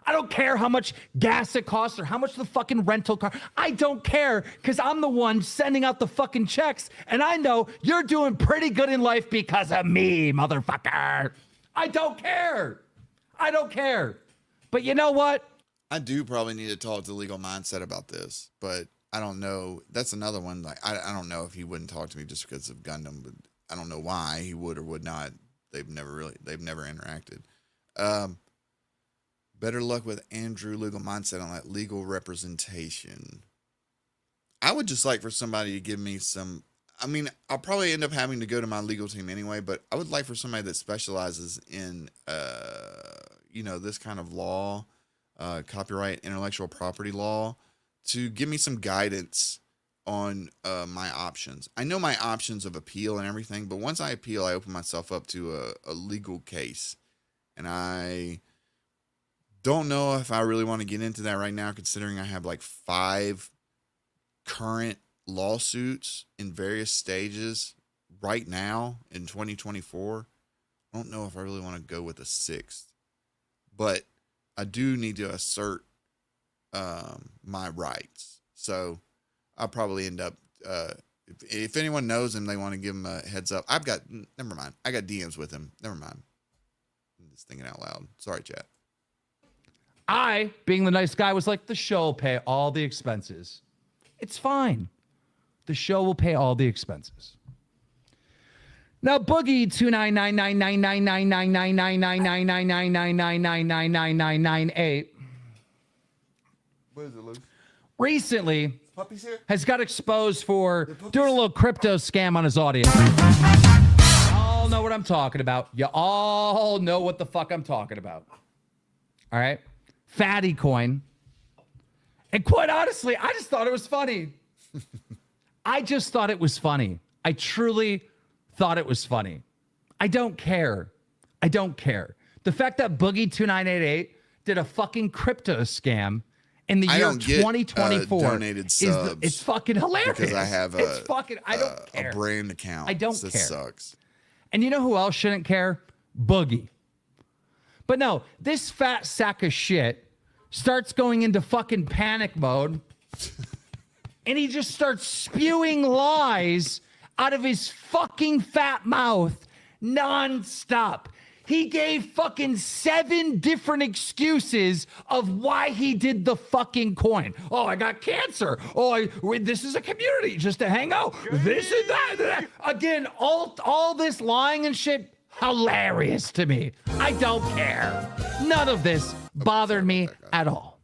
I don't care how much gas it costs or how much the fucking rental car. I don't care because I'm the one sending out the fucking checks, and I know you're doing pretty good in life because of me, motherfucker. I don't care. I don't care. But you know what? I do probably need to talk to Legal Mindset about this, but I don't know. That's another one. Like I don't know if he wouldn't talk to me just because of Gundam, but I don't know why he would or would not. They've never interacted. Better luck with Andrew Legal Mindset on that legal representation. I would just like for somebody to give me some. I mean, I'll probably end up having to go to my legal team anyway, but I would like for somebody that specializes in, this kind of law. Copyright, intellectual property law, to give me some guidance on my options. I know my options of appeal and everything, but once I appeal, I open myself up to a legal case. And I don't know if I really want to get into that right now, considering I have like 5 current lawsuits in various stages right now in 2024. I don't know if I really want to go with a 6th, but I do need to assert my rights. So I'll probably end up, if anyone knows him, they want to give him a heads up. Never mind. I got DMs with him. Never mind. I'm just thinking out loud. Sorry, chat. I, being the nice guy, was like, the show will pay all the expenses. It's fine. The show will pay all the expenses. Now, Boogie 299999999999999999998 What is it, Luke? recently Puppies here? has got exposed for doing a little crypto scam on his audience. You all know what I'm talking about. You all know what the fuck I'm talking about. All right? Fatty coin. And quite honestly, I just thought it was funny. I just thought it was funny. I truly thought it was funny. I don't care. I don't care. The fact that Boogie 2988 did a fucking crypto scam in the year 2024 donated subs it's fucking hilarious. Because I have I don't care. a brand account. I don't care. care. Sucks. And you know who else shouldn't care? Boogie. But no, this fat sack of shit starts going into fucking panic mode and he just starts spewing lies out of his fucking fat mouth nonstop. He gave fucking 7 different excuses of why he did the fucking coin. Oh, I got cancer. Oh, this is a community just to hang out. This and that. Again, all this lying and shit, hilarious to me. I don't care. None of this bothered me at all.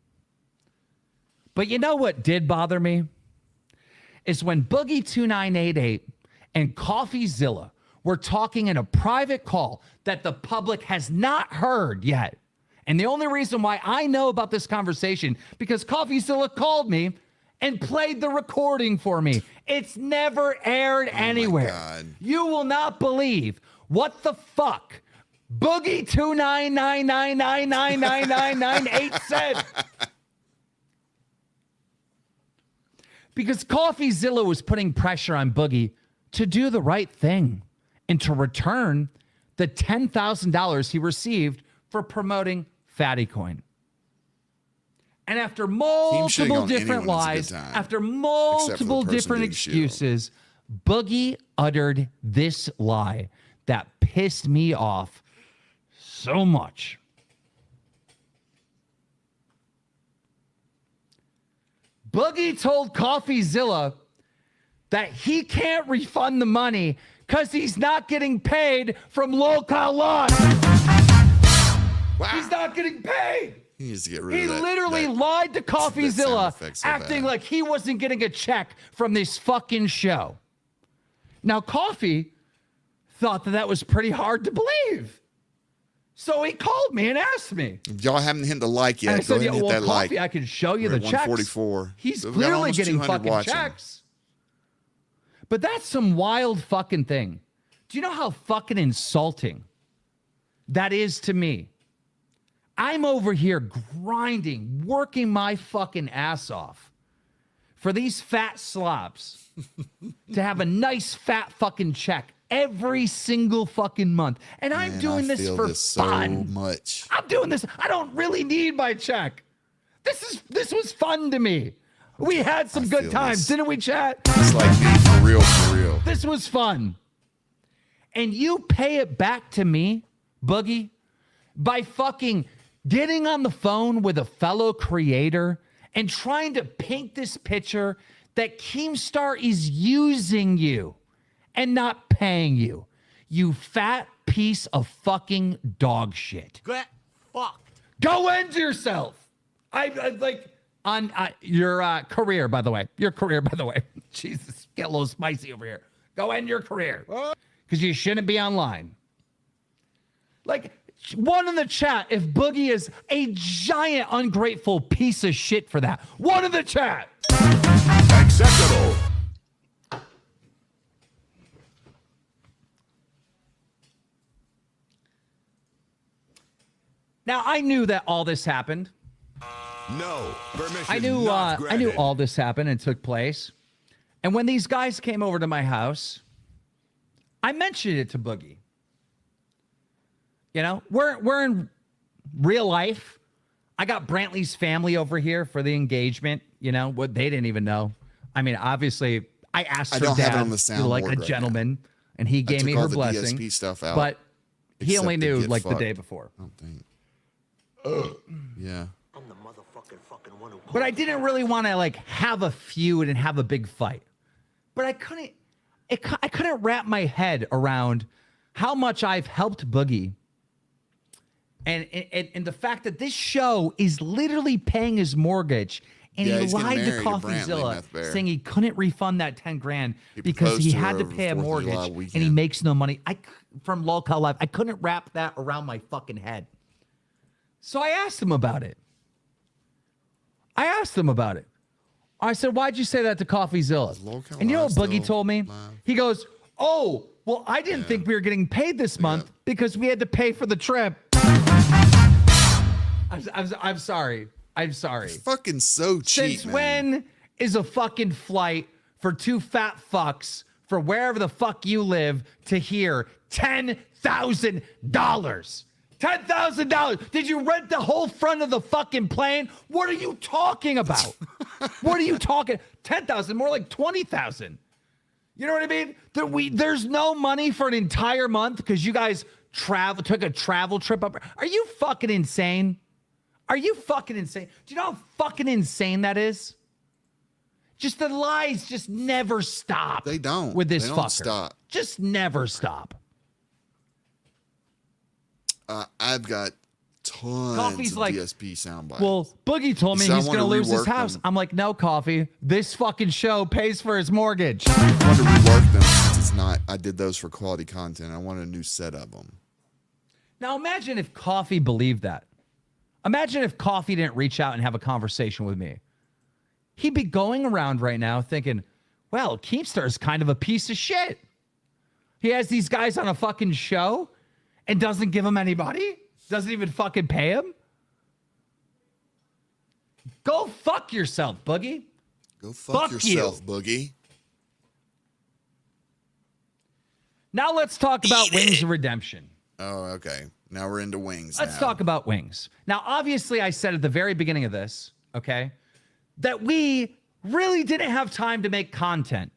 But you know what did bother me? Is when Boogie 2988 and CoffeeZilla were talking in a private call that the public has not heard yet. And the only reason why I know about this conversation, because CoffeeZilla called me and played the recording for me. It's never aired anywhere. You will not believe what the fuck Boogie 29999999998 said. Because CoffeeZilla was putting pressure on Boogie to do the right thing and to return the $10,000 he received for promoting Fatty Coin. And after multiple different lies, after multiple different excuses, Boogie uttered this lie that pissed me off so much. Boogie told CoffeeZilla that he can't refund the money because he's not getting paid from local laws. Wow. He's not getting paid. He needs to get rid of that. He literally lied to CoffeeZilla, acting like he wasn't getting a check from this fucking show. Now, Coffee thought that was pretty hard to believe. So he called me and asked me. If y'all haven't hit the like yet, and I said, go ahead and hit that Coffee, like. I can show you the checks. 144. He's clearly getting fucking watching. checks. But that's some wild fucking thing. Do you know how fucking insulting that is to me? I'm over here grinding, working my fucking ass off for these fat slobs to have a nice fat fucking check every single fucking month. And I'm doing this for fun. So much. I'm doing this. I don't really need my check. This was fun to me. We had some good times, didn't we, chat? It's like me, for real, for real. This was fun. And you pay it back to me, Boogie, by fucking getting on the phone with a fellow creator and trying to paint this picture that Keemstar is using you and not paying you. You fat piece of fucking dog shit. Get fucked. Go end yourself. I like on your career, by the way. Your career, by the way. Jesus, get a little spicy over here. Go end your career. Because you shouldn't be online. Like, one in the chat if Boogie is a giant ungrateful piece of shit for that. One in the chat. Acceptable. Now, I knew that all this happened. No permission. I knew all this happened and took place. And when these guys came over to my house, I mentioned it to Boogie. You know, we're in real life. I got Brantley's family over here for the engagement. You know what? They didn't even know. I mean, obviously, I asked her dad to like a gentleman, and he gave me her blessing. DSP stuff out, but he only knew like fucked. the day before. I don't think. Yeah. But I didn't really want to like have a feud and have a big fight. But I couldn't wrap my head around how much I've helped Boogie. And the fact that this show is literally paying his mortgage, and he lied to CoffeeZilla saying he couldn't refund that 10 grand because he had to pay a mortgage and he makes no money. From Lolcow Live, I couldn't wrap that around my fucking head. So I asked him about it. I said, why'd you say that to CoffeeZilla? And you know what Boogie told me? He goes, oh, well, I didn't think we were getting paid this month because we had to pay for the trip. I'm sorry. It's fucking so cheap, Since when is a fucking flight for two fat fucks for wherever the fuck you live to here $10,000? $10,000. Did you rent the whole front of the fucking plane? What are you talking about? What are you talking? 10,000, more like 20,000. You know what I mean? There's no money for an entire month because you guys took a travel trip up. Are you fucking insane? Are you fucking insane? Do you know how fucking insane that is? Just the lies just never stop. They don't. With this they fucker. Don't stop. Just never stop. I've got tons of DSP soundbites. Well, Boogie told me he's going to lose his house. I'm like, no, Coffee. This fucking show pays for his mortgage. I want to rework them since it's not. I did those for quality content. I want a new set of them. Now, imagine if Coffee believed that. Imagine if Coffee didn't reach out and have a conversation with me. He'd be going around right now thinking, well, Keemstar is kind of a piece of shit. He has these guys on a fucking show and doesn't give them any money? Doesn't even fucking pay him? Go fuck yourself, Boogie. Go fuck yourself, Boogie. Now let's talk about Wings of Redemption. Oh, okay. Now we're into Wings. Let's talk about Wings. Now, obviously, I said at the very beginning of this, okay, that we really didn't have time to make content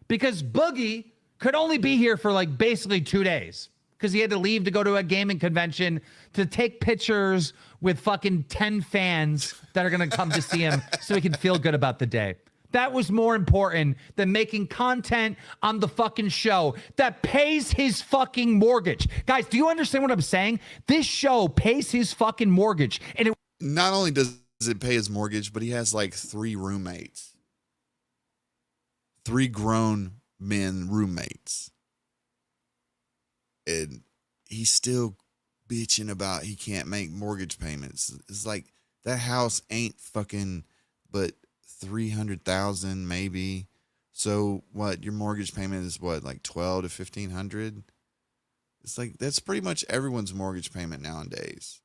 because Boogie could only be here for like basically 2 days because he had to leave to go to a gaming convention to take pictures with fucking 10 fans that are going to come to see him so he can feel good about the day. That was more important than making content on the fucking show that pays his fucking mortgage. Guys, do you understand what I'm saying? This show pays his fucking mortgage. And not only does it pay his mortgage, but he has like 3 roommates. 3 grown men roommates. And he's still bitching about he can't make mortgage payments. It's like that house ain't fucking but $300,000 maybe. So what, your mortgage payment is what, like $1,200 to $1,500? It's like that's pretty much everyone's mortgage payment nowadays.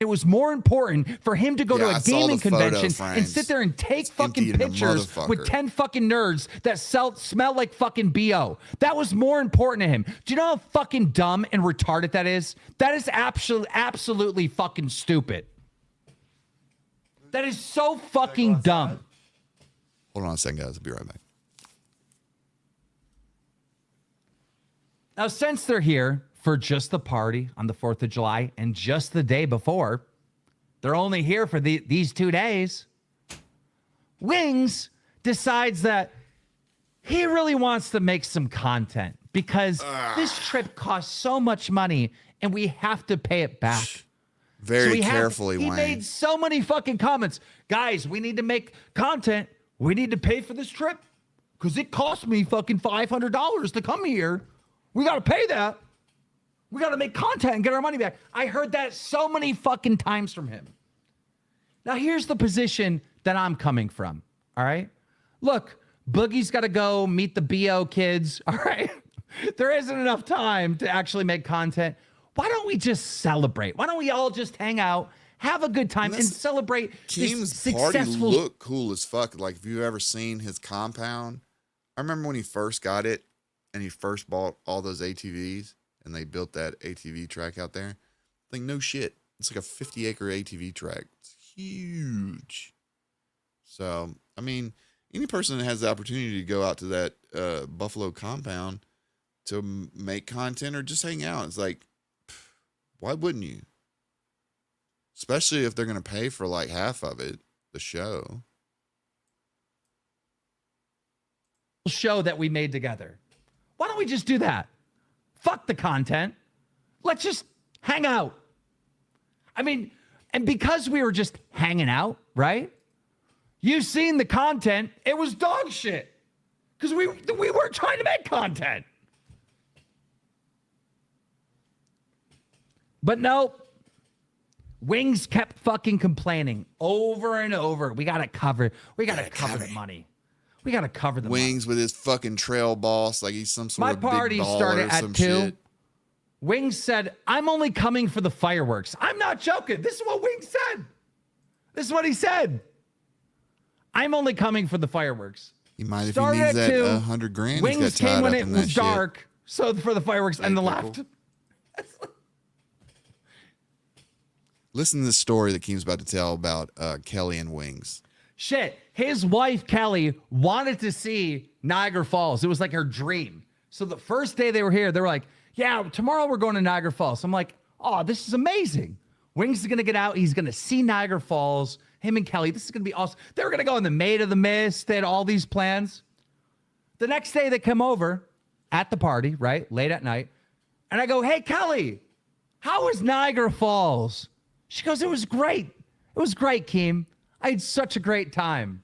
It was more important for him to go to a gaming convention and sit there and take fucking pictures with 10 fucking nerds that smell like fucking BO. That was more important to him. Do you know how fucking dumb and retarded that is? That is absolutely fucking stupid. That is so fucking dumb. Hold on a second, guys. I'll be right back. Now, since they're here for just the party on the 4th of July and just the day before, they're only here for these 2 days. Wings decides that he really wants to make some content because this trip costs so much money and we have to pay it back. Very carefully, He Wayne. made so many fucking comments. Guys, we need to make content. We need to pay for this trip because it cost me fucking $500 to come here. We got to pay that. We got to make content and get our money back. I heard that so many fucking times from him. Now, here's the position that I'm coming from. All right. Look, Boogie's got to go meet the BO kids. All right. There isn't enough time to actually make content. Why don't we just celebrate? Why don't we all just hang out, have a good time, and celebrate Keem's this party successful... looked cool as fuck. Like, have you ever seen his compound? I remember when he first got it and he first bought all those ATVs and they built that ATV track out there. Like, no shit. It's like a 50-acre ATV track. It's huge. So, I mean, any person that has the opportunity to go out to that Buffalo compound to make content or just hang out, it's like, why wouldn't you? Especially if they're going to pay for like half of it, the show. Show that we made together. Why don't we just do that? Fuck the content. Let's just hang out. I mean, and because we were just hanging out, right? You've seen the content. It was dog shit. Because we weren't trying to make content. But no, Wings kept fucking complaining over and over. We got to cover the money. We got to cover the Wings money. with his fucking trail boss. Like he's some sort of big party baller started or some at 2. shit. Wings said, I'm only coming for the fireworks. I'm not joking. This is what Wings said. This is what he said. I'm only coming for the fireworks. He might if Started he needs at that 2. 100 grand. Wings He's got came tied when up it in that was shit. dark. So for the fireworks and the left. Listen to this story that Keem's about to tell about Kelly and Wings. Shit, his wife, Kelly, wanted to see Niagara Falls. It was like her dream. So the first day they were here, they were like, yeah, tomorrow we're going to Niagara Falls. I'm like, oh, this is amazing. Wings is going to get out. He's going to see Niagara Falls. Him and Kelly, this is going to be awesome. They were going to go in the Maid of the Mist. They had all these plans. The next day they come over at the party, right? Late at night. And I go, hey, Kelly, how was Niagara Falls? She goes, it was great. It was great, Keem. I had such a great time.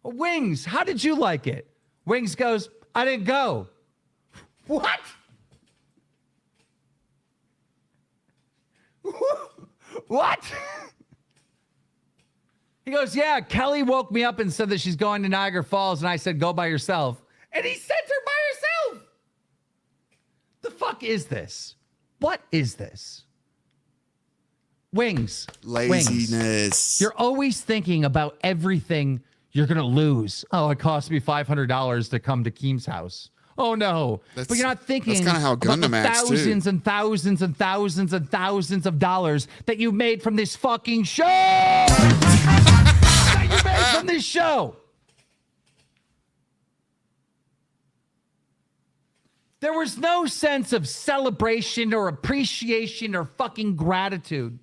Wings, how did you like it? Wings goes, I didn't go. What? What? He goes, yeah, Kelly woke me up and said that she's going to Niagara Falls, and I said, go by yourself. And he sent her by herself. The fuck is this? What is this? Wings. Laziness. Wings. You're always thinking about everything you're going to lose. Oh, it cost me $500 to come to Keem's house. Oh, no. But you're not thinking that's kind of how Gundam about the acts, too. thousands and thousands and thousands and thousands of dollars that you made from this fucking show. That you made from this show. There was no sense of celebration or appreciation or fucking gratitude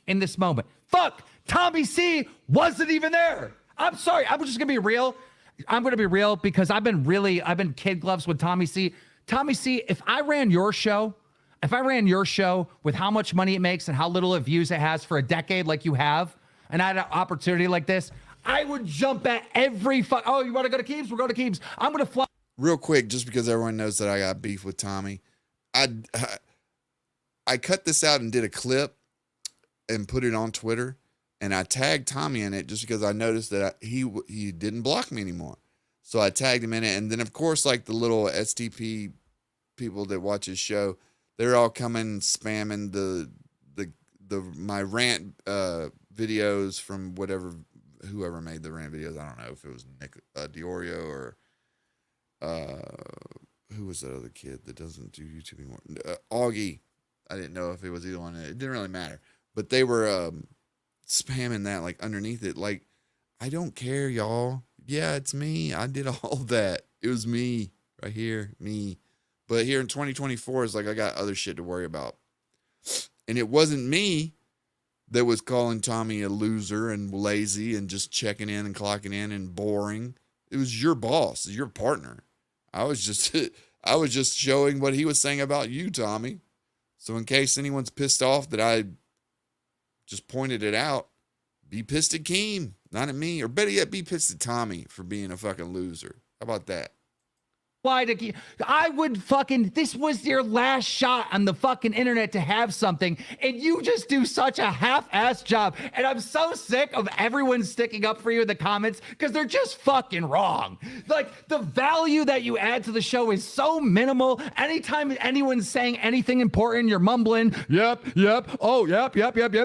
in this moment. Fuck, Tommy C wasn't even there. I'm sorry. I'm just going to be real. I'm going to be real because I've been kid gloves with Tommy C. Tommy C, if I ran your show with how much money it makes and how little of views it has for a decade like you have, and I had an opportunity like this, I would jump at every oh, you want to go to Keem's? We're going to Keem's. I'm going to fly. Real quick, just because everyone knows that I got beef with Tommy, I cut this out and did a clip and put it on Twitter, and I tagged Tommy in it just because I noticed that he didn't block me anymore. So I tagged him in it, and then of course, like the little STP people that watch his show, they're all coming spamming the my rant videos from whoever made the rant videos. I don't know if it was Nick Diorio or who was that other kid that doesn't do YouTube anymore? Augie. I didn't know if it was either one. It didn't really matter. But they were spamming that like underneath it. Like, I don't care, y'all. Yeah, it's me. I did all that. It was me right here, me. But here in 2024, it's like I got other shit to worry about. And it wasn't me that was calling Tommy a loser and lazy and just checking in and clocking in and boring. It was your boss, your partner. I was just showing what he was saying about you, Tommy. So in case anyone's pissed off that I just pointed it out, be pissed at Keem, not at me. Or better yet, be pissed at Tommy for being a fucking loser. How about that? Why to I would fucking, this was your last shot on the fucking internet to have something, and you just do such a half-ass job. And I'm so sick of everyone sticking up for you in the comments because they're just fucking wrong. Like, the value that you add to the show is so minimal. Anytime anyone's saying anything important, you're mumbling, yep, oh, yep.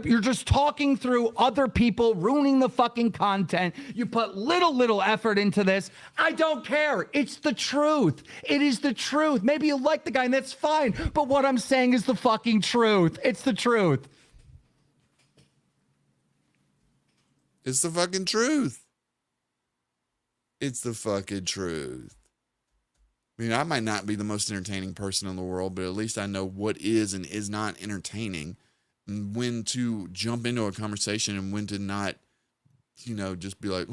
You're just talking through other people, ruining the fucking content. You put little effort into this. I don't care. It's the truth. It is the truth. Maybe you like the guy and that's fine. But what I'm saying is the fucking truth. It's the truth. It's the fucking truth. It's the fucking truth. I mean, I might not be the most entertaining person in the world, but at least I know what is and is not entertaining, and when to jump into a conversation and when to not, just be like,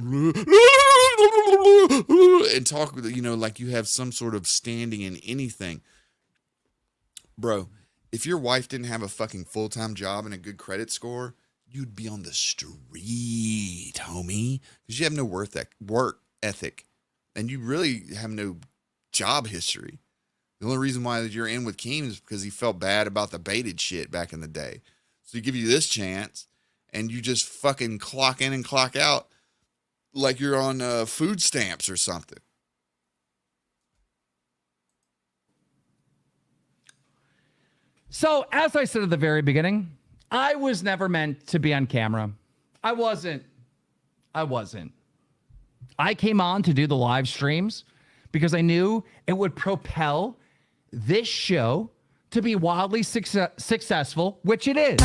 and talk, like you have some sort of standing in anything. Bro, if your wife didn't have a fucking full-time job and a good credit score, you'd be on the street, homie, because you have no work ethic, and you really have no job history. The only reason why you're in with Keem is because he felt bad about the baited shit back in the day. So he give you this chance, and you just fucking clock in and clock out like you're on food stamps or something. So, as I said at the very beginning, I was never meant to be on camera. I wasn't. I came on to do the live streams because I knew it would propel this show to be wildly successful, which it is.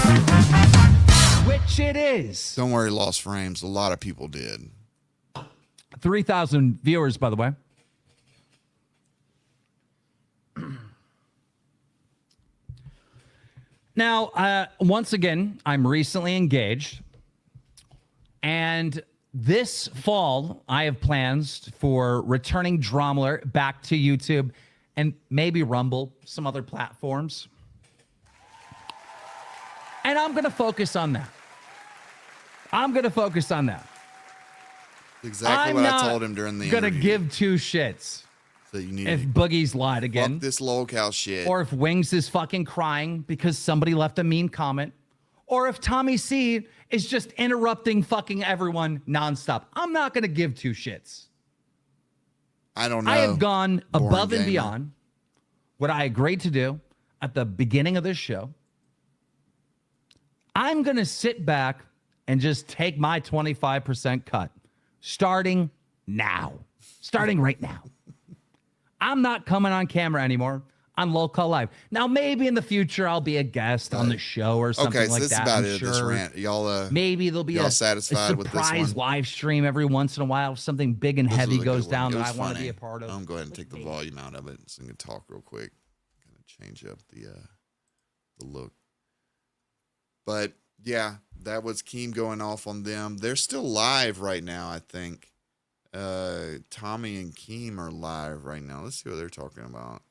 Don't worry, Lost Frames. A lot of people did. 3,000 viewers, by the way. Now, once again, I'm recently engaged. And this fall, I have plans for returning Dromler back to YouTube and maybe Rumble, some other platforms. And I'm going to focus on that. Exactly what I told him during the interview. I'm going to give two shits. So you need if Boogie's lied again. Fuck this lolcow shit. Or if Wings is fucking crying because somebody left a mean comment. Or if Tommy C is just interrupting fucking everyone nonstop. I'm not going to give two shits. I don't know. I have gone above and beyond what I agreed to do at the beginning of this show. I'm going to sit back and just take my 25% cut starting now. Starting right now. I'm not coming on camera anymore on Low Call Live. Now, maybe in the future I'll be a guest on the show or something like that. Okay, so that's about it. This rant. Y'all, maybe there'll be a satisfied with this surprise live stream every once in a while. If something big and heavy goes down that I want to be a part of. I'm going to take the volume out of it so I can talk real quick. Kind of change up the look. But yeah, that was Keem going off on them. They're still live right now, I think. Tommy and Keem are live right now. Let's see what they're talking about.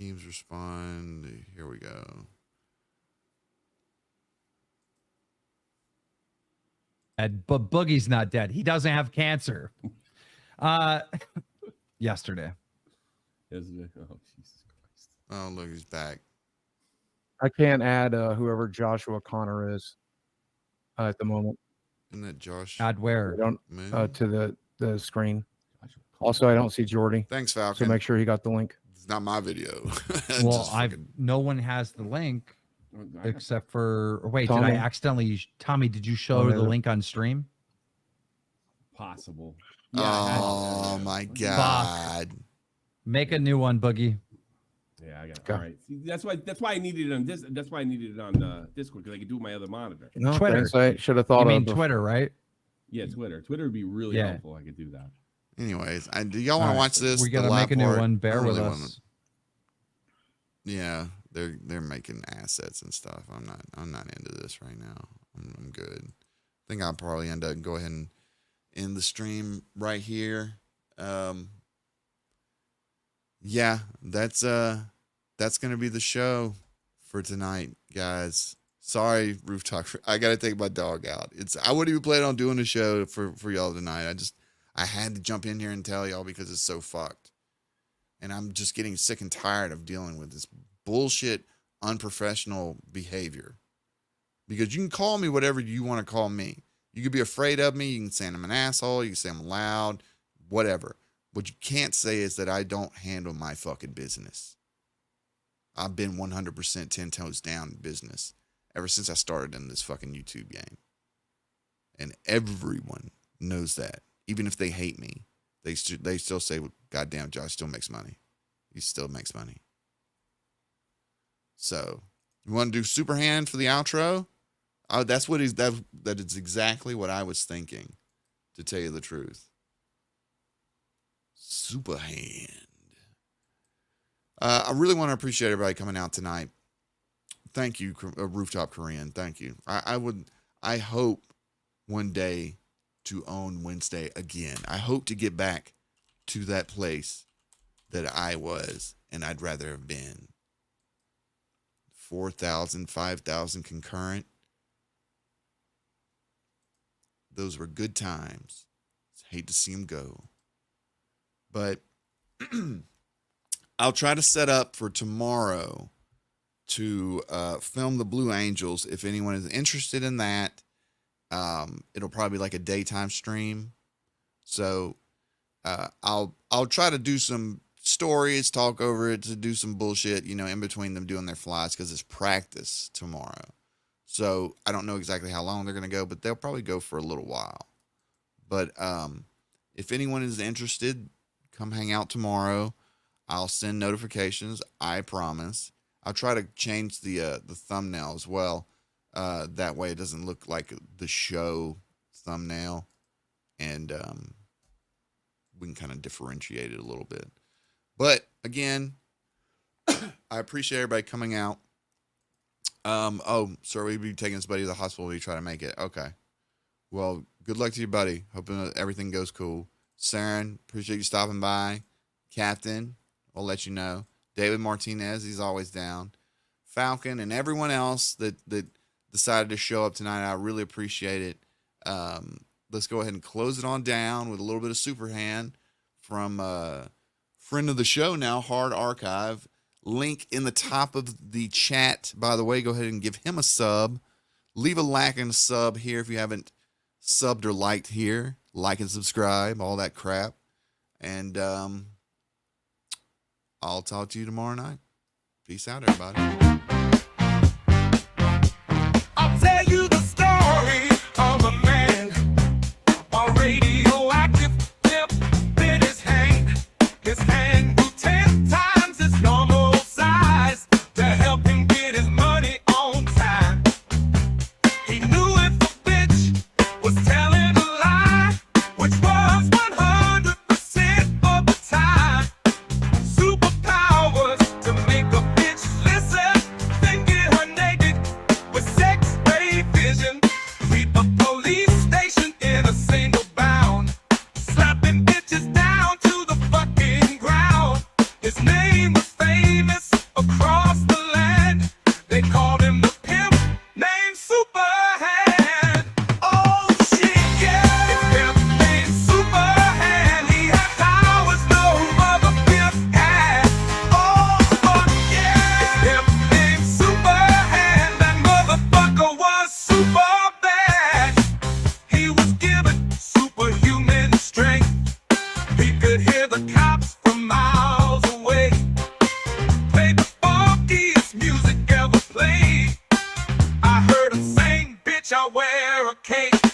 Keem's respond. Here we go. But Boogie's not dead. He doesn't have cancer. Yesterday. Oh, Jesus Christ. Oh, look, he's back. I can't add whoever Joshua Connor is at the moment. Isn't that Josh? Add where? To the screen. Also, I don't see Jordy. Thanks, Falcon. So make sure he got the link. not my video. Well, no one has the link except for. Or wait, Tommy. did I accidentally? Tommy, did you show the link on stream? Possible. Oh my God! Fuck. Make a new one, Boogie. Yeah, I got it. All right. See, that's why I needed it on this. That's why I needed it on Discord, because I could do it my other monitor. No, Twitter. I should have thought You of mean Twitter, right? Yeah, Twitter. Twitter would be really helpful. I could do that. Anyways, do y'all want to watch this? We gotta make a new one. Bear with us. Yeah, they're making assets and stuff. I'm not into this right now. I'm good. I think I'll probably end up go ahead and end the stream right here. Yeah, that's gonna be the show for tonight, guys. Sorry, Rooftop. I gotta take my dog out. I wouldn't even plan on doing a show for y'all tonight. I had to jump in here and tell y'all because it's so fucked. And I'm just getting sick and tired of dealing with this bullshit, unprofessional behavior. Because you can call me whatever you want to call me. You could be afraid of me. You can say I'm an asshole. You can say I'm loud, whatever. What you can't say is that I don't handle my fucking business. I've been 100% 10 toes down in business ever since I started in this fucking YouTube game. And everyone knows that. Even if they hate me, they still say, well, goddamn, Josh still makes money. He still makes money. So, you want to do Superhand for the outro? That is exactly what I was thinking, to tell you the truth. Superhand. I really want to appreciate everybody coming out tonight. Thank you, Rooftop Korean. Thank you. I hope one day to own Wednesday again. I hope to get back to that place that I was and I'd rather have been. 4,000, 5,000 concurrent. Those were good times. Hate to see them go. But I'll try to set up for tomorrow to film the Blue Angels. If anyone is interested in that, it'll probably be like a daytime stream. So I'll try to do some stories, talk over it, to do some bullshit, in between them doing their flies, because it's practice tomorrow. So I don't know exactly how long they're going to go, but they'll probably go for a little while. But if anyone is interested, come hang out tomorrow. I'll send notifications. I promise. I'll try to change the thumbnail as well. That way it doesn't look like the show thumbnail, and we can kind of differentiate it a little bit. But again, I appreciate everybody coming out. So we'd be taking this buddy to the hospital to try to make it. Okay. Well, good luck to you, buddy. Hoping everything goes cool. Saren, appreciate you stopping by. Captain, I'll let you know. David Martinez, he's always down. Falcon and everyone else that decided to show up tonight, I really appreciate it. Let's go ahead and close it on down with a little bit of Superhand from friend of the show now, Hard Archive. Link in the top of the chat. By the way, go ahead and give him a sub. Leave a like and a sub here if you haven't subbed or liked here. Like and subscribe, all that crap. And I'll talk to you tomorrow night. Peace out, everybody. I'll tell you the story of a man, a radioactive tip in his hand grew 10 times his normal size to help him get his money on time. He knew if a bitch was telling a lie, which was 100% of the time. Superpowers to make a bitch listen. shall wear a cape.